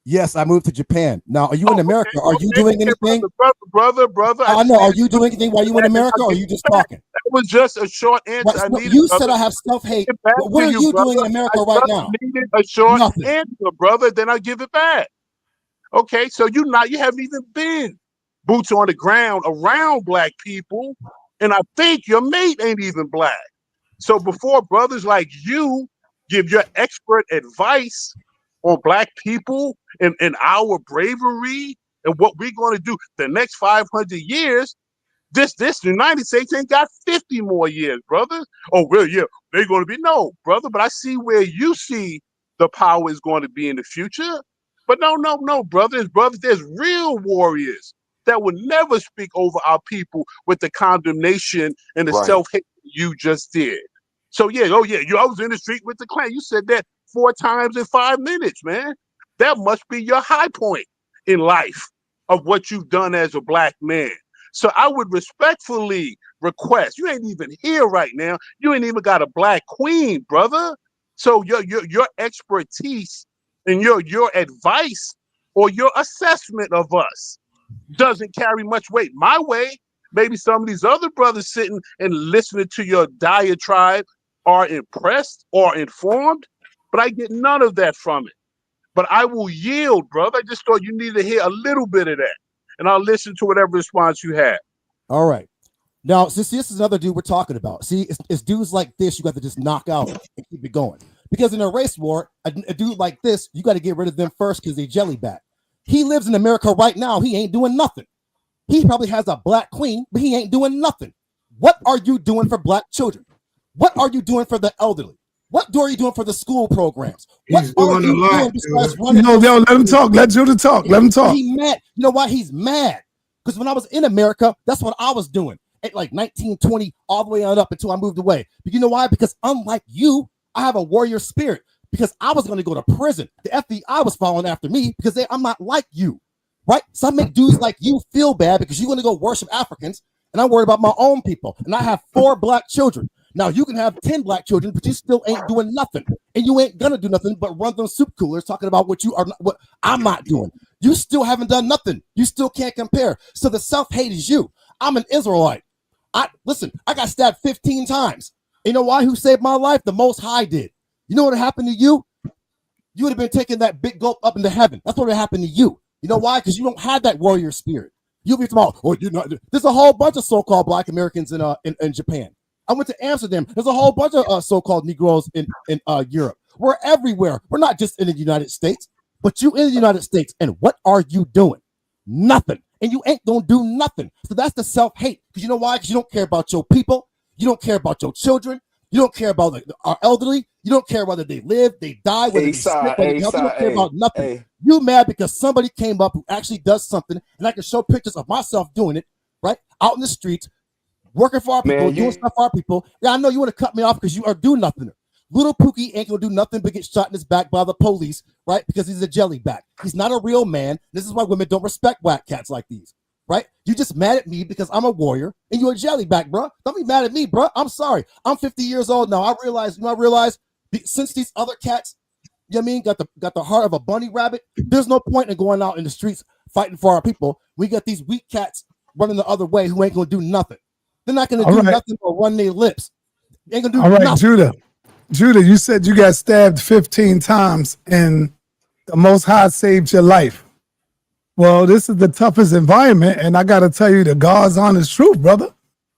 Yes, I moved to Japan. Now, are you in America? Are you doing anything? Brother. I know. Are you doing anything while you in America, or are you just talking? That was just a short answer. Right, you said I have self-hate. What are you doing in America right now? Needed a short answer, brother. Then I'll give it back. Okay, so you haven't even been boots on the ground around black people, and I think your mate ain't even black. So before brothers like you give your expert advice on black people and our bravery and what we're going to do the next 500 years, this United States ain't got 50 more years, brother. Oh, well, yeah, they're going to be. No, brother, but I see where you see the power is going to be in the future. But no, brothers, there's real warriors that would never speak over our people with the condemnation and the self-hate you just did. So, I was in the street with the Klan. You said that 4 times in 5 minutes, man. That must be your high point in life of what you've done as a black man. So I would respectfully request, you ain't even here right now. You ain't even got a black queen, brother. So your expertise and your advice or your assessment of us doesn't carry much weight. My way, maybe some of these other brothers sitting and listening to your diatribe are impressed or informed, but I get none of that from it. But I will yield, brother. I just thought you needed to hear a little bit of that, and I'll listen to whatever response you have. All right. Now, since this is another dude we're talking about, see, it's dudes like this you got to just knock out and keep it going. Because in a race war, a dude like this, you got to get rid of them first because they jellyback. He lives in America right now. He ain't doing nothing. He probably has a black queen, but he ain't doing nothing. What are you doing for black children? What are you doing for the elderly? What are you doing for the school programs? He's doing a lot. Let him talk. Let Judah talk. Let him talk. He's mad. You know why he's mad? Because when I was in America, that's what I was doing at like 19, 20, all the way on up until I moved away. But you know why? Because unlike you, I have a warrior spirit because I was going to go to prison. The FBI was following after me because I'm not like you, right? So I make dudes like you feel bad because you're going to go worship Africans, and I'm worried about my own people. And I have 4 black children. Now you can have 10 black children, but you still ain't doing nothing, and you ain't gonna do nothing but run them soup coolers talking about what you are, what I'm not doing. You still haven't done nothing. You still can't compare. So the self-hate is you. I'm an Israelite. I got stabbed 15 times. You know why? Who saved my life? The Most High did. You know what happened to you? You would have been taking that big gulp up into heaven. That's what would happened to you. You know why? Because you don't have that warrior spirit. You'll be tomorrow. Oh, you're not. There's a whole bunch of so-called black Americans in Japan. I went to Amsterdam. There's a whole bunch of so-called Negroes in Europe. We're everywhere. We're not just in the United States, but you in the United States. And what are you doing? Nothing. And you ain't gonna do nothing. So that's the self-hate. Because you know why? Because you don't care about your people. You don't care about your children. You don't care about our elderly. You don't care whether they live, they die, whether they sick, whether they healthy. You don't care about nothing. You mad because somebody came up who actually does something, and I can show pictures of myself doing it, right? Out in the streets, working for our people, doing stuff for our people. Yeah, I know you want to cut me off because you are doing nothing. Little Pookie ain't gonna do nothing but get shot in his back by the police, right? Because he's a jellyback. He's not a real man. This is why women don't respect black cats like these, right? You just mad at me because I'm a warrior and you're a jellyback, bro. Don't be mad at me, bro. I'm sorry. I'm 50 years old now. I realize since these other cats, you know what I mean, got the heart of a bunny rabbit, there's no point in going out in the streets fighting for our people. We got these weak cats running the other way who ain't gonna do nothing. They're not going to do nothing but run their lips. They ain't going to do nothing. All right, Judah, you said you got stabbed 15 times and the Most High saved your life. Well, this is the toughest environment, and I got to tell you the God's honest truth, brother.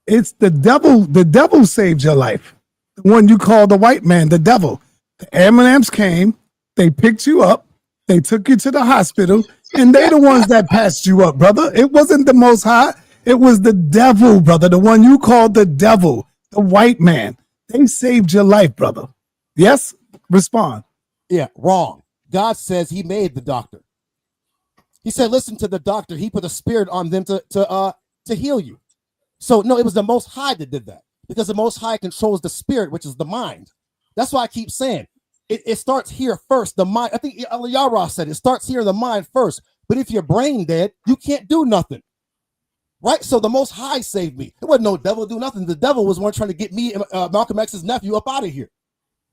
It's the devil. The devil saved your life. The one you call the white man, the devil. The M&Ms came, they picked you up, they took you to the hospital, and they the ones that passed you up, brother. It wasn't the Most High. It was the devil, brother, the one you called the devil, the white man. They saved your life, brother. Yes? Respond. Yeah, wrong. God says he made the doctor. He said, listen to the doctor. He put a spirit on them to heal you. So, no, it was the Most High that did that because the Most High controls the spirit, which is the mind. That's why I keep saying it starts here first, the mind. I think Yara said it starts here in the mind first. But if your brain dead, you can't do nothing. Right, so the Most High saved me. It wasn't no devil do nothing. The devil was one trying to get me and Malcolm X's nephew up out of here.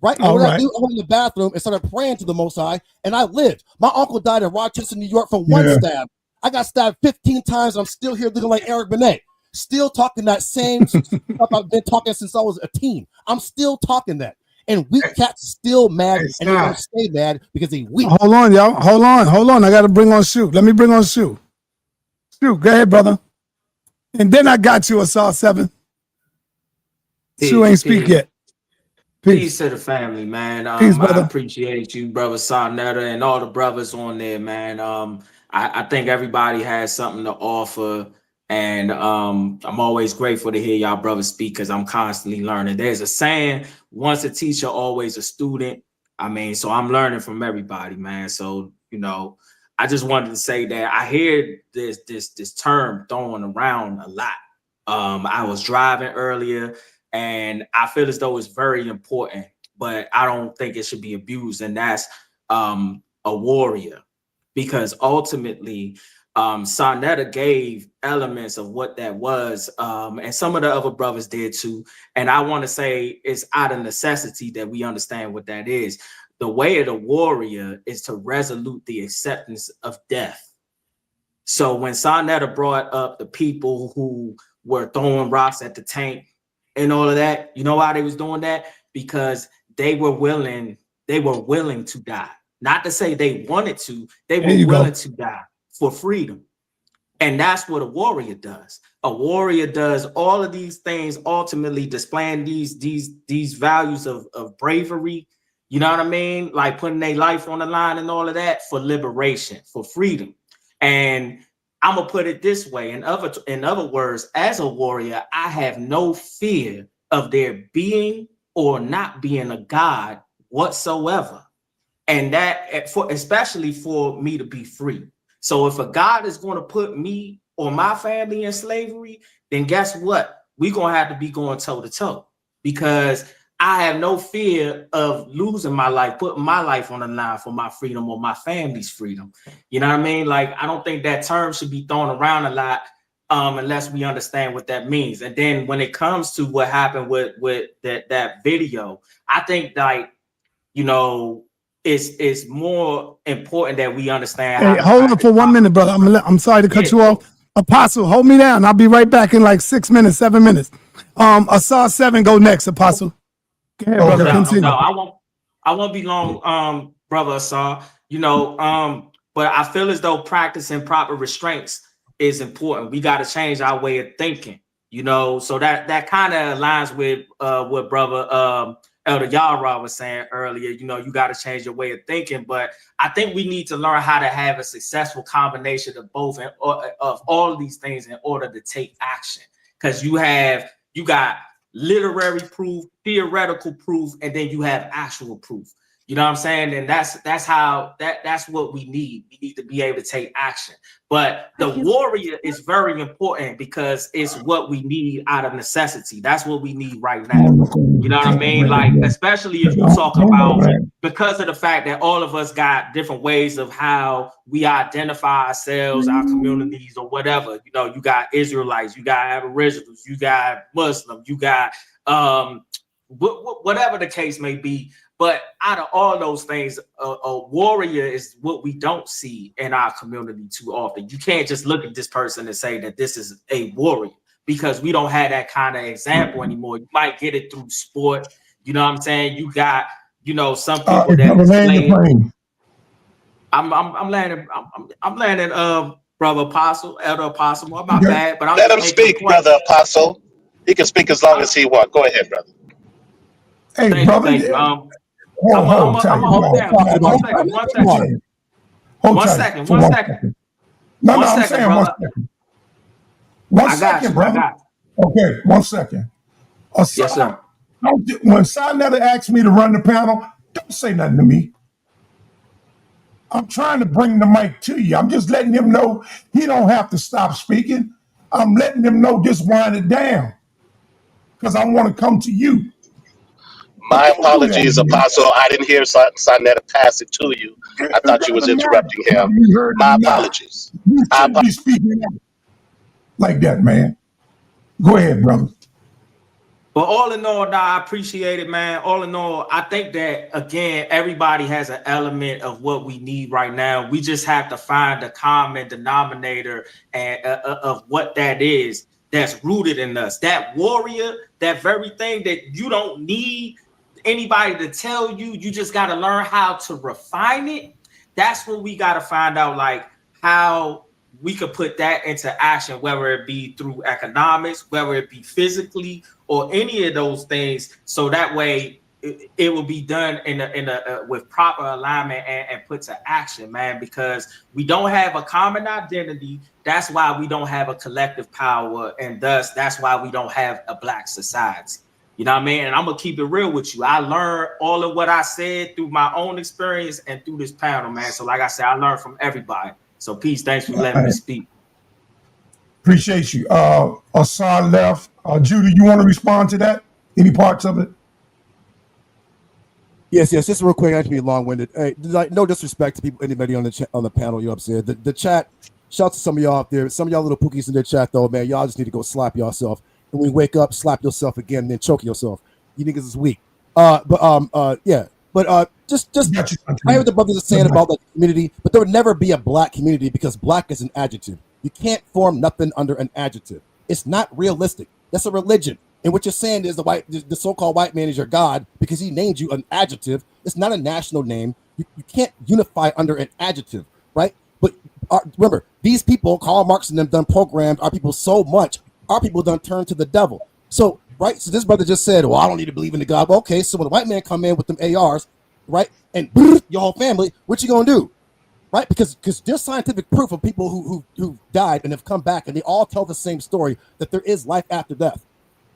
Right, and what I do, I went in the bathroom and started praying to the Most High, and I lived. My uncle died in Rochester, New York, from one stab. I got stabbed 15 times, and I'm still here looking like Eric Benet, still talking that same stuff I've been talking since I was a teen. I'm still talking that, and weak cats still mad, and they're gonna stay mad because they weak. Hold on, y'all. Hold on. I got to bring on Shoot. Let me bring on Shoot. Shoot, go ahead, brother. And then I got you a Saw 7. Sue ain't speak yet. Peace to the family, man. Peace, brother. I appreciate you, brother sa.neter, and all the brothers on there, man. I think everybody has something to offer, and I'm always grateful to hear y'all brothers speak because I'm constantly learning. There's a saying, once a teacher, always a student. I mean, so I'm learning from everybody, man. So, you know, I just wanted to say that I hear this term thrown around a lot. I was driving earlier, and I feel as though it's very important, but I don't think it should be abused. And that's a warrior, because ultimately sa.neter gave elements of what that was, and some of the other brothers did too. And I want to say it's out of necessity that we understand what that is. The way of the warrior is to resolute the acceptance of death. So when sa.neter brought up the people who were throwing rocks at the tank and all of that, you know why they was doing that? Because they were willing to die. Not to say they wanted to, they were willing to die for freedom. And that's what a warrior does. A warrior does all of these things, ultimately displaying these values of bravery. You know what I mean? Like putting their life on the line and all of that for liberation, for freedom. And I'm gonna put it this way. In other words, as a warrior, I have no fear of there being or not being a God whatsoever. And that especially for me to be free. So if a God is going to put me or my family in slavery, then guess what? We're gonna have to be going toe to toe, because I have no fear of losing my life, putting my life on the line for my freedom or my family's freedom. You know what I mean? Like, I don't think that term should be thrown around a lot unless we understand what that means. And then when it comes to what happened with that video, I think, like, you know, it's more important that we understand Hey, hold on for 1 minute, brother. I'm sorry to cut you off. Apostle, hold me down. I'll be right back in like 6 minutes, 7 minutes. Asar 7 go next, Apostle. Go ahead, brother. Continue. No, I won't be long, brother Asar. You know, but I feel as though practicing proper restraints is important. We got to change our way of thinking, you know, so that kind of aligns with what brother Elder Yara was saying earlier. You know, you got to change your way of thinking, but I think we need to learn how to have a successful combination of both and of all of these things in order to take action. Because you got literary proof, theoretical proof, and then you have actual proof. You know what I'm saying? And that's what we need. We need to be able to take action. But the warrior is very important because it's what we need out of necessity. That's what we need right now. You know what I mean? Like, especially if you talk about, because of the fact that all of us got different ways of how we identify ourselves, our communities, or whatever. You know, you got Israelites, you got Aboriginals, you got Muslims, you got whatever the case may be. But out of all those things, a warrior is what we don't see in our community too often. You can't just look at this person and say that this is a warrior, because we don't have that kind of example anymore. You might get it through sport. You know what I'm saying? You got, you know, some people that playing. I'm landing, brother Apostle, Elder Apostle. My bad, but I'm let him speak, brother Apostle. He can speak as long as he wants. Go ahead, brother. Hey, brother. Thank you. One second. No, I'm saying brother. 1 second, brother. Okay, 1 second. Yes, sir. When sa.neter asked me to run the panel, don't say nothing to me. I'm trying to bring the mic to you. I'm just letting him know he don't have to stop speaking. I'm letting him know just wind it down, because I want to come to you. My apologies, Apostle. I didn't hear sa.neter pass it to you. I thought you was interrupting him. My apologies. You shouldn't be speaking like that, man. Go ahead, brother. But all in all, I appreciate it, man. All in all, I think that, again, everybody has an element of what we need right now. We just have to find the common denominator and of what that is that's rooted in us. That warrior, that very thing that you don't need anybody to tell you, you just got to learn how to refine it. That's what we got to find out, like, how we could put that into action, whether it be through economics, whether it be physically, or any of those things. So that way it will be done in a with proper alignment and put to action, man, because we don't have a common identity. That's why we don't have a collective power. And thus, that's why we don't have a Black society. You know what I mean? And I'm going to keep it real with you. I learned all of what I said through my own experience and through this panel, man. So like I said, I learned from everybody. So peace. Thanks for letting me speak. Appreciate you. Asar left. Judah, you want to respond to that? Any parts of it? Yes. Just real quick. I have to be long-winded. Hey, like, no disrespect to people, anybody on the panel. You upset the chat. Shout out to some of y'all out there. Some of y'all little pookies in the chat, though, man. Y'all just need to go slap yourself. And when you wake up, slap yourself again, and then choke yourself. You niggas is weak. Yeah. But just I hear what the brothers are saying about the community, but there would never be a Black community because Black is an adjective. You can't form nothing under an adjective. It's not realistic. That's a religion. And what you're saying is the so-called white man is your God because he named you an adjective. It's not a national name. You can't unify under an adjective, right? But remember, these people, Karl Marx and them, done programmed our people so much. Our people done turned to the devil. So, right? So this brother just said, well, I don't need to believe in the God. Well, okay, so when the white man come in with them ARs, right, and your whole family, what you gonna do? Right? Because there's scientific proof of people who died and have come back, and they all tell the same story, that there is life after death,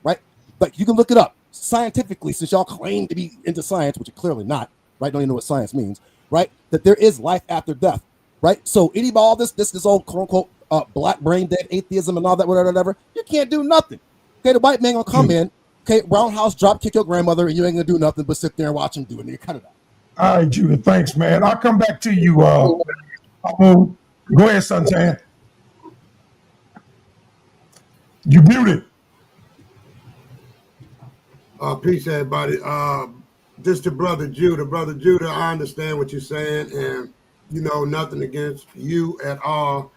right? Like, you can look it up scientifically, since y'all claim to be into science, which you're clearly not, right? Don't even know what science means, right? That there is life after death, right? So all this old quote unquote black brain dead atheism and all that, whatever, you can't do nothing. Okay, the white man gonna come in, okay, roundhouse drop kick your grandmother, and you ain't gonna do nothing but sit there and watch him do it. And you cut it out. All right, Judah. Thanks, man. I'll come back to you. Go ahead, Suntan. You muted. Peace, everybody. Just to Brother Judah, I understand what you're saying, and nothing against you at all.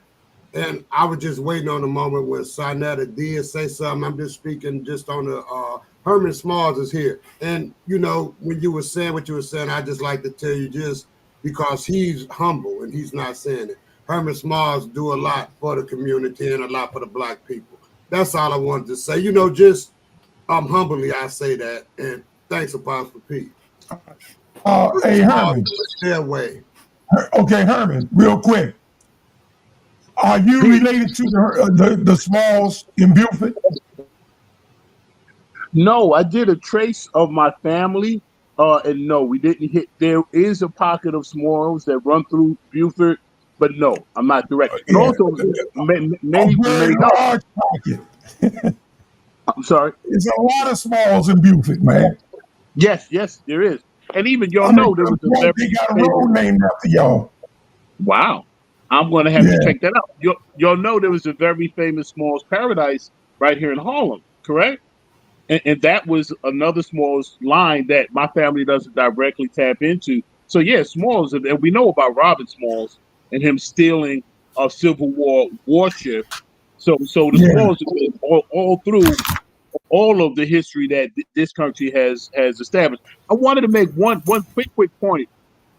And I was just waiting on the moment when sa.neter did say something. I'm just speaking just on the Herman Smalls is here. And when you were saying what you were saying, I just like to tell you, just because he's humble and he's not saying it. Herman Smalls do a lot for the community and a lot for the Black people. That's all I wanted to say. Just humbly I say that. And thanks, Apostle Pete. Hey, Herman. Their way. Okay, Herman, real quick. Are you related to the Smalls in Buford? No, I did a trace of my family, and no, we didn't hit. There is a pocket of Smalls that run through Buford, but no, I'm not direct. And also, many very know. large pocket. I'm sorry. There's a lot of Smalls in Buford, man. Yes, there is, and even y'all I mean, know there was a very they got a road named after y'all. Wow. I'm going to have to check that out. Y'all know there was a very famous Smalls Paradise right here in Harlem, correct? And that was another Smalls line that my family doesn't directly tap into. So, yeah, Smalls, and we know about Robin Smalls and him stealing a Civil War warship. So the Smalls have been all through all of the history that this country has established. I wanted to make one quick point.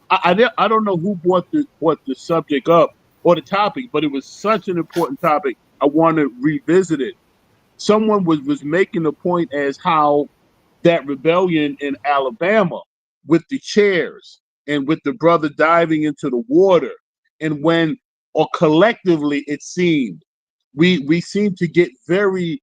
I don't know who brought the subject up or the topic, but it was such an important topic. I want to revisit it. Someone was making the point as how that rebellion in Alabama with the chairs and with the brother diving into the water, and when or collectively it seemed we seemed to get very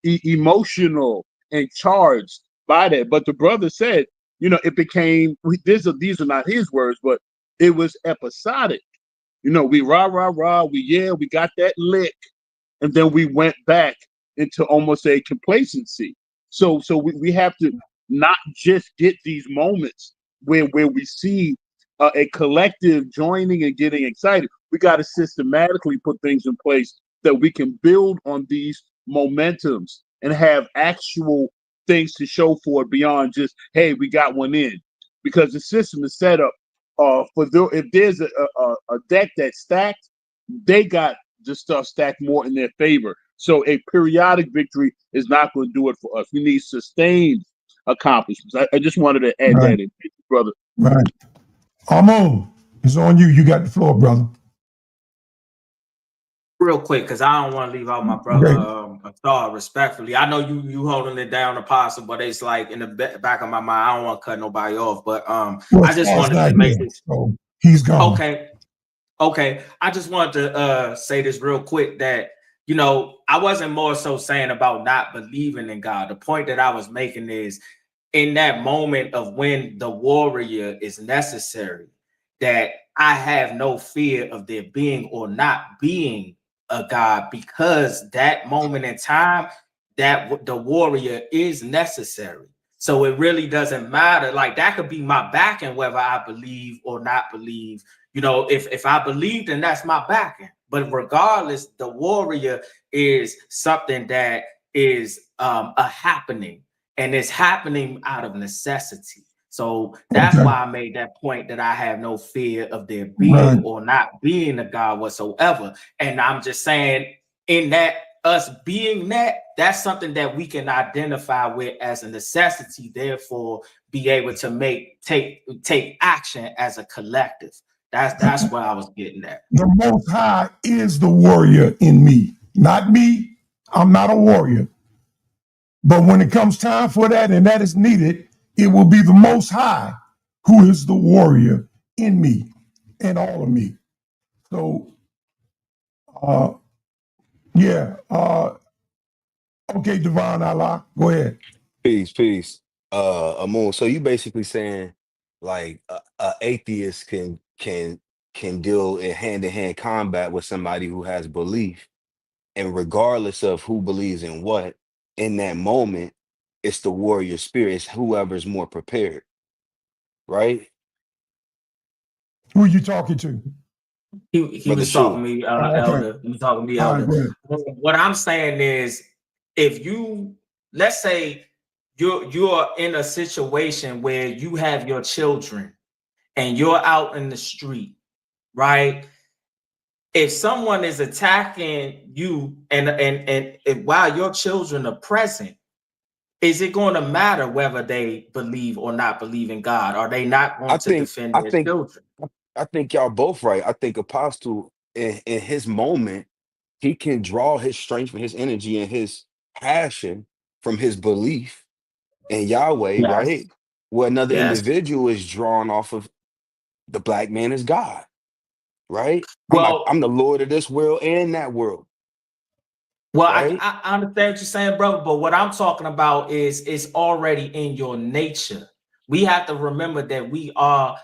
emotional and charged by that. But the brother said, it became these are not his words, but it was episodic. We rah rah rah, we got that lick, and then we went back into almost a complacency. So we have to not just get these moments where we see a collective joining and getting excited. We got to systematically put things in place that we can build on these momentums and have actual things to show for it beyond just, hey, we got one in. Because the system is set up if there's a deck that's stacked, they got the stuff stacked more in their favor. So a periodic victory is not going to do it for us. We need sustained accomplishments. I just wanted to add that in, brother. Right. Amon, it's on you. You got the floor, brother. Real quick, because I don't want to leave out my brother Thor respectfully. I know you holding it down, Apostle, but it's like in the back of my mind, I don't want to cut nobody off. But I just wanted to make this. So he's gone. Okay. I just wanted to say this real quick that I wasn't more so saying about not believing in God. The point that I was making is in that moment of when the warrior is necessary, that I have no fear of there being or not being a God, because that moment in time that the warrior is necessary. So it really doesn't matter. Like that could be my backing, whether I believe or not believe. If I believe, then that's my backing. But regardless, the warrior is something that is a happening, and it's happening out of necessity. So that's why I made that point that I have no fear of there being or not being a God whatsoever. And I'm just saying, in that us being that's something that we can identify with as a necessity, therefore be able to take action as a collective. That's where I was getting at. The Most High is the warrior in me, not me. I'm not a warrior. But when it comes time for that, and that is needed, it will be the Most High who is the warrior in me and all of me. So, okay, Divine Allah, go ahead. Peace. Amon, so you basically saying like a atheist can deal in hand-to-hand combat with somebody who has belief, and regardless of who believes in what, in that moment, It's the warrior spirit. It's whoever's more prepared, right? Who are you talking to? He Brother was talking Shu. to me, Oh, okay. elder. He was talking to me, All right, elder. go ahead. What I'm saying is, if you, let's say you're in a situation where you have your children and you're out in the street, right? If someone is attacking you and while your children are present, is it going to matter whether they believe or not believe in God? Are they not going I to think defend I their think children? I think y'all both right. I think Apostle in his moment, he can draw his strength and his energy and his passion from his belief in Yahweh, Yes. right? Where another Yes. individual is drawn off of the black man is God, right? Well, I'm the Lord of this world and that world, Well, right? I understand what you're saying, brother, but what I'm talking about is it's already in your nature. We have to remember that we are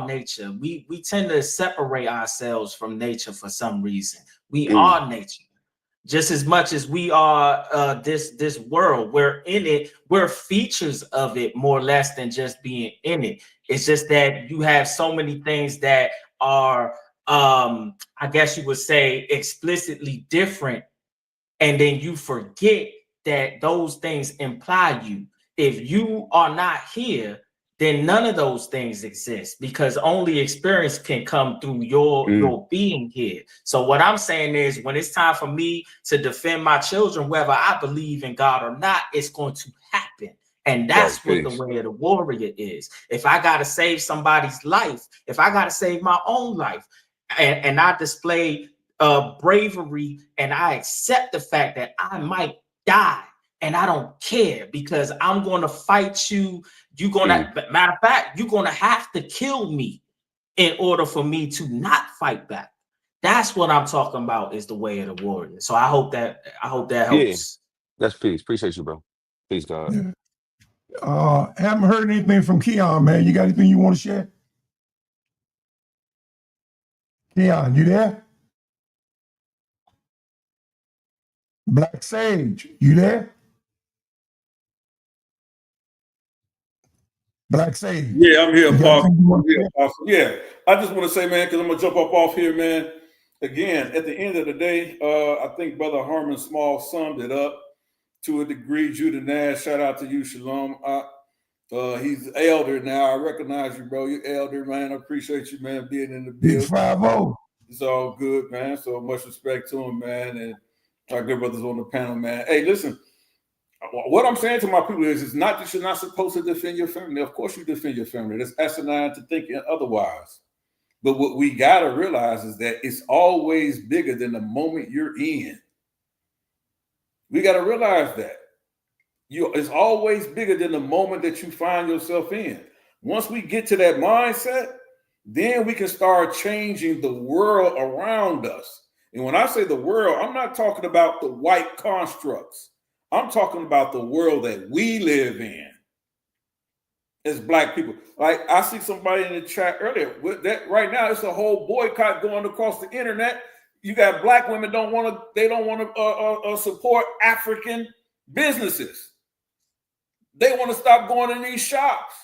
nature. We tend to separate ourselves from nature for some reason. We Mm, are nature. Just as much as we are this world, we're in it, we're features of it more or less than just being in it. It's just that you have so many things that are I guess you would say explicitly different, and then you forget that those things imply you. If you are not here, then none of those things exist, because only experience can come through mm, your being here. So what I'm saying is, when it's time for me to defend my children, whether I believe in God or not, it's going to happen. And right, that's what the peace. way of the warrior is. If I got to save somebody's life, if I got to save my own life, and I display bravery, and I accept the fact that I might die, and I don't care, because I'm going to fight you. You're going Mm. to, matter of fact, you're going to have to kill me in order for me to not fight back. That's what I'm talking about, is the way of the warrior. So I hope that Yeah, helps. that's peace. Appreciate you, bro. Peace, God. Yeah. Haven't heard anything from Keon, man. You got anything you want to share? Keon, you there? Black Sage, you there? Black Sage. Yeah, I'm here, You got Apostle. anything you want I'm to here, share? Apostle. Yeah, I just want to say, man, because I'm gonna jump up off here, man. Again, at the end of the day, I think Brother Herman Small summed it up to a degree. Judah Nash, shout out to you, Shalom. He's elder now. I recognize you, bro. You're elder, man. I appreciate you, man, being in the Big build. 5-0. It's all good, man. So much respect to him, man, and our good brothers on the panel, man. Hey, listen. What I'm saying to my people is, it's not that you're not supposed to defend your family. Of course you defend your family. That's asinine to think otherwise. But what we got to realize is that it's always bigger than the moment you're in. We got to realize that. It's always bigger than the moment that you find yourself in. Once we get to that mindset, then we can start changing the world around us. And when I say the world, I'm not talking about the white constructs. I'm talking about the world that we live in as Black people. Like, I see somebody in the chat earlier with that right now. It's a whole boycott going across the internet. You got Black women don't want to support African businesses. They want to stop going in these shops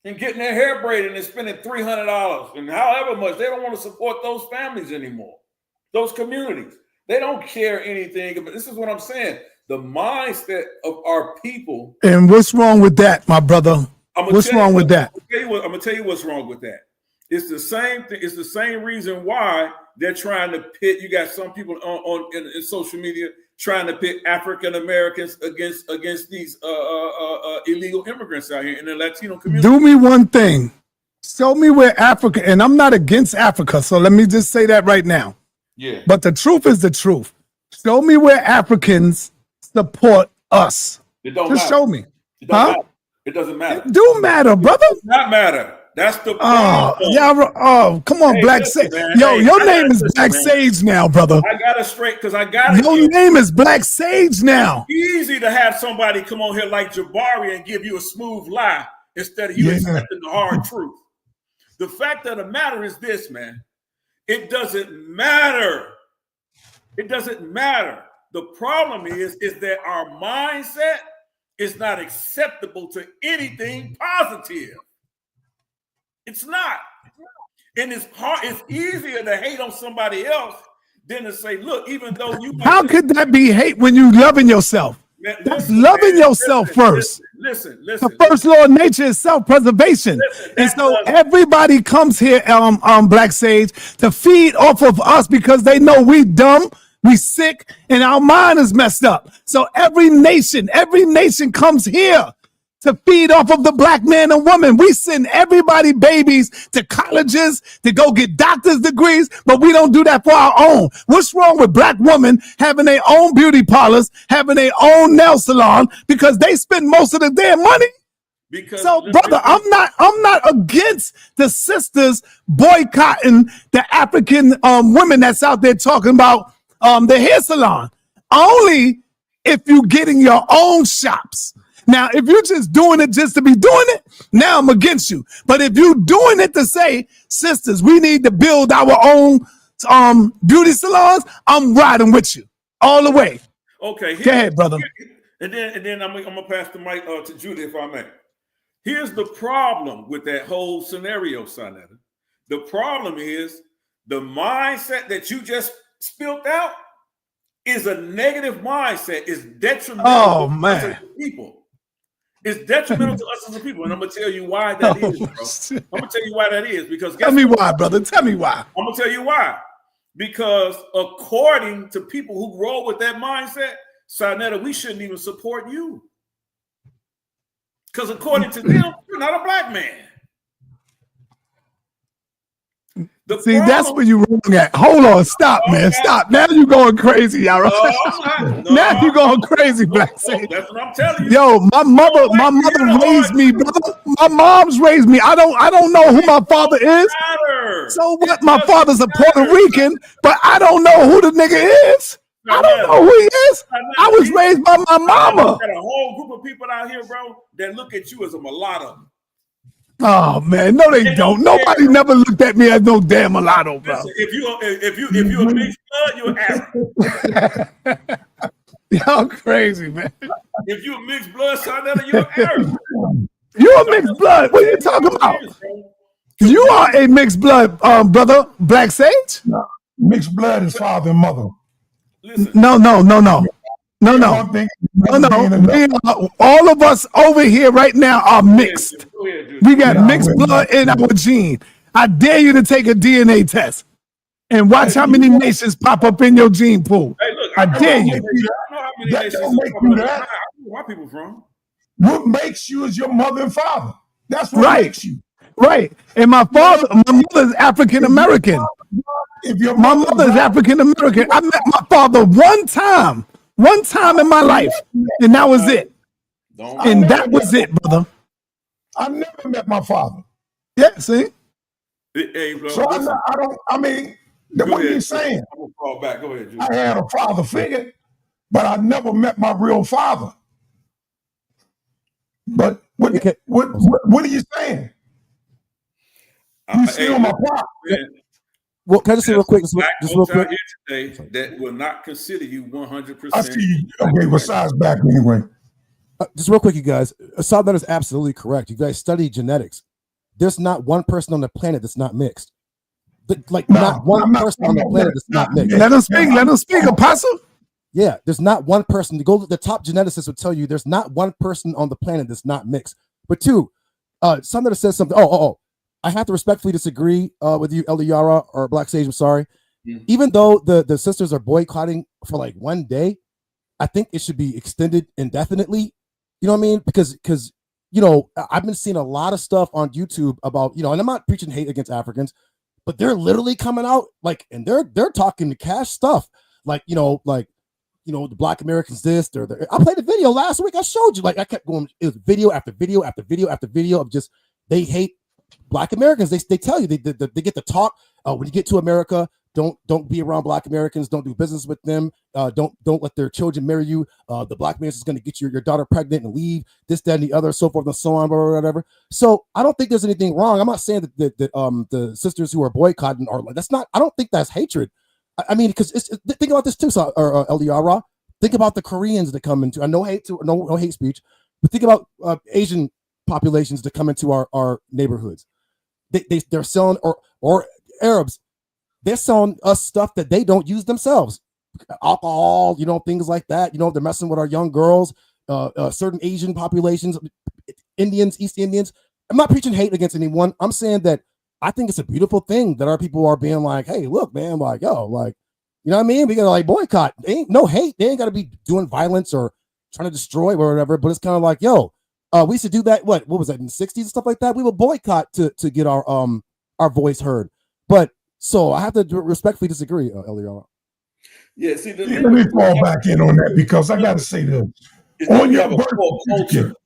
and getting their hair braided and spending $300 and however much. They don't want to support those families anymore, those communities. They don't care anything. But this is what I'm saying. The mindset of our people. And what's wrong with that, my brother? What's wrong with that? I'm gonna tell you what's wrong with that. It's the same thing. It's the same reason why they're trying to pit. You got some people in social media trying to pit African Americans against these illegal immigrants out here in the Latino community. Do me one thing. Show me where Africa, and I'm not against Africa, so let me just say that right now. Yeah. But the truth is the truth. Show me where Africans support us. It don't just matter. show me. It doesn't matter. It doesn't matter. It do matter, brother. It does not matter. That's the problem. Come on, Hey, Black listen, Sage. man. Yo, Hey, your I name gotta is listen, Black man. Sage now, brother. I got it straight because I got it. Your name is Black Sage now. Easy to have somebody come on here like Jabari and give you a smooth lie instead of you accepting the hard truth. The fact of the matter is this, man. It doesn't matter. It doesn't matter. The problem is that our mindset is not acceptable to anything positive. It's not. And it's hard, it's easier to hate on somebody else than to say, look, even though you How could that be hate when you loving yourself? That's loving yourself first. Listen. The first law of nature is self-preservation. And so everybody comes here, Black Sage, to feed off of us because they know we dumb, we sick, and our mind is messed up. So every nation comes here to feed off of the black man and woman. We send everybody babies to colleges to go get doctor's degrees, but we don't do that for our own. What's wrong with black women having their own beauty parlors, having their own nail salon, because they spend most of the damn money? So, brother, I'm not against the sisters boycotting the African women that's out there talking about the hair salon. Only if you're getting your own shops. Now, if you're just doing it just to be doing it, now I'm against you. But if you're doing it to say, sisters, we need to build our own beauty salons, I'm riding with you all the way. Okay. Go ahead, brother. And then I'm gonna pass the mic to Judy, if I may. Here's the problem with that whole scenario, sa.neter. The problem is the mindset that you just spilled out is a negative mindset. It's detrimental to us as people. It's detrimental to us as a people. And I'm going to tell you why that is, bro. I'm going to tell you why that is. Because tell me why, brother. Tell me why. I'm going to tell you why. Because according to people who grow with that mindset, sa.neter, we shouldn't even support you. Because according to them, you're not a black man. See, that's where you wrong at. Hold on, stop, man, stop. Now you going crazy, y'all. Now you going crazy, Black Sage. That's what I'm telling you. Yo, my mother raised me, brother. My mom's raised me. I don't know who my father is. So what? My father's a Puerto Rican, but I don't know who the nigga is. I don't know who he is. I was raised by my mama. Got a whole group of people out here, bro, that look at you as a mulatto. Oh man, no, they don't. Nobody never looked at me as no damn mulatto, bro. Listen, if you're a mixed blood, you're Arab. Y'all crazy, man. If you're a mixed blood, sa.neter, you're Arab. You're a mixed blood. What are you talking about? You are a mixed blood, brother, Black Sage. No, mixed blood is father and mother. Listen. No. All of us over here right now are mixed. We got mixed blood in our gene. I dare you to take a DNA test and watch how many nations pop up in your gene pool. Hey, look, I dare you. I know how many nations are where people from. What makes you is your mother and father. That's what makes you. Right. And my mother is African American. My mother is African American. I met my father one time in my life, and that was it. And that was it, brother. I never met my father. Yeah, see? Hey, bro, so I mean, what you're saying. I'm gonna fall back. Go ahead, Judy. I had a father figure, but I never met my real father. But what are you saying? You steal my pop. Well, can I just say real quick? Just real quick. Here today that will not consider you 100%. I see you. Okay, besides back anyway. Just real quick, you guys. sa.neter is absolutely correct. You guys study genetics. There's not one person on the planet that's not mixed. Not one person on the planet that's not mixed. Let him speak, Apostle. Yeah, there's not one person. To go, the top geneticists would tell you there's not one person on the planet that's not mixed. But two, sa.neter says something. I have to respectfully disagree with you, Elder Yara or Black Sage. I'm sorry. Even though the sisters are boycotting for like one day, I think it should be extended indefinitely. You know what I mean? Because I've been seeing a lot of stuff on YouTube about, and I'm not preaching hate against Africans, but they're literally coming out and they're talking the cash stuff. The Black Americans this or I played a video last week. I showed you, I kept going. It was video after video after video after video of just they hate Black Americans. They tell you they get to talk. When you get to America, don't be around Black Americans. Don't do business with them. Don't let their children marry you. The Black man is going to get your daughter pregnant and leave. This, that, and the other, so forth and so on, or whatever. So I don't think there's anything wrong. I'm not saying that the sisters who are boycotting are that's not. I don't think that's hatred. I mean, because think about this too, LDR. Think about the Koreans that come into. No hate speech. But think about Asian populations that come into our neighborhoods. They're selling, or Arabs, they're selling us stuff that they don't use themselves. Alcohol, things like that. They're messing with our young girls, certain Asian populations, Indians, East Indians. I'm not preaching hate against anyone. I'm saying that I think it's a beautiful thing that our people are being like, hey, look, man, like, yo, like, you know what I mean? We gotta boycott. Ain't no hate. They ain't gotta be doing violence or trying to destroy or whatever. But it's kind of like, yo, we used to do that. What was that in the 60s and stuff like that? We would boycott to get our voice heard. But so I have to respectfully disagree, Eliana. Yeah, see, let me fall back in on that because I got to say this. On your birth certificate,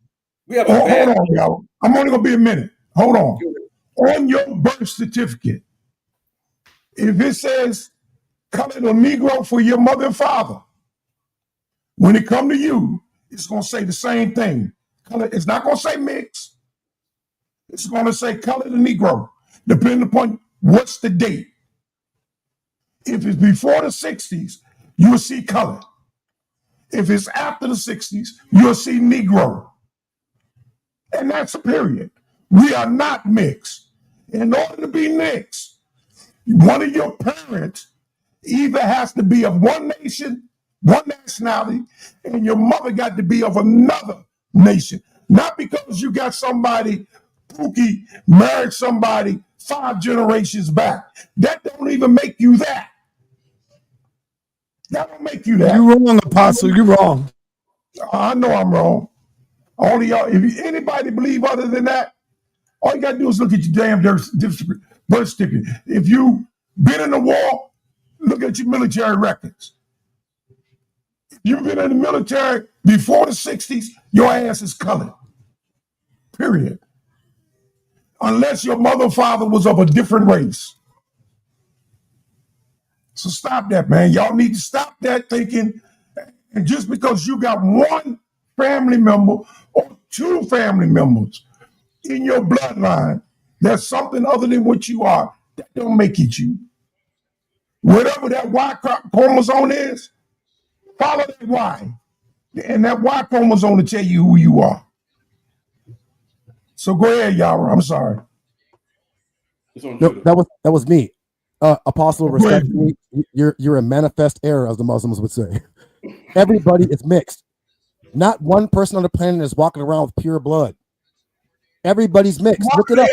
hold on, y'all. I'm only going to be a minute. Hold on. On your birth certificate, if it says colored or Negro for your mother and father, when it come to you, it's going to say the same thing. It's not going to say mix. It's going to say colored or Negro, depending upon what's the date. If it's before the 60s, you'll see color. If it's after the 60s, you'll see Negro. And that's a period. We are not mixed. In order to be mixed, one of your parents either has to be of one nation, one nationality, and your mother got to be of another nation. Not because you got somebody, Pookie, married somebody 5 generations back. That don't even make you that. That don't make you that. You're wrong, Apostle. You're wrong. I know I'm wrong. All of y'all, if anybody believe other than that, all you gotta do is look at your damn birth certificate. If you been in the war, look at your military records. If you've been in the military before the 60s, your ass is colored. Period. Unless your mother or father was of a different race. So stop that, man. Y'all need to stop that thinking. And just because you got one family member or 2 family members in your bloodline, there's something other than what you are, that don't make it you. Whatever that Y chromosome is, follow that Y. And that Y chromosome to tell you who you are. So go ahead, y'all. I'm sorry. No, that was me. Apostle, respectfully, you're a manifest error, as the Muslims would say. Everybody is mixed. Not one person on the planet is walking around with pure blood. Everybody's mixed. Look it up.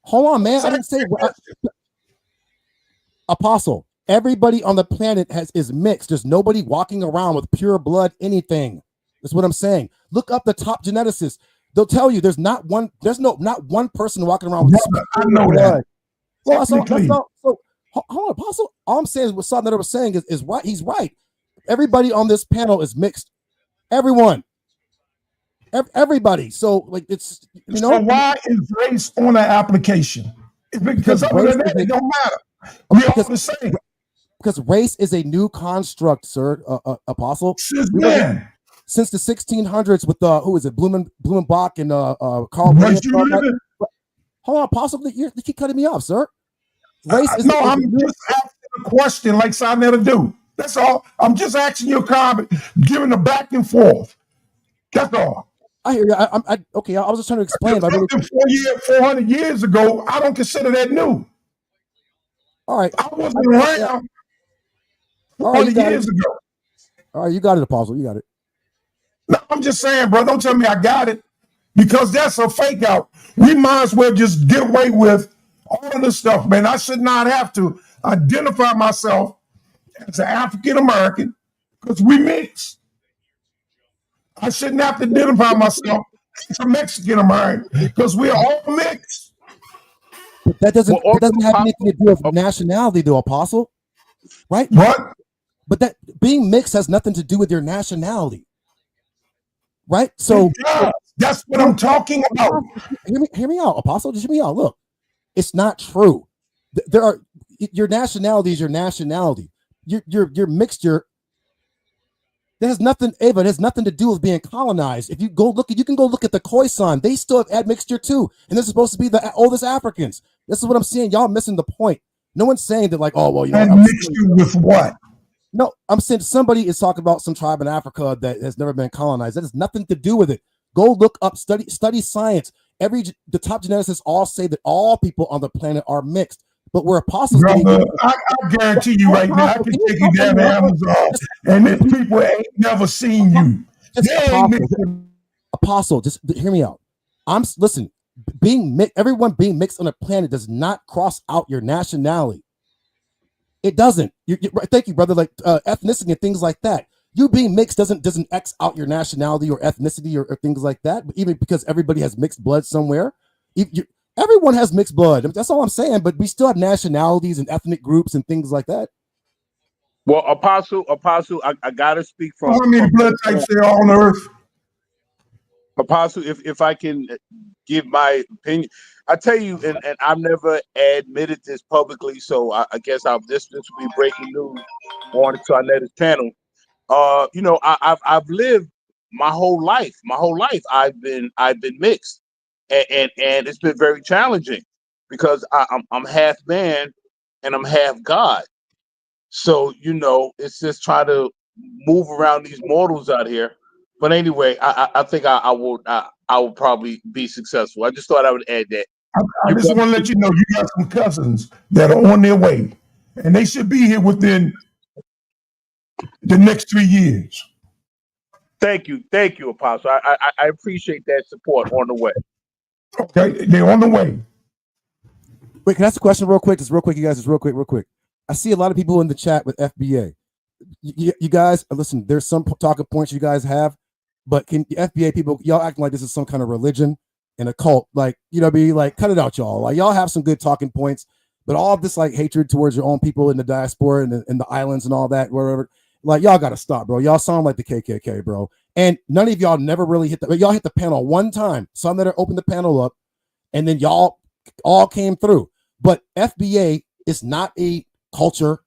Hold on, man. I didn't say Apostle. Everybody on the planet is mixed. There's nobody walking around with pure blood anything. That's what I'm saying. Look up the top geneticists. They'll tell you there's not one person walking around with pure blood. Well, that's all. So hold on, Apostle. All I'm saying is what sa.neter was saying is right. He's right. Everybody on this panel is mixed. Everyone. Everybody. So like it's So why is race on that application? Because other than that, it don't matter. We all the same. Because race is a new construct, sir, Apostle. Since the 1600s with who is it, Blumenbach and Carl. Hold on, Apostle, you keep cutting me off, sir. Race is no, I'm just asking a question like sa.neter do. That's all. I'm just asking you a comment, giving a back and forth. That's all. I hear you. Okay, I was just trying to explain. 400 years ago, I don't consider that new. All right. I wasn't around 400 years ago. All right, you got it, Apostle. You got it. No, I'm just saying, bro, don't tell me I got it, because that's a fake out. We might as well just get away with all of this stuff, man. I should not have to identify myself as an African American because we mix. I shouldn't have to identify myself as a Mexican American because we're all mixed. But that doesn't have anything to do with nationality, though, Apostle. Right? What? But that being mixed has nothing to do with your nationality. Right? So that's what I'm talking about. Hear me out, Apostle. Just hear me out. Look, it's not true. There are your nationality is your nationality. Your mixture. That has nothing, Ava. It has nothing to do with being colonized. If you go look, you can go look at the Khoisan. They still have admixture too, and this is supposed to be the oldest Africans. This is what I'm saying. Y'all missing the point. No one's saying that, like, oh well, you know, admixture with what? No, I'm saying somebody is talking about some tribe in Africa that has never been colonized. That has nothing to do with it. Go look up, study science. The top geneticists all say that all people on the planet are mixed. But where apostles Brother, I guarantee you right now, I can take you down to Amazon, and these people ain't never seen you. Apostle, just hear me out. Listen. Everyone being mixed on a planet does not cross out your nationality. It doesn't. Thank you, brother. Like ethnicity and things like that. You being mixed doesn't X out your nationality or ethnicity or things like that. But even because everybody has mixed blood somewhere, everyone has mixed blood. That's all I'm saying. But we still have nationalities and ethnic groups and things like that. Well, Apostle, I gotta speak from. How many blood types there are on Earth? Apostle, if I can give my opinion, I tell you, and I've never admitted this publicly, so I guess this will be breaking news on the sa.neter channel. I've lived my whole life. I've been mixed, and it's been very challenging because I'm half man and I'm half God. So it's just trying to move around these mortals out here. But anyway, I think I will probably be successful. I just thought I would add that. I just want to let you know you got some cousins that are on their way, and they should be here within the next 3 years. Thank you, Apostle. I appreciate that support on the way. Okay, they're on the way. Wait, can I ask a question real quick? Just real quick, you guys. Just real quick. I see a lot of people in the chat with FBA. You guys, listen. There's some talking points you guys have, but can the FBA people, y'all acting like this is some kind of religion and a cult? Like, be like, cut it out, y'all. Like, y'all have some good talking points, but all of this like hatred towards your own people in the diaspora and in the islands and all that, wherever. Like, y'all got to stop, bro. Y'all sound like the KKK, bro. And none of y'all never really y'all hit the panel one time. sa.neter opened the panel up, and then y'all all came through. But FBA is not a culture.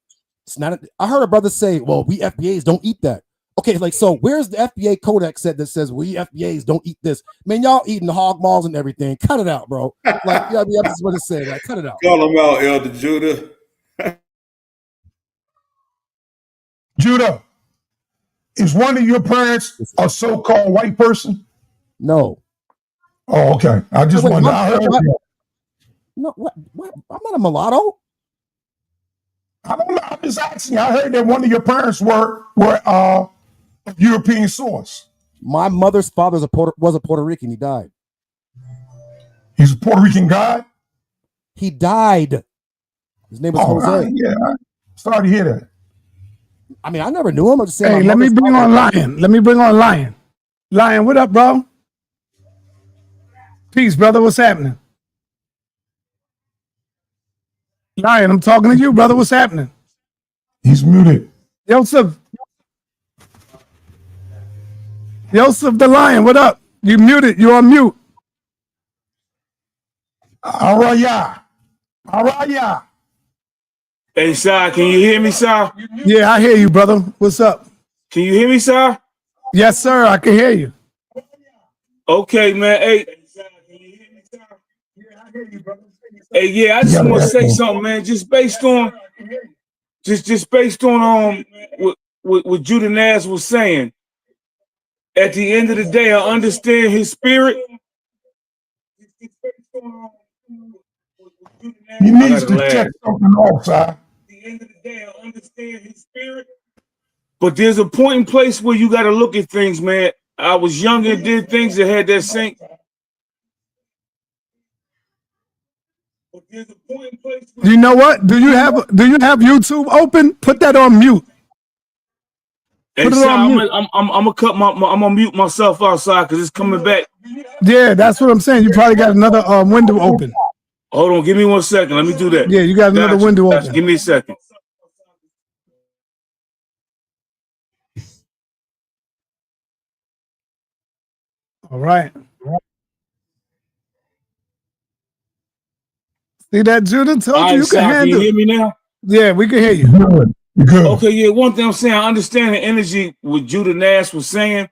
It's not. I heard a brother say, "Well, we FBAs don't eat that." Okay, like, so where's the FBA codex that says we FBAs don't eat this? Man, y'all eating the hog maws and everything. Cut it out, bro. Like, I'm just going to say, like, cut it out. Call him out, Elder Judah. Judah, is one of your parents a so-called white person? No. Oh, okay. I just wanted to. No, what? I'm not a mulatto. I don't know. I'm just asking. I heard that one of your parents were European source. My mother's father was a Puerto Rican. He died. He's a Puerto Rican guy? He died. His name was Jose. Yeah. Sorry to hear that. I mean, I never knew him. I'm just saying. Hey, let me bring on Lion. Lion, what up, bro? Peace, brother. What's happening? Lion, I'm talking to you, brother. What's happening? He's muted. Yosef the Lion, what up? You muted. You on mute. Araya. Hey, Sir, can you hear me, sir? Yeah, I hear you, brother. What's up? Can you hear me, sir? Yes, sir. I can hear you. Okay, man. Hey, yeah, I just want to say something, man. Just based on what Judah Nash was saying. At the end of the day, I understand his spirit. He needs to check something off, sir. At the end of the day, I understand his spirit. But there's a point in place where you got to look at things, man. I was young and did things that had that same. You know what? Do you have YouTube open? Put that on mute. Hey, so I'm gonna mute myself outside because it's coming back. Yeah, that's what I'm saying. You probably got another window open. Hold on, give me 1 second. Let me do that. Yeah, you got another window open. Give me a second. All right. See that, Judah? Told you can handle. Can you hear me now? Yeah, we can hear you. Good. Okay, yeah. One thing I'm saying, I understand the energy what Judah Nash was saying,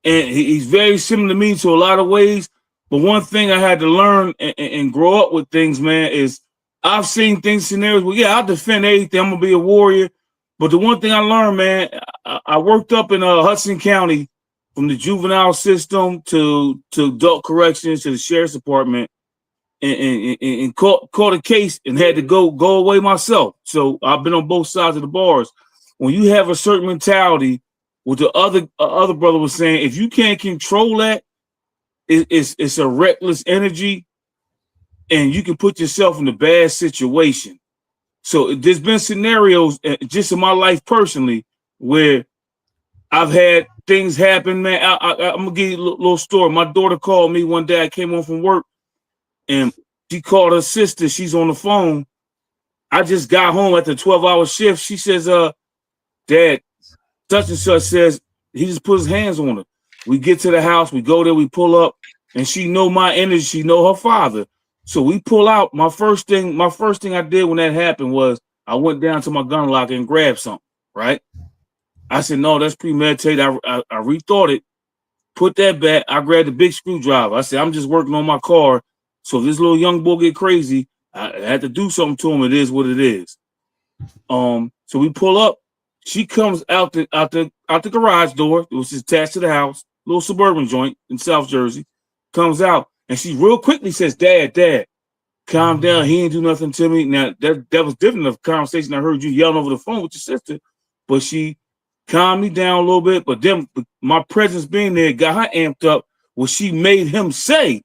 and he's very similar to me to a lot of ways. But one thing I had to learn and grow up with things, man, is I've seen things, scenarios where, yeah, I'll defend anything. I'm gonna be a warrior. But the one thing I learned, man, I worked up in Hudson County, from the juvenile system to adult corrections to the sheriff's department, and caught a case and had to go away myself. So I've been on both sides of the bars. When you have a certain mentality, what the other brother was saying, if you can't control that, it's a reckless energy, and you can put yourself in a bad situation. So there's been scenarios just in my life personally where I've had things happen, man. I'm gonna give you a little story. My daughter called me one day. I came home from work, and she called her sister. She's on the phone. I just got home after a 12-hour shift. She says, Dad, such and such says he just put his hands on her. We get to the house, we go there, we pull up, and she know my energy, she know her father. So we pull out. My first thing I did when that happened was I went down to my gun locker and grabbed something, right? I said, no, that's premeditated. I rethought it, put that back. I grabbed the big screwdriver. I said, I'm just working on my car. So if this little young boy get crazy, I had to do something to him. It is what it is. So we pull up. She comes out the garage door, which is attached to the house, little suburban joint in South Jersey, comes out, and she real quickly says, Dad, calm down. He ain't do nothing to me. Now, that was different of conversation I heard you yelling over the phone with your sister, but she calmed me down a little bit. But then my presence being there got her amped up, where she made him say,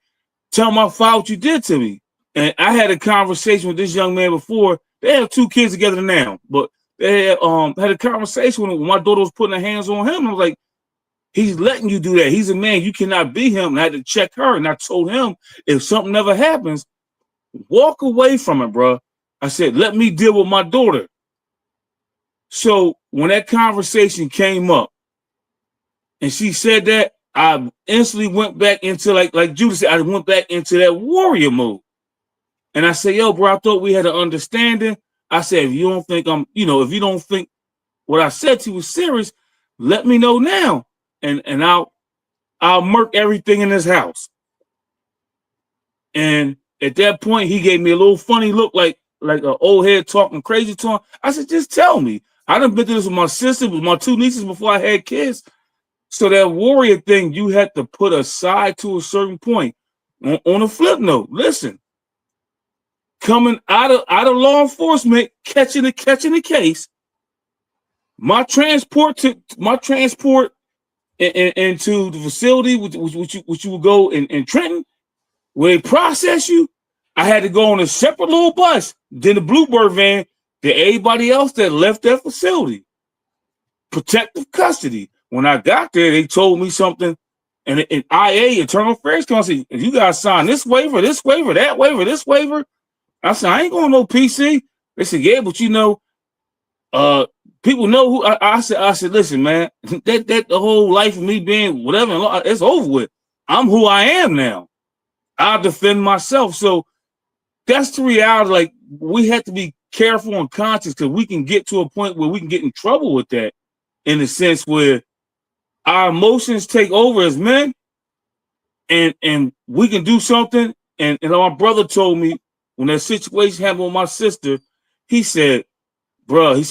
tell my father what you did to me. And I had a conversation with this young man before. They have 2 kids together now, but they had a conversation when my daughter was putting her hands on him. I was like, he's letting you do that. He's a man. You cannot be him. And I had to check her. And I told him, if something never happens, walk away from it, bro. I said, let me deal with my daughter. So when that conversation came up and she said that, I instantly went back into, like Judah said, I went back into that warrior mode. And I said, yo, bro, I thought we had an understanding. I said, if you don't think if you don't think what I said to you was serious, let me know now. And I'll murk everything in this house. And at that point, he gave me a little funny look, like an old head talking crazy to him. I said, just tell me. I done been through this with my sister, with my 2 nieces before I had kids. So that warrior thing, you had to put aside to a certain point. On a flip note, listen, coming out of law enforcement, catching the case, my transport into the facility, which you would go in Trenton, where they process you, I had to go on a separate little bus, then the Bluebird van, to everybody else that left that facility. Protective custody. When I got there, they told me something, and IA, Internal Affairs Council, you guys sign this waiver, that waiver, this waiver. I said, I ain't going no PC. They said, yeah, but people know who I said, listen, man, that the whole life of me being whatever, it's over with. I'm who I am now. I'll defend myself. So that's the reality. Like, we have to be careful and conscious, because we can get to a point where we can get in trouble with that, in the sense where our emotions take over as men, and we can do something. And my brother told me when that situation happened with my sister, he said, bro,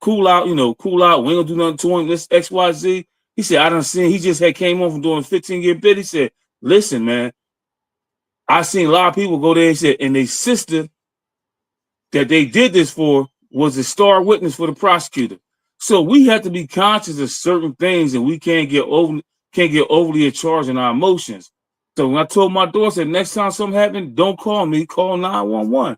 cool out, we ain't gonna do nothing to him, this XYZ. He said, I done seen, he just came home from doing a 15-year bid. He said, listen, man, I seen a lot of people go there. He said, and their sister that they did this for was a star witness for the prosecutor. So we have to be conscious of certain things, and we can't get overly charged in our emotions. So when I told my daughter, I said, next time something happened, don't call me, call 911.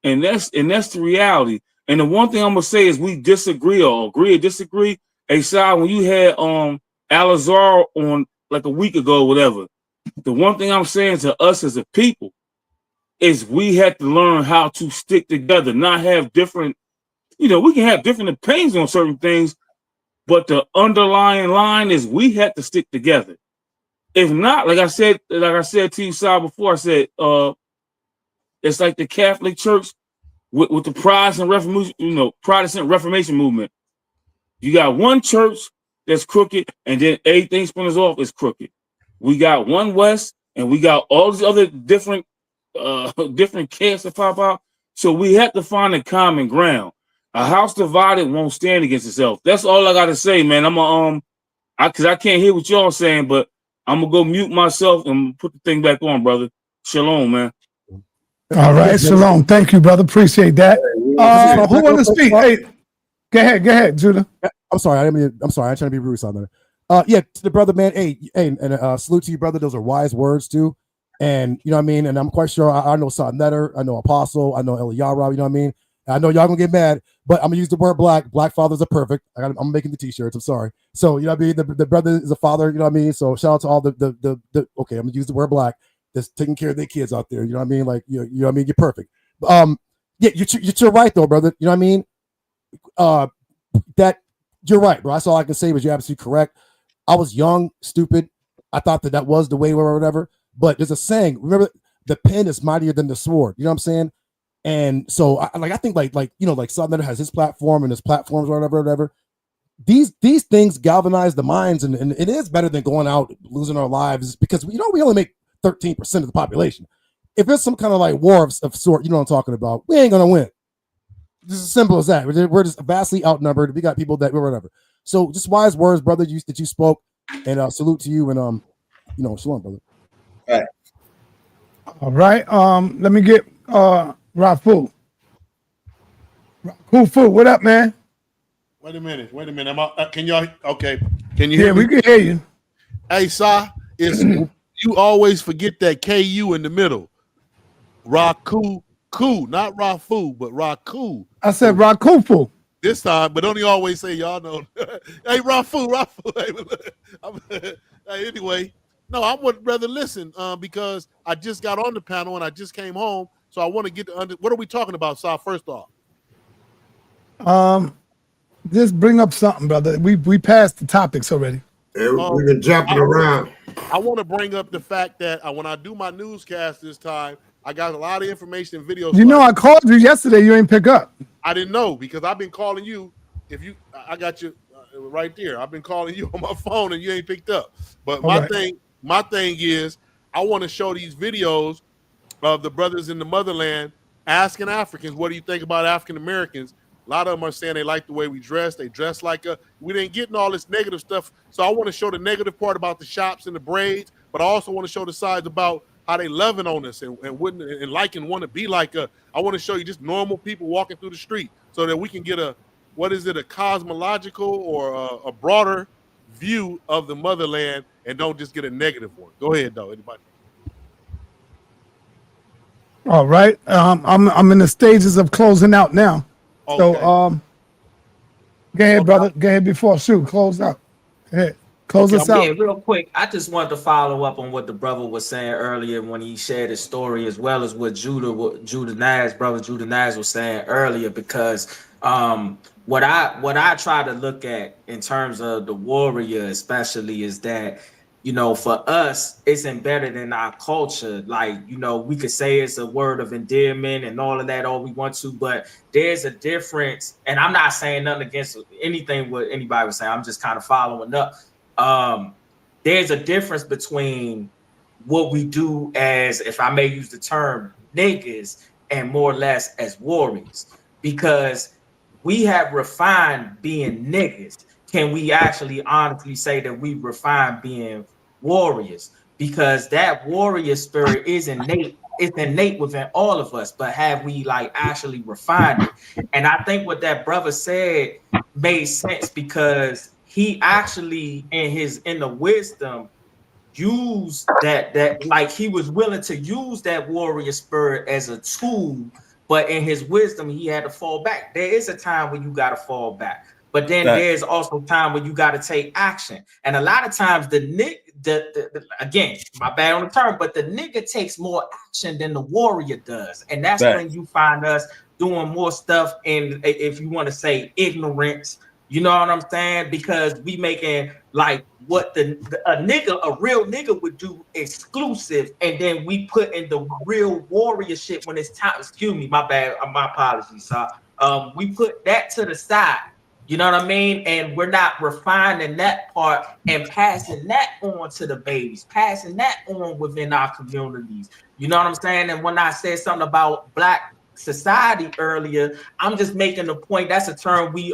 And that's the reality. And the one thing I'm gonna say is, we disagree or agree or disagree. Hey, Si, when you had Alazar on like a week ago or whatever, the one thing I'm saying to us as a people is we have to learn how to stick together, not have different, we can have different opinions on certain things, but the underlying line is we have to stick together. If not, like I said to you, Si, before, I said, it's like the Catholic Church with the Protestant Reformation movement. You got one church that's crooked, and then everything spins off is crooked. We got one West, and we got all these other different camps that pop out. So we have to find a common ground. A house divided won't stand against itself. That's all I gotta say, man. Cause I can't hear what y'all saying, but I'm gonna go mute myself and put the thing back on, brother. Shalom, man. All right, shalom. Thank you, brother. Appreciate that. Who want to speak? Hey, go ahead, Judah. I'm sorry. I'm sorry. I'm trying to be rude, son. Yeah, to the brother, man. Hey, and salute to you, brother. Those are wise words too. And you know what I mean. And I'm quite sure I know sa.neter, I know Apostle, I know Eliyahu. You know what I mean. And I know y'all gonna get mad, but I'm gonna use the word black. Black fathers are perfect. I'm making the t-shirts. I'm sorry. So you know what I mean. The brother is a father. You know what I mean. So shout out to all the okay. I'm gonna use the word black. That's taking care of their kids out there. You know what I mean. Like you know what I mean. You're perfect. Yeah, you're right though, brother. You know what I mean. That you're right, bro. That's all I can say. Was you're absolutely correct. I was young, stupid. I thought that was the way or whatever. But there's a saying. Remember, the pen is mightier than the sword. You know what I'm saying? And so, I think like you know, like sa.neter has his platform and his platforms or whatever. These things galvanize the minds, and it is better than going out losing our lives because we only make 13% of the population. If it's some kind of like war of sort, you know what I'm talking about, we ain't gonna win. Just as simple as that. We're just vastly outnumbered. We got people that whatever. So just wise words, brother, that you spoke, and salute to you, and you know, shalom, brother. All right. Let me get Rafu. Rafu, what up, man? Wait a minute. Can y'all? Okay. Can you hear Yeah, me? we can hear you. Hey, Sa, you always forget that KU in the middle. Raku, not Rafu, but Raku. I said Rakufu. This time, but don't you always say y'all know? Hey, Rafu. Hey, anyway, no, I would rather listen because I just got on the panel and I just came home, so I want to get to what are we talking about, Sa? First off, just bring up something, brother. We passed the topics already. We've been jumping around. I want to bring up the fact that when I do my newscast this time, I got a lot of information and videos. You know, I called you yesterday. You ain't pick up. I didn't know because I've been calling you. I got you right there. I've been calling you on my phone and you ain't picked up. But my thing is, I want to show these videos of the brothers in the motherland asking Africans, what do you think about African Americans? A lot of them are saying they like the way we dress. They dress like we didn't get in all this negative stuff. So I want to show the negative part about the shops and the braids, but I also want to show the sides about how they loving on us and like and want to be like us. I want to show you just normal people walking through the street so that we can get a cosmological or a broader view of the motherland and don't just get a negative one. Go ahead, though. Anybody? All right. I'm in the stages of closing out now. Okay. So go ahead, brother. Go ahead before close out. Go ahead. Close us out. Yeah, real quick. I just wanted to follow up on what the brother was saying earlier when he shared his story, as well as what Judah Naz was saying earlier, because what I try to look at in terms of the warrior especially is that, you know, for us, it's embedded in our culture. Like, you know, we could say it's a word of endearment and all of that all we want to, but there's a difference. And I'm not saying nothing against anything what anybody was saying. I'm just kind of following up. There's a difference between what we do as, if I may use the term, niggas, and more or less as warriors, because we have refined being niggas. Can we actually honestly say that we refined being warriors? Because that warrior spirit is innate. It's innate within all of us, but have we like actually refined it? And I think what that brother said made sense, because he actually in the wisdom used that like he was willing to use that warrior spirit as a tool, but in his wisdom he had to fall back. There is a time when you got to fall back, but then there's also time when you got to take action. And a lot of times again, my bad on the term, but the nigga takes more action than the warrior does, and that's when you find us doing more stuff in, if you want to say, ignorance. You know what I'm saying? Because we making like what a real nigga would do exclusive, and then we put in the real warrior shit when it's time. Excuse me, my bad. My apologies, sir. We put that to the side. You know what I mean? And we're not refining that part and passing that on to the babies, passing that on within our communities. You know what I'm saying? And when I said something about black society earlier. I'm just making the point. That's a term we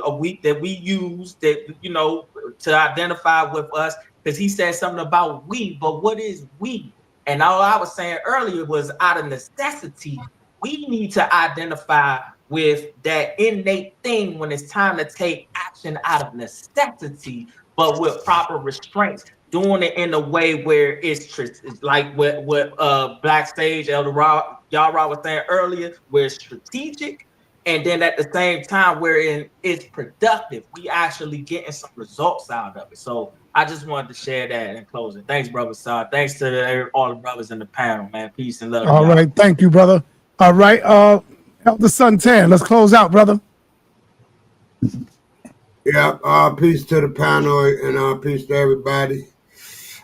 use that, you know, to identify with us, because he said something about we, but what is we? And all I was saying earlier was, out of necessity, we need to identify with that innate thing when it's time to take action out of necessity, but with proper restraints, doing it in a way where it's like what Black Sage, Elder Yara was saying earlier, where it's strategic, and then at the same time where it's productive. We actually getting some results out of it. So I just wanted to share that in closing. Thanks, brother Saad. Thanks to all the brothers in the panel, man. Peace and love. All right, thank you, brother. All right, Elder Suntan, let's close out, brother. Yeah, peace to the panel and peace to everybody.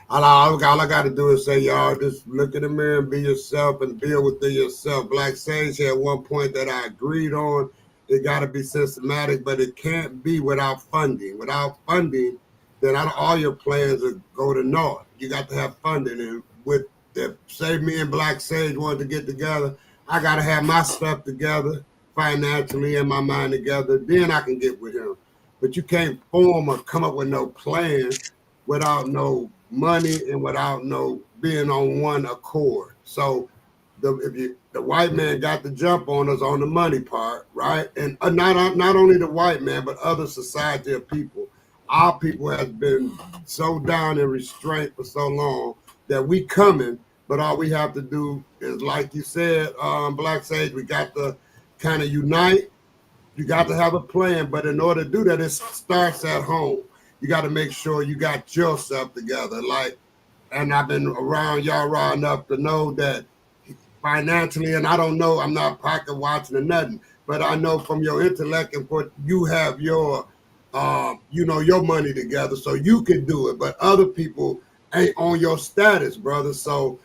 All I got to do is say, y'all, just look in the mirror and be yourself and build within yourself. Black Sage had one point that I agreed on. It got to be systematic, but it can't be without funding. Without funding, then all your plans will go to naught. You got to have funding. And with if say me and Black Sage wanted to get together, I got to have my stuff together financially and my mind together. Then I can get with him. But you can't form or come up with no plan without no money and without no being on one accord. So the white man got the jump on us on the money part, right? And not only the white man, but other society of people. Our people has been so down in restraint for so long that we coming, but all we have to do is, like you said, Black Sage, we got to kind of unite. You got to have a plan, but in order to do that, it starts at home. You got to make sure you got yourself together. And I've been around y'all raw enough to know that financially, and I don't know, I'm not pocket watching or nothing, but I know from your intellect and what you have your, your money together, so you can do it. But other people ain't on your status, brother. So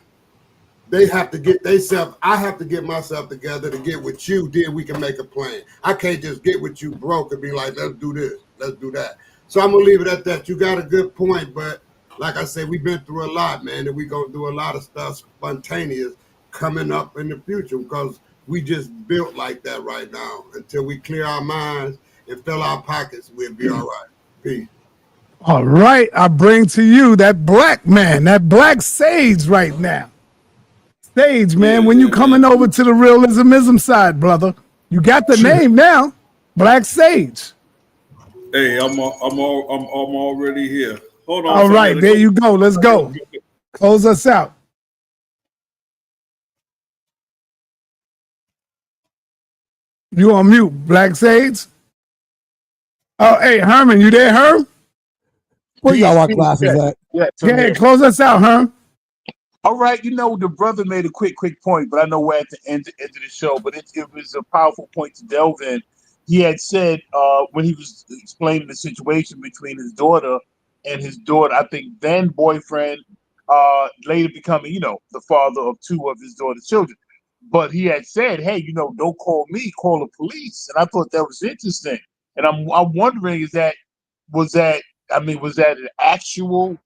they have to get themselves. I have to get myself together to get with you. Then we can make a plan. I can't just get with you broke and be like, let's do this, let's do that. So I'm gonna leave it at that. You got a good point, but like I said, we've been through a lot, man, and we're gonna do a lot of stuff spontaneous coming up in the future because we just built like that right now. Until we clear our minds and fill our pockets, we'll be all right. Peace. All right, I bring to you that black man, that Black Sage right now. Sage, man, when you coming over to the realismism side, brother, you got the name now, Black Sage. Hey, I'm already here. Hold on. All right, there you go. Let's go. Close us out. You on mute, Black Sage? Oh, hey, Herman, you there, Herm? Where y'all got glasses at? Yeah, close us out, Herm. All right, the brother made a quick point, but I know we're at the end of the show, but it was a powerful point to delve in. He had said when he was explaining the situation between his daughter and his daughter, I think then boyfriend, later becoming, the father of two of his daughter's children. But he had said, hey, don't call me, call the police. And I thought that was interesting. And I'm wondering, was that an actual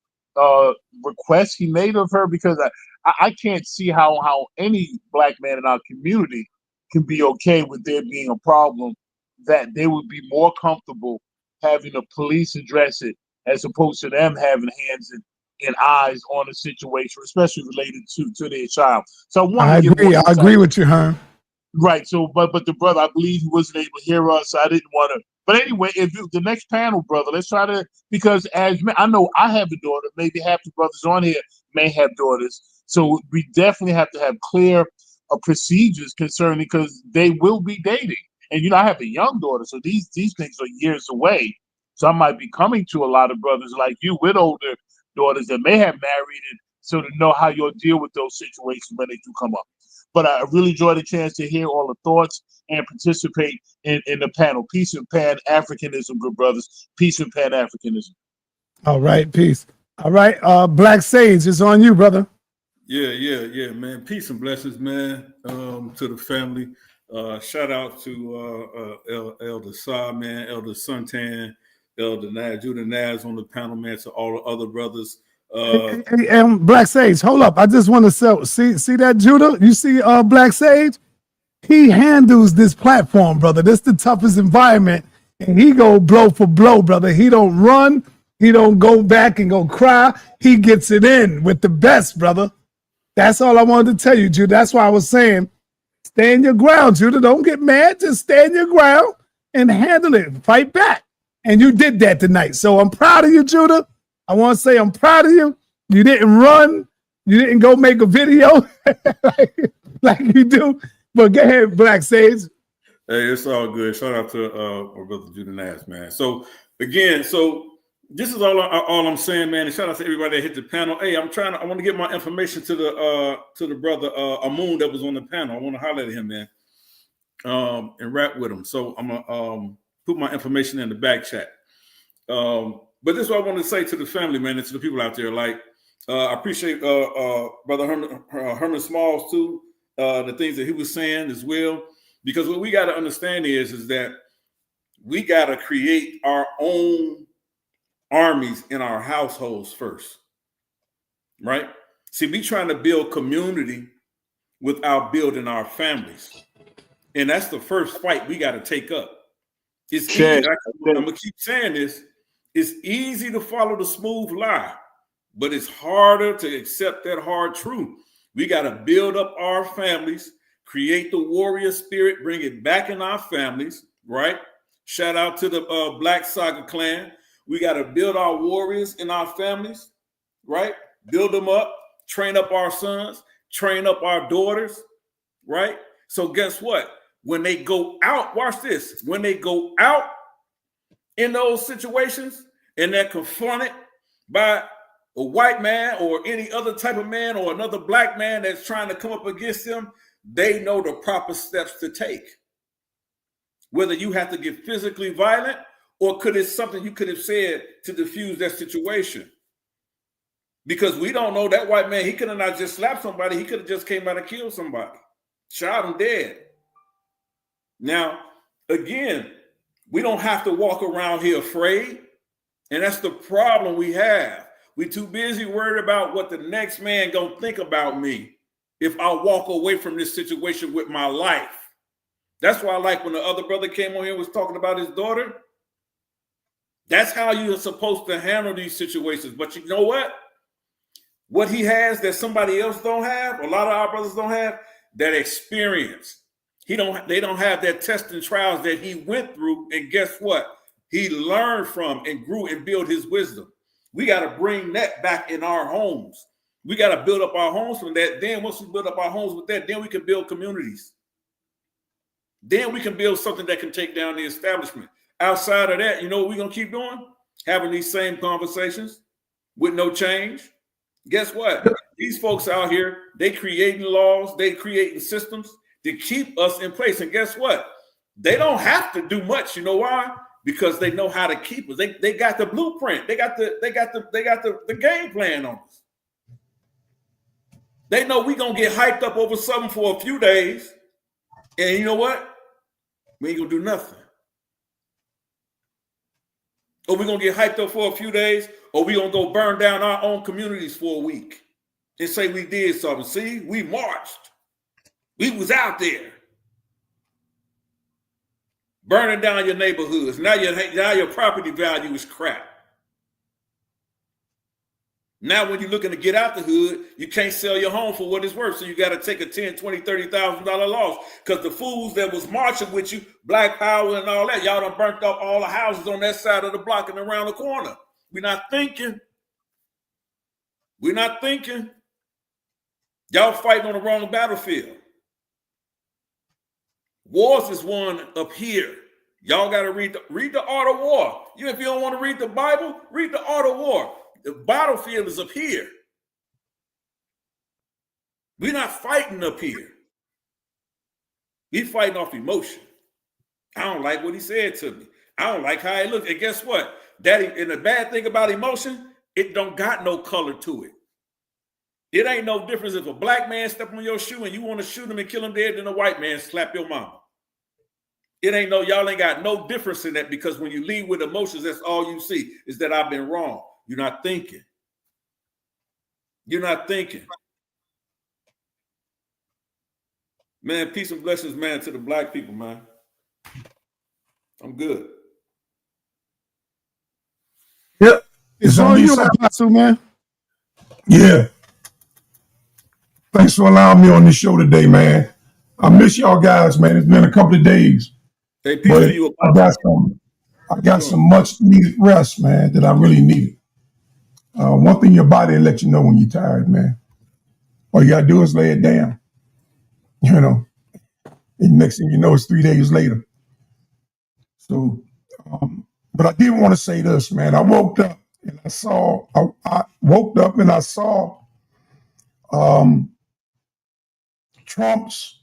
request he made of her? Because I can't see how any black man in our community can be okay with there being a problem, that they would be more comfortable having the police address it as opposed to them having hands and eyes on a situation, especially related to their child. So I agree with you, Herm. Right. So, but the brother, I believe he wasn't able to hear us. So I didn't want to. But anyway, the next panel, brother, let's try to, because as I know I have a daughter, maybe half the brothers on here may have daughters. So we definitely have to have clear procedures concerning, because they will be dating. And, I have a young daughter, so these things are years away. So I might be coming to a lot of brothers like you with older daughters that may have married, and so to know how you'll deal with those situations when they do come up. But I really enjoyed the chance to hear all the thoughts and participate in the panel. Peace and Pan-Africanism, good brothers. Peace and Pan-Africanism. All right, peace. All right, Black Sage, it's on you, brother. Yeah, man. Peace and blessings, man, to the family. Shout out to Elder Sa, man, Elder Suntan, Elder Naz, Judah Naz on the panel, man, to all the other brothers. Black Sage, hold up. I just want to see that, Judah. You see Black Sage? he handles this platform, brother. This the toughest environment, and he go blow for blow, brother. He don't run. He don't go back and go cry. He gets it in with the best, brother. That's all I wanted to tell you, Judah. That's why I was saying, stand your ground, Judah. Don't get mad. Just stand your ground and handle it. Fight back. And you did that tonight. So I'm proud of you, Judah. I want to say I'm proud of you. You didn't run. You didn't go make a video like you do. But go ahead, Black Sage. Hey, it's all good. Shout out to our brother Judah Nash, man. So again, this is all I'm saying, man. And shout out to everybody that hit the panel. Hey, I want to get my information to the brother Amun that was on the panel. I want to holler at him, man, and rap with him. So I'm gonna put my information in the back chat. But this is what I want to say to the family, man, and to the people out there. Like, I appreciate brother Herman Smalls too, the things that he was saying as well. Because what we got to understand is that we got to create our own armies in our households first, right? See, we trying to build community without building our families. And that's the first fight we got to take up. It's easy. I'm going to keep saying this. It's easy to follow the smooth lie, but it's harder to accept that hard truth. We got to build up our families, create the warrior spirit, bring it back in our families, right? Shout out to the Black Saga clan. We got to build our warriors in our families, right? Build them up, train up our sons, train up our daughters, right? So guess what? When they go out, watch this. When they go out in those situations and they're confronted by a white man or any other type of man or another black man that's trying to come up against them, they know the proper steps to take. Whether you have to get physically violent or could it something you could have said to diffuse that situation? Because we don't know that white man, he could have not just slapped somebody, he could have just came out and killed somebody, shot him dead. Now, again, we don't have to walk around here afraid. And that's the problem we have. We're too busy worried about what the next man gonna think about me if I walk away from this situation with my life. That's why I like when the other brother came on here and was talking about his daughter. That's how you're supposed to handle these situations. But you know what? What he has that somebody else don't have, a lot of our brothers don't have, that experience. They don't have that test and trials that he went through. And guess what? He learned from and grew and built his wisdom. We got to bring that back in our homes. We got to build up our homes from that. Then once we build up our homes with that, then we can build communities. Then we can build something that can take down the establishment. Outside of that, you know what we're going to keep doing? Having these same conversations with no change. Guess what? These folks out here, they creating laws, they creating systems to keep us in place. And guess what? They don't have to do much. You know why? Because they know how to keep us. They got the blueprint. They got the game plan on us. They know we're going to get hyped up over something for a few days. And you know what? We ain't going to do nothing. Or we're going to get hyped up for a few days, or we're going to go burn down our own communities for a week and say we did something. See, we marched. We was out there burning down your neighborhoods. Now your property value is crap. Now when you're looking to get out the hood, you can't sell your home for what it's worth. So you got to take a $10,000, $20,000, $30,000 loss because the fools that was marching with you, Black Power and all that, y'all done burnt up all the houses on that side of the block and around the corner. We're not thinking. We're not thinking. Y'all fighting on the wrong battlefield. Wars is won up here. Y'all got to read the Art of War. If you don't want to read the Bible, read the Art of War. The battlefield is up here. We're not fighting up here. We fighting off emotion. I don't like what he said to me. I don't like how he looked. And guess what? And the bad thing about emotion, it don't got no color to it. It ain't no difference if a black man step on your shoe and you want to shoot him and kill him dead than a white man slap your mama. Y'all ain't got no difference in that because when you lead with emotions, that's all you see is that I've been wrong. You're not thinking. You're not thinking. Man, peace and blessings, man, to the black people, man. I'm good. Yep. It's on you, Apostle, man. Yeah. Thanks for allowing me on this show today, man. I miss y'all guys, man. It's been a couple of days. Hey, peace but to you, I got some much needed rest, man, that I really needed. One thing, your body will let you know when you're tired, man. All you gotta do is lay it down. You know, and next thing you know, it's 3 days later. So, but I did want to say this, man. I woke up and I saw, Trump's,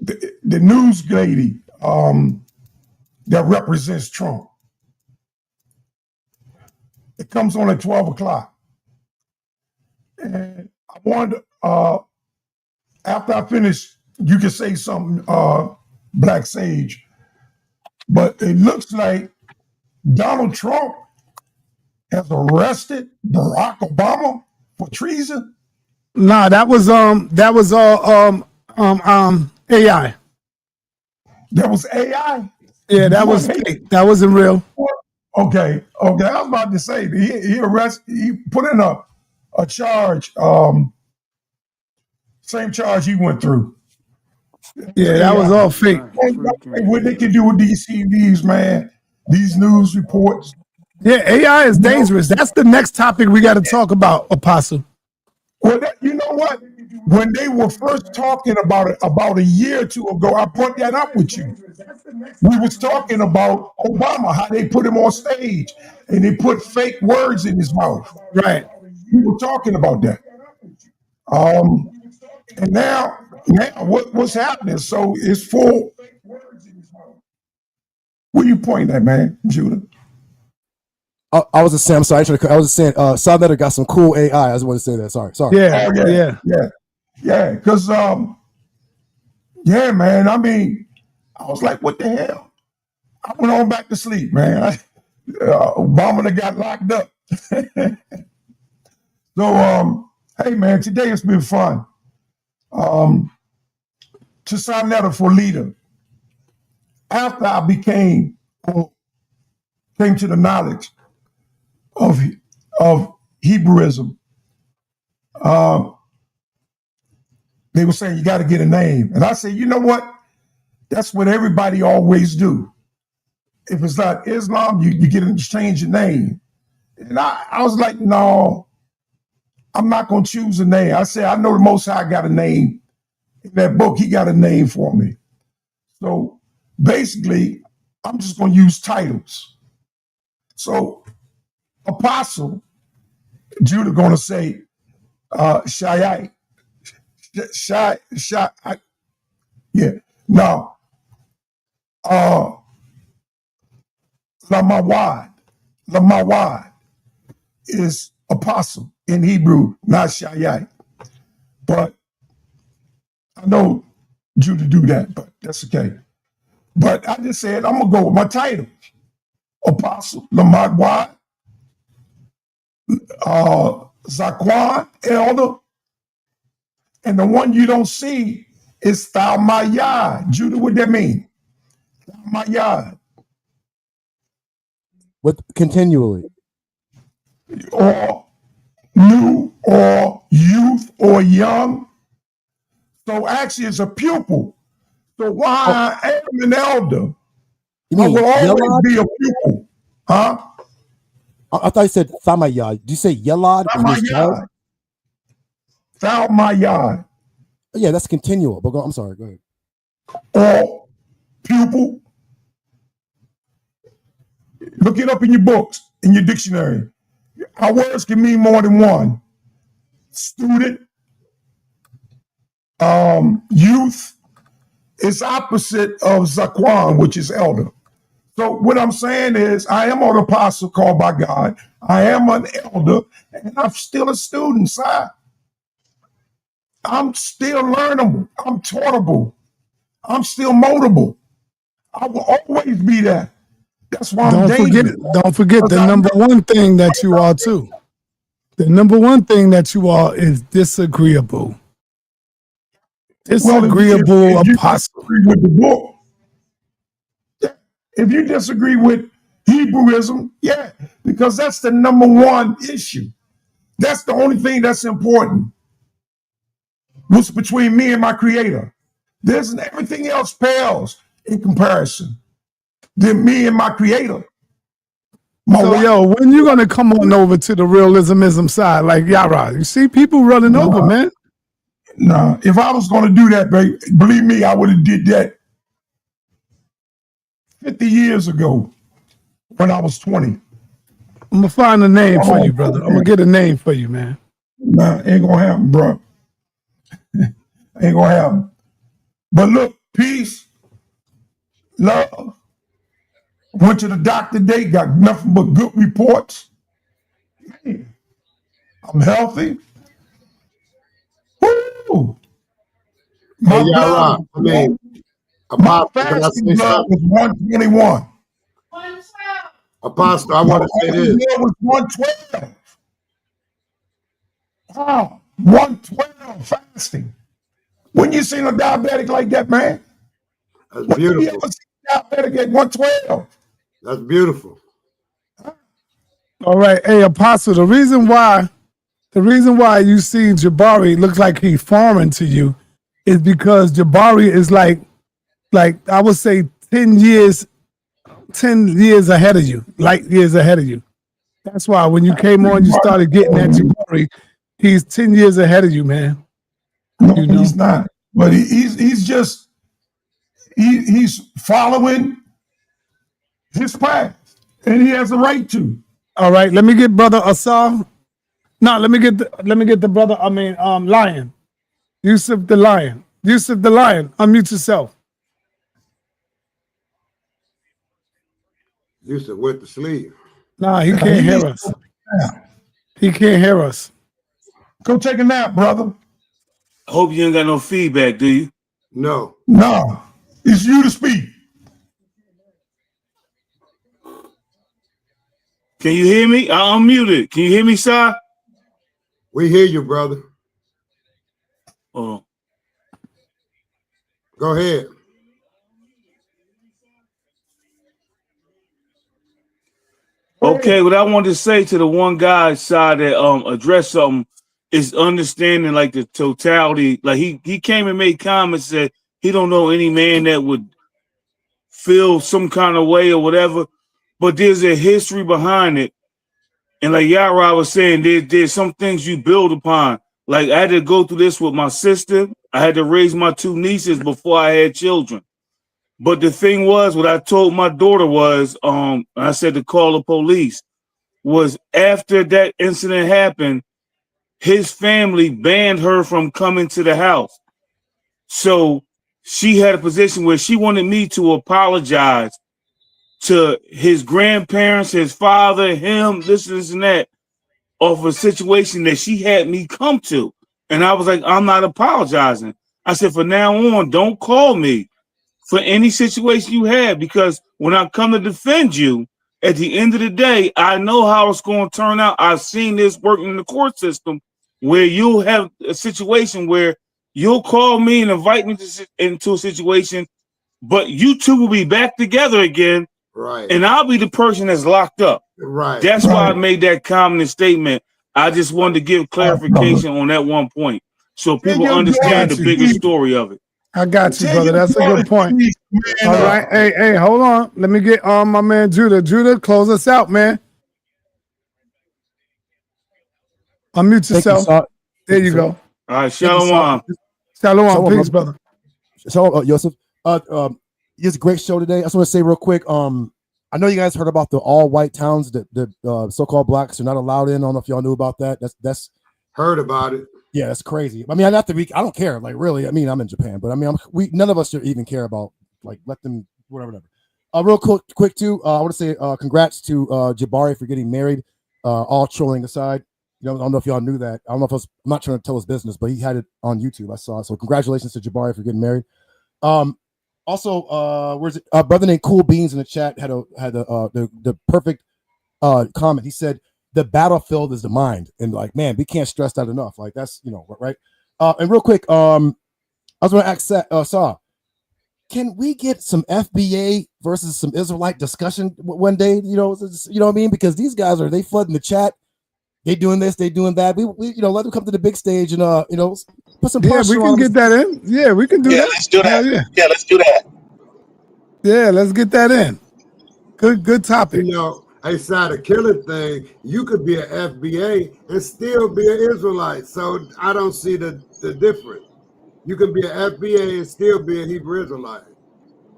the news lady that represents Trump. It comes on at 12 o'clock. And I wanted, after I finish, you can say something, Black Sage, but it looks like Donald Trump has arrested Barack Obama for treason. Nah, that was all AI. That was AI? Yeah, that was fake. That wasn't real. Okay. I was about to say he put in a charge, same charge he went through. Yeah, that was all fake. What they can do with these CVs, man, these news reports. Yeah, AI is dangerous. That's the next topic we got to talk about, Apostle. Well, you know what? When they were first talking about it about a year or two ago, I brought that up with you. We was talking about Obama, how they put him on stage and they put fake words in his mouth. Right. We were talking about that. And now what's happening? So it's full. Where you pointing at, man, Judah? I was just saying, I'm sorry. I was just saying, sa.neter got some cool AI. I just want to say that. Sorry. Yeah. Because, yeah, man. I mean, I was like, what the hell? I went on back to sleep, man. Obama got locked up. So, hey, man, today it's been fun. To sa.neter for leader. After I came to the knowledge of Hebrewism, they were saying you got to get a name, and I said, you know what? That's what everybody always do. If it's not Islam, you get to change your name. And I was like, no, I'm not going to choose a name. I said, I know the Most High got a name. In that book, he got a name for me. So basically, I'm just going to use titles. So Apostle, Judah going to say Shai. Yeah. Now, Lamawad is apostle in Hebrew, not Shai. But I know Judah do that, but that's okay. But I just said, I'm going to go with my title. Apostle, Lamawad, Zaquan, elder, and the one you don't see is Thalmayad. Judah, what that mean? Thalmayad. With continually. Or new, or youth, or young. So actually it's a pupil. So while I am an elder, I will always be a pupil. Huh? I thought you said Thamayad. Did you say Yelad? Thalmayad. Thalmayad. Yeah, that's continual. But I'm sorry, go ahead. Or pupil. Look it up in your books, in your dictionary. Our words can mean more than one. Student, youth is opposite of Zaquan, which is elder. So what I'm saying is I am an apostle called by God. I am an elder, and I'm still a student, sir. I'm still learnable. I'm taughtable. I'm still moldable. I will always be that. That's why I'm dangerous. Don't forget the number one thing that you are too. The number one thing that you are is disagreeable. Disagreeable if you apostle. disagree with the book, if you disagree with Hebrewism, yeah, because that's the number one issue. That's the only thing that's important. What's between me and my creator? There's everything else pales in comparison than me and my creator. So, yo, when you gonna come on over to the realismism side, like Yara? You see people running over, man. Nah, if I was gonna do that, baby, believe me, I would have did that 50 years ago when I was 20. I'm gonna find a name for you, brother. I'm gonna get a name for you, man. Nah, ain't gonna happen, bro. Ain't gonna happen. But look, peace, love. Went to the doctor today, got nothing but good reports. Man, I'm healthy. Woo! My Hey, Yara, blood, my Apostle, can I fasting say blood something? was 121. Apostle, I want to say this. Blood was 112. Wow, 112 fasting. When you seen a diabetic like that, man? That's When you beautiful. ever seen a diabetic at 112? That's beautiful. All right, hey Apostle. The reason why you see Jabari looks like he's foreign to you is because Jabari is like I would say 10 years ahead of you, light years ahead of you. That's why when you came on, you started getting that Jabari. He's 10 years ahead of you, man. No, he's not. But he's just he's following his path, and he has a right to. All right, let me get brother Asar. No, let me get the brother. Lion. Yusuf the Lion. Yusuf the Lion. Unmute yourself. Yusuf went to sleep. Nah, he can't hear us. He can't hear us. Go take a nap, brother. I hope you ain't got no feedback, do you? No. No. It's you to speak. Can you hear me? I unmuted. Can you hear me, sir? We hear you, brother. Oh. Go ahead. Okay, what I wanted to say to the one guy side that addressed something is understanding like the totality. Like he came and made comments that he don't know any man that would feel some kind of way or whatever, but there's a history behind it. And like Yara was saying, there's some things you build upon. Like I had to go through this with my sister. I had to raise my two nieces before I had children. But the thing was, what I told my daughter was, I said to call the police, was after that incident happened, his family banned her from coming to the house. So she had a position where she wanted me to apologize to his grandparents, his father, him, this and that, of a situation that she had me come to. And I was like, I'm not apologizing. I said, from now on, don't call me for any situation you have, because when I come to defend you, at the end of the day, I know how it's going to turn out. I've seen this working in the court system where you'll have a situation where you'll call me and invite me into a situation, but you two will be back together again. Right. And I'll be the person that's locked up. Right. That's why I made that comment statement. I just wanted to give clarification on that one point so people understand the bigger story of it. I got you, brother. That's a good point. All right. Hey, hold on. Let me get my man Judah. Judah, close us out, man. Unmute yourself. There you go. All right, shalom. Shalom, peace, brother. Shalom, Yosef. It's a great show today. I just want to say real quick. I know you guys heard about the all-white towns that the so-called blacks are not allowed in. I don't know if y'all knew about that. That's heard about it. Yeah, that's crazy. I mean, I don't care. Like, really. I mean, I'm in Japan, but I mean, none of us should even care about like let them whatever. Real quick too. I want to say congrats to Jabari for getting married. All trolling aside, I don't know if y'all knew that. I don't know if I'm not trying to tell his business, but he had it on YouTube. I saw it. So congratulations to Jabari for getting married. Also, where's it? Brother named Cool Beans in the chat had the perfect comment. He said the battlefield is the mind, and like, man, we can't stress that enough. Like, that's right. And real quick, I was going to ask Saw, can we get some FBA versus some Israelite discussion one day? You know what I mean? Because these guys they flooding the chat. They doing this, they doing that. We let them come to the big stage and put some pressure we can on get that in. Yeah, we can do that. Let's do that. Yeah, let's do that. Yeah, let's get that in. Good topic. You know, outside the killing thing, you could be an FBA and still be an Israelite. So I don't see the difference. You can be an FBA and still be a Hebrew Israelite.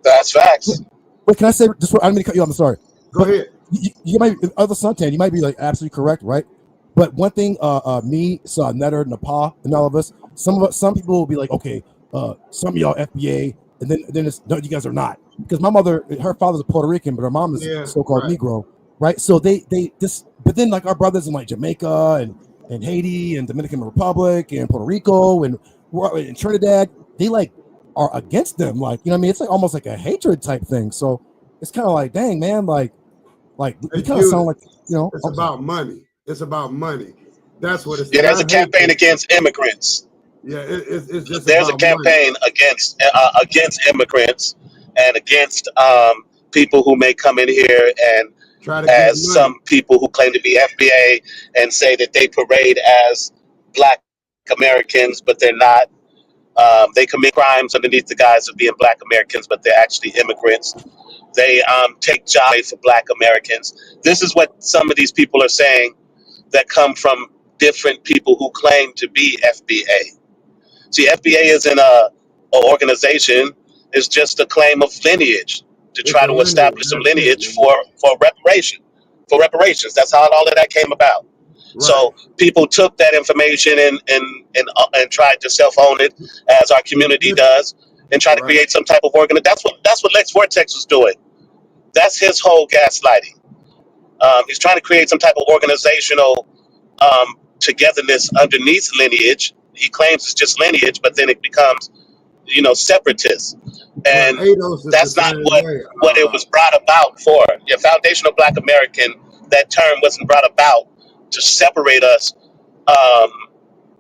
That's facts. Wait, can I say this? I'm going to cut you off. I'm sorry. Go ahead. You might, other Suntan, you might be like absolutely correct, right? But one thing, me, sa.neter, Nepal, and all of us, some people will be like, okay, some of y'all FBA, and then it's no, you guys are not, because my mother, her father's a Puerto Rican, but her mom is so-called Negro, right? So they but then like our brothers in like Jamaica and Haiti and Dominican Republic and Puerto Rico and Trinidad, they like are against them, like, you know what I mean? It's like almost like a hatred type thing. So it's kind of like, dang, man, like we kind of sound like, it's about money. It's about money. That's what it's. Yeah, there's a campaign against immigrants. Yeah, it's just. There's a campaign against immigrants and against people who may come in here and as some people who claim to be FBA and say that they parade as Black Americans, but they're not. They commit crimes underneath the guise of being Black Americans, but they're actually immigrants. They take jobs for Black Americans. This is what some of these people are saying that come from different people who claim to be FBA. See, FBA isn't an organization. It's just a claim of lineage to try to establish some lineage for reparations. That's how all of that came about. Right. So people took that information and tried to self-own it, as our community does, and try to create some type of organ. That's what Lex Vortex was doing. That's his whole gaslighting. He's trying to create some type of organizational togetherness underneath lineage. He claims it's just lineage, but then it becomes, separatist. And that's not what it was brought about for. Yeah, foundational Black American, that term wasn't brought about to separate us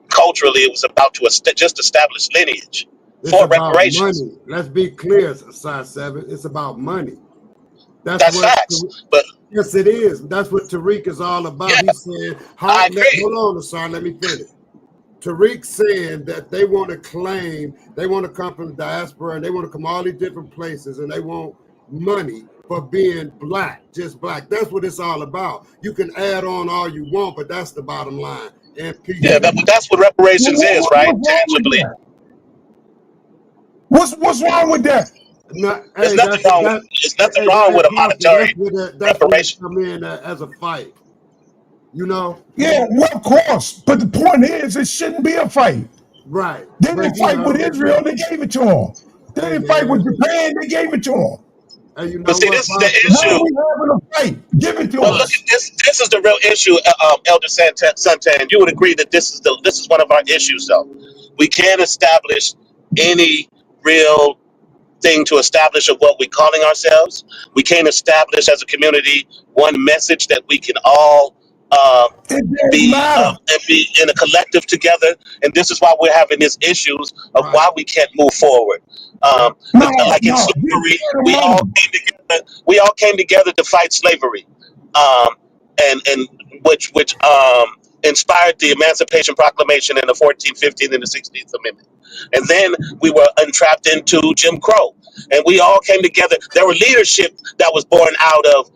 culturally. It was about to just establish lineage for reparations. Money. Let's be clear, Size 7. It's about money. That's facts. But yes, it is. That's what Tariq is all about. Yeah, he's saying, hold on, son, let me finish. Tariq's saying that they want to claim, they want to come from the diaspora, and they want to come all these different places, and they want money for being Black, just Black. That's what it's all about. You can add on all you want, but that's the bottom line. And yeah, that's what reparations is, right? Tangibly. What's wrong with that? No, there's nothing wrong with a monetary reparation. Come in as a fight, Yeah, well, of course. But the point is, it shouldn't be a fight. Right. They didn't fight with Israel; they gave it to them. They didn't fight with Japan; they gave it to them. But see, this is the issue. We having a fight. Give it to us. Look at this. This is the real issue, Elder Suntan. You would agree that this is one of our issues, though. We can't establish any real thing to establish of what we're calling ourselves. We can't establish as a community one message that we can all be in a collective together. And this is why we're having these issues of why we can't move forward. In slavery, we all came together to fight slavery, and which inspired the Emancipation Proclamation in the 14th, 15th, and the 16th Amendment. And then we were entrapped into Jim Crow, and we all came together. There were leadership that was born out of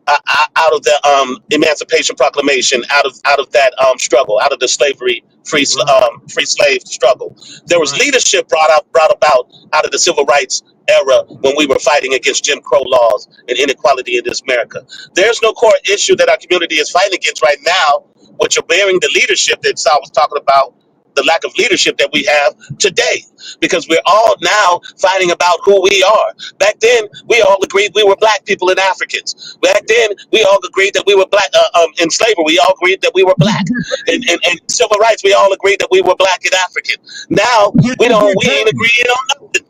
the Emancipation Proclamation, out of that struggle, out of the slavery free slave struggle. There was leadership brought about out of the civil rights era when we were fighting against Jim Crow laws and inequality in this America. There's no core issue that our community is fighting against right now, which are bearing the leadership that Sal was talking about, the lack of leadership that we have today, because we're all now fighting about who we are. Back then, we all agreed we were Black people and Africans. Back then, we all agreed that we were Black in slavery. We all agreed that we were Black. In civil rights, we all agreed that we were Black and African. Now, we ain't agreeing on nothing.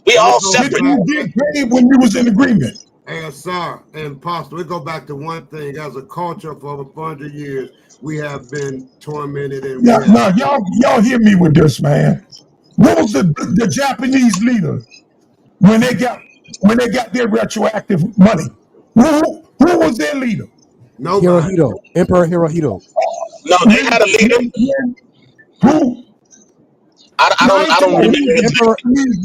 We all separate. You get paid when you was in agreement. Hey, sir, and Pastor, we go back to one thing. As a culture for over 400 years, we have been tormented and y'all hear me with this, man. What was the Japanese leader when they got their retroactive money? Who was their leader? Nobody. Hirohito, Emperor Hirohito. No, they had a leader. Who? I don't remember his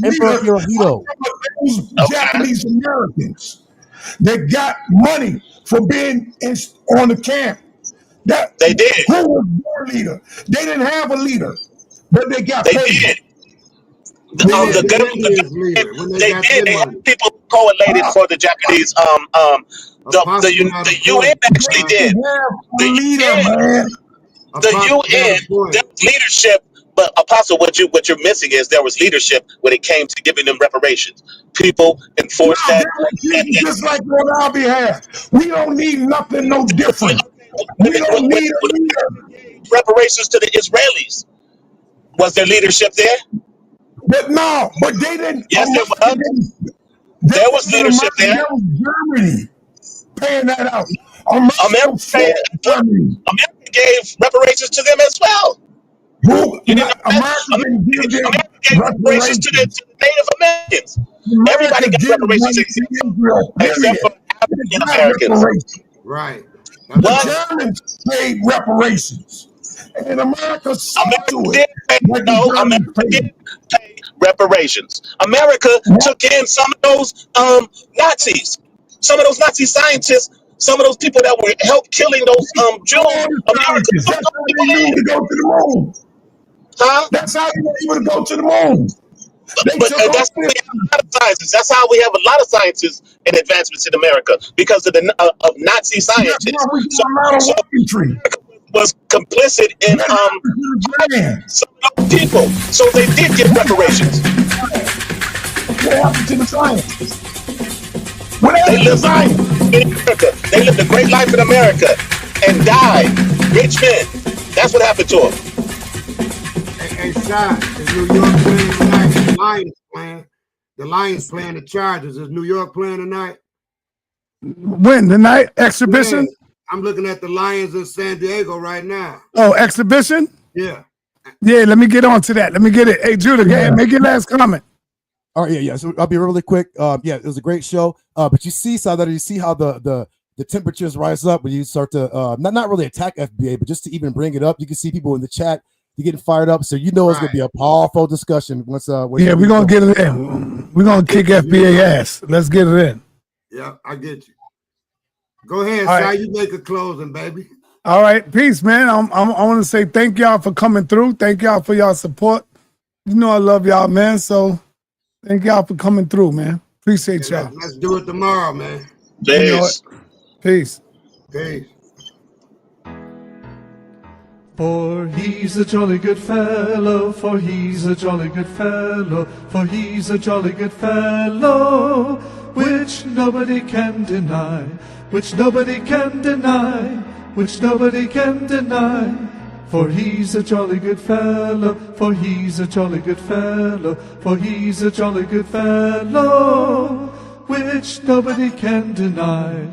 Emperor Hirohito. Those Japanese Americans that got money for being on the camp. They did. Who was their leader? They didn't have a leader, but they got paid. Did. They had people correlated for the Japanese. The UN actually did. The UN, there was leadership, but Apostle, what you're missing is there was leadership when it came to giving them reparations. People enforced that. Just like on our behalf, we don't need nothing no different. We don't need a leader. Reparations to the Israelis. Was there leadership there? But they didn't. Yes, there was. There was leadership there. There was Germany paying that out. America gave reparations to them as well. America gave reparations to the Native Americans. Everybody got reparations except for African Americans. Right. The Germans paid reparations, and America did pay reparations. America took in some of those Nazis, some of those Nazi scientists, some of those people that were helped killing those Jews. America took those people in. To go to the moon. Huh? That's how you were able to go to the moon. But that's how we have a lot of scientists. That's how we have a lot of scientists and advancements in America because of the of Nazi scientists. So America was complicit in some of those people. So they did get reparations. What happened to the scientists? They lived a great life in America and died rich men. That's what happened to them. Hey, Shai, is New York playing tonight? The Lions playing. The Lions playing the Chargers. Is New York playing tonight? When? The night exhibition? Yeah, I'm looking at the Lions in San Diego right now. Oh, exhibition? Yeah. Yeah, let me get on to that. Let me get it. Hey, Judah, go ahead. Make your last comment. All right, yeah. So I'll be really quick. Yeah, it was a great show. But you see, that you see how the temperatures rise up when you start to not really attack FBA, but just to even bring it up. You can see people in the chat. You're getting fired up, so you know it's gonna be a powerful discussion once. Yeah, we're gonna get it in. We're gonna kick FBA ass. Let's get it in. Yeah, I get you. Go ahead, All Shai. right. You make a closing, baby. All right, peace, man. I want to say thank y'all for coming through. Thank y'all for y'all support. You know I love y'all, man. So thank y'all for coming through, man. Appreciate y'all. Let's do it tomorrow, man. Peace. Peace. Peace. For he's a jolly good fellow, for he's a jolly good fellow, for he's a jolly good fellow, which nobody can deny, which nobody can deny, which nobody can deny. For he's a jolly good fellow, for he's a jolly good fellow, for he's a jolly good fellow, which nobody can deny.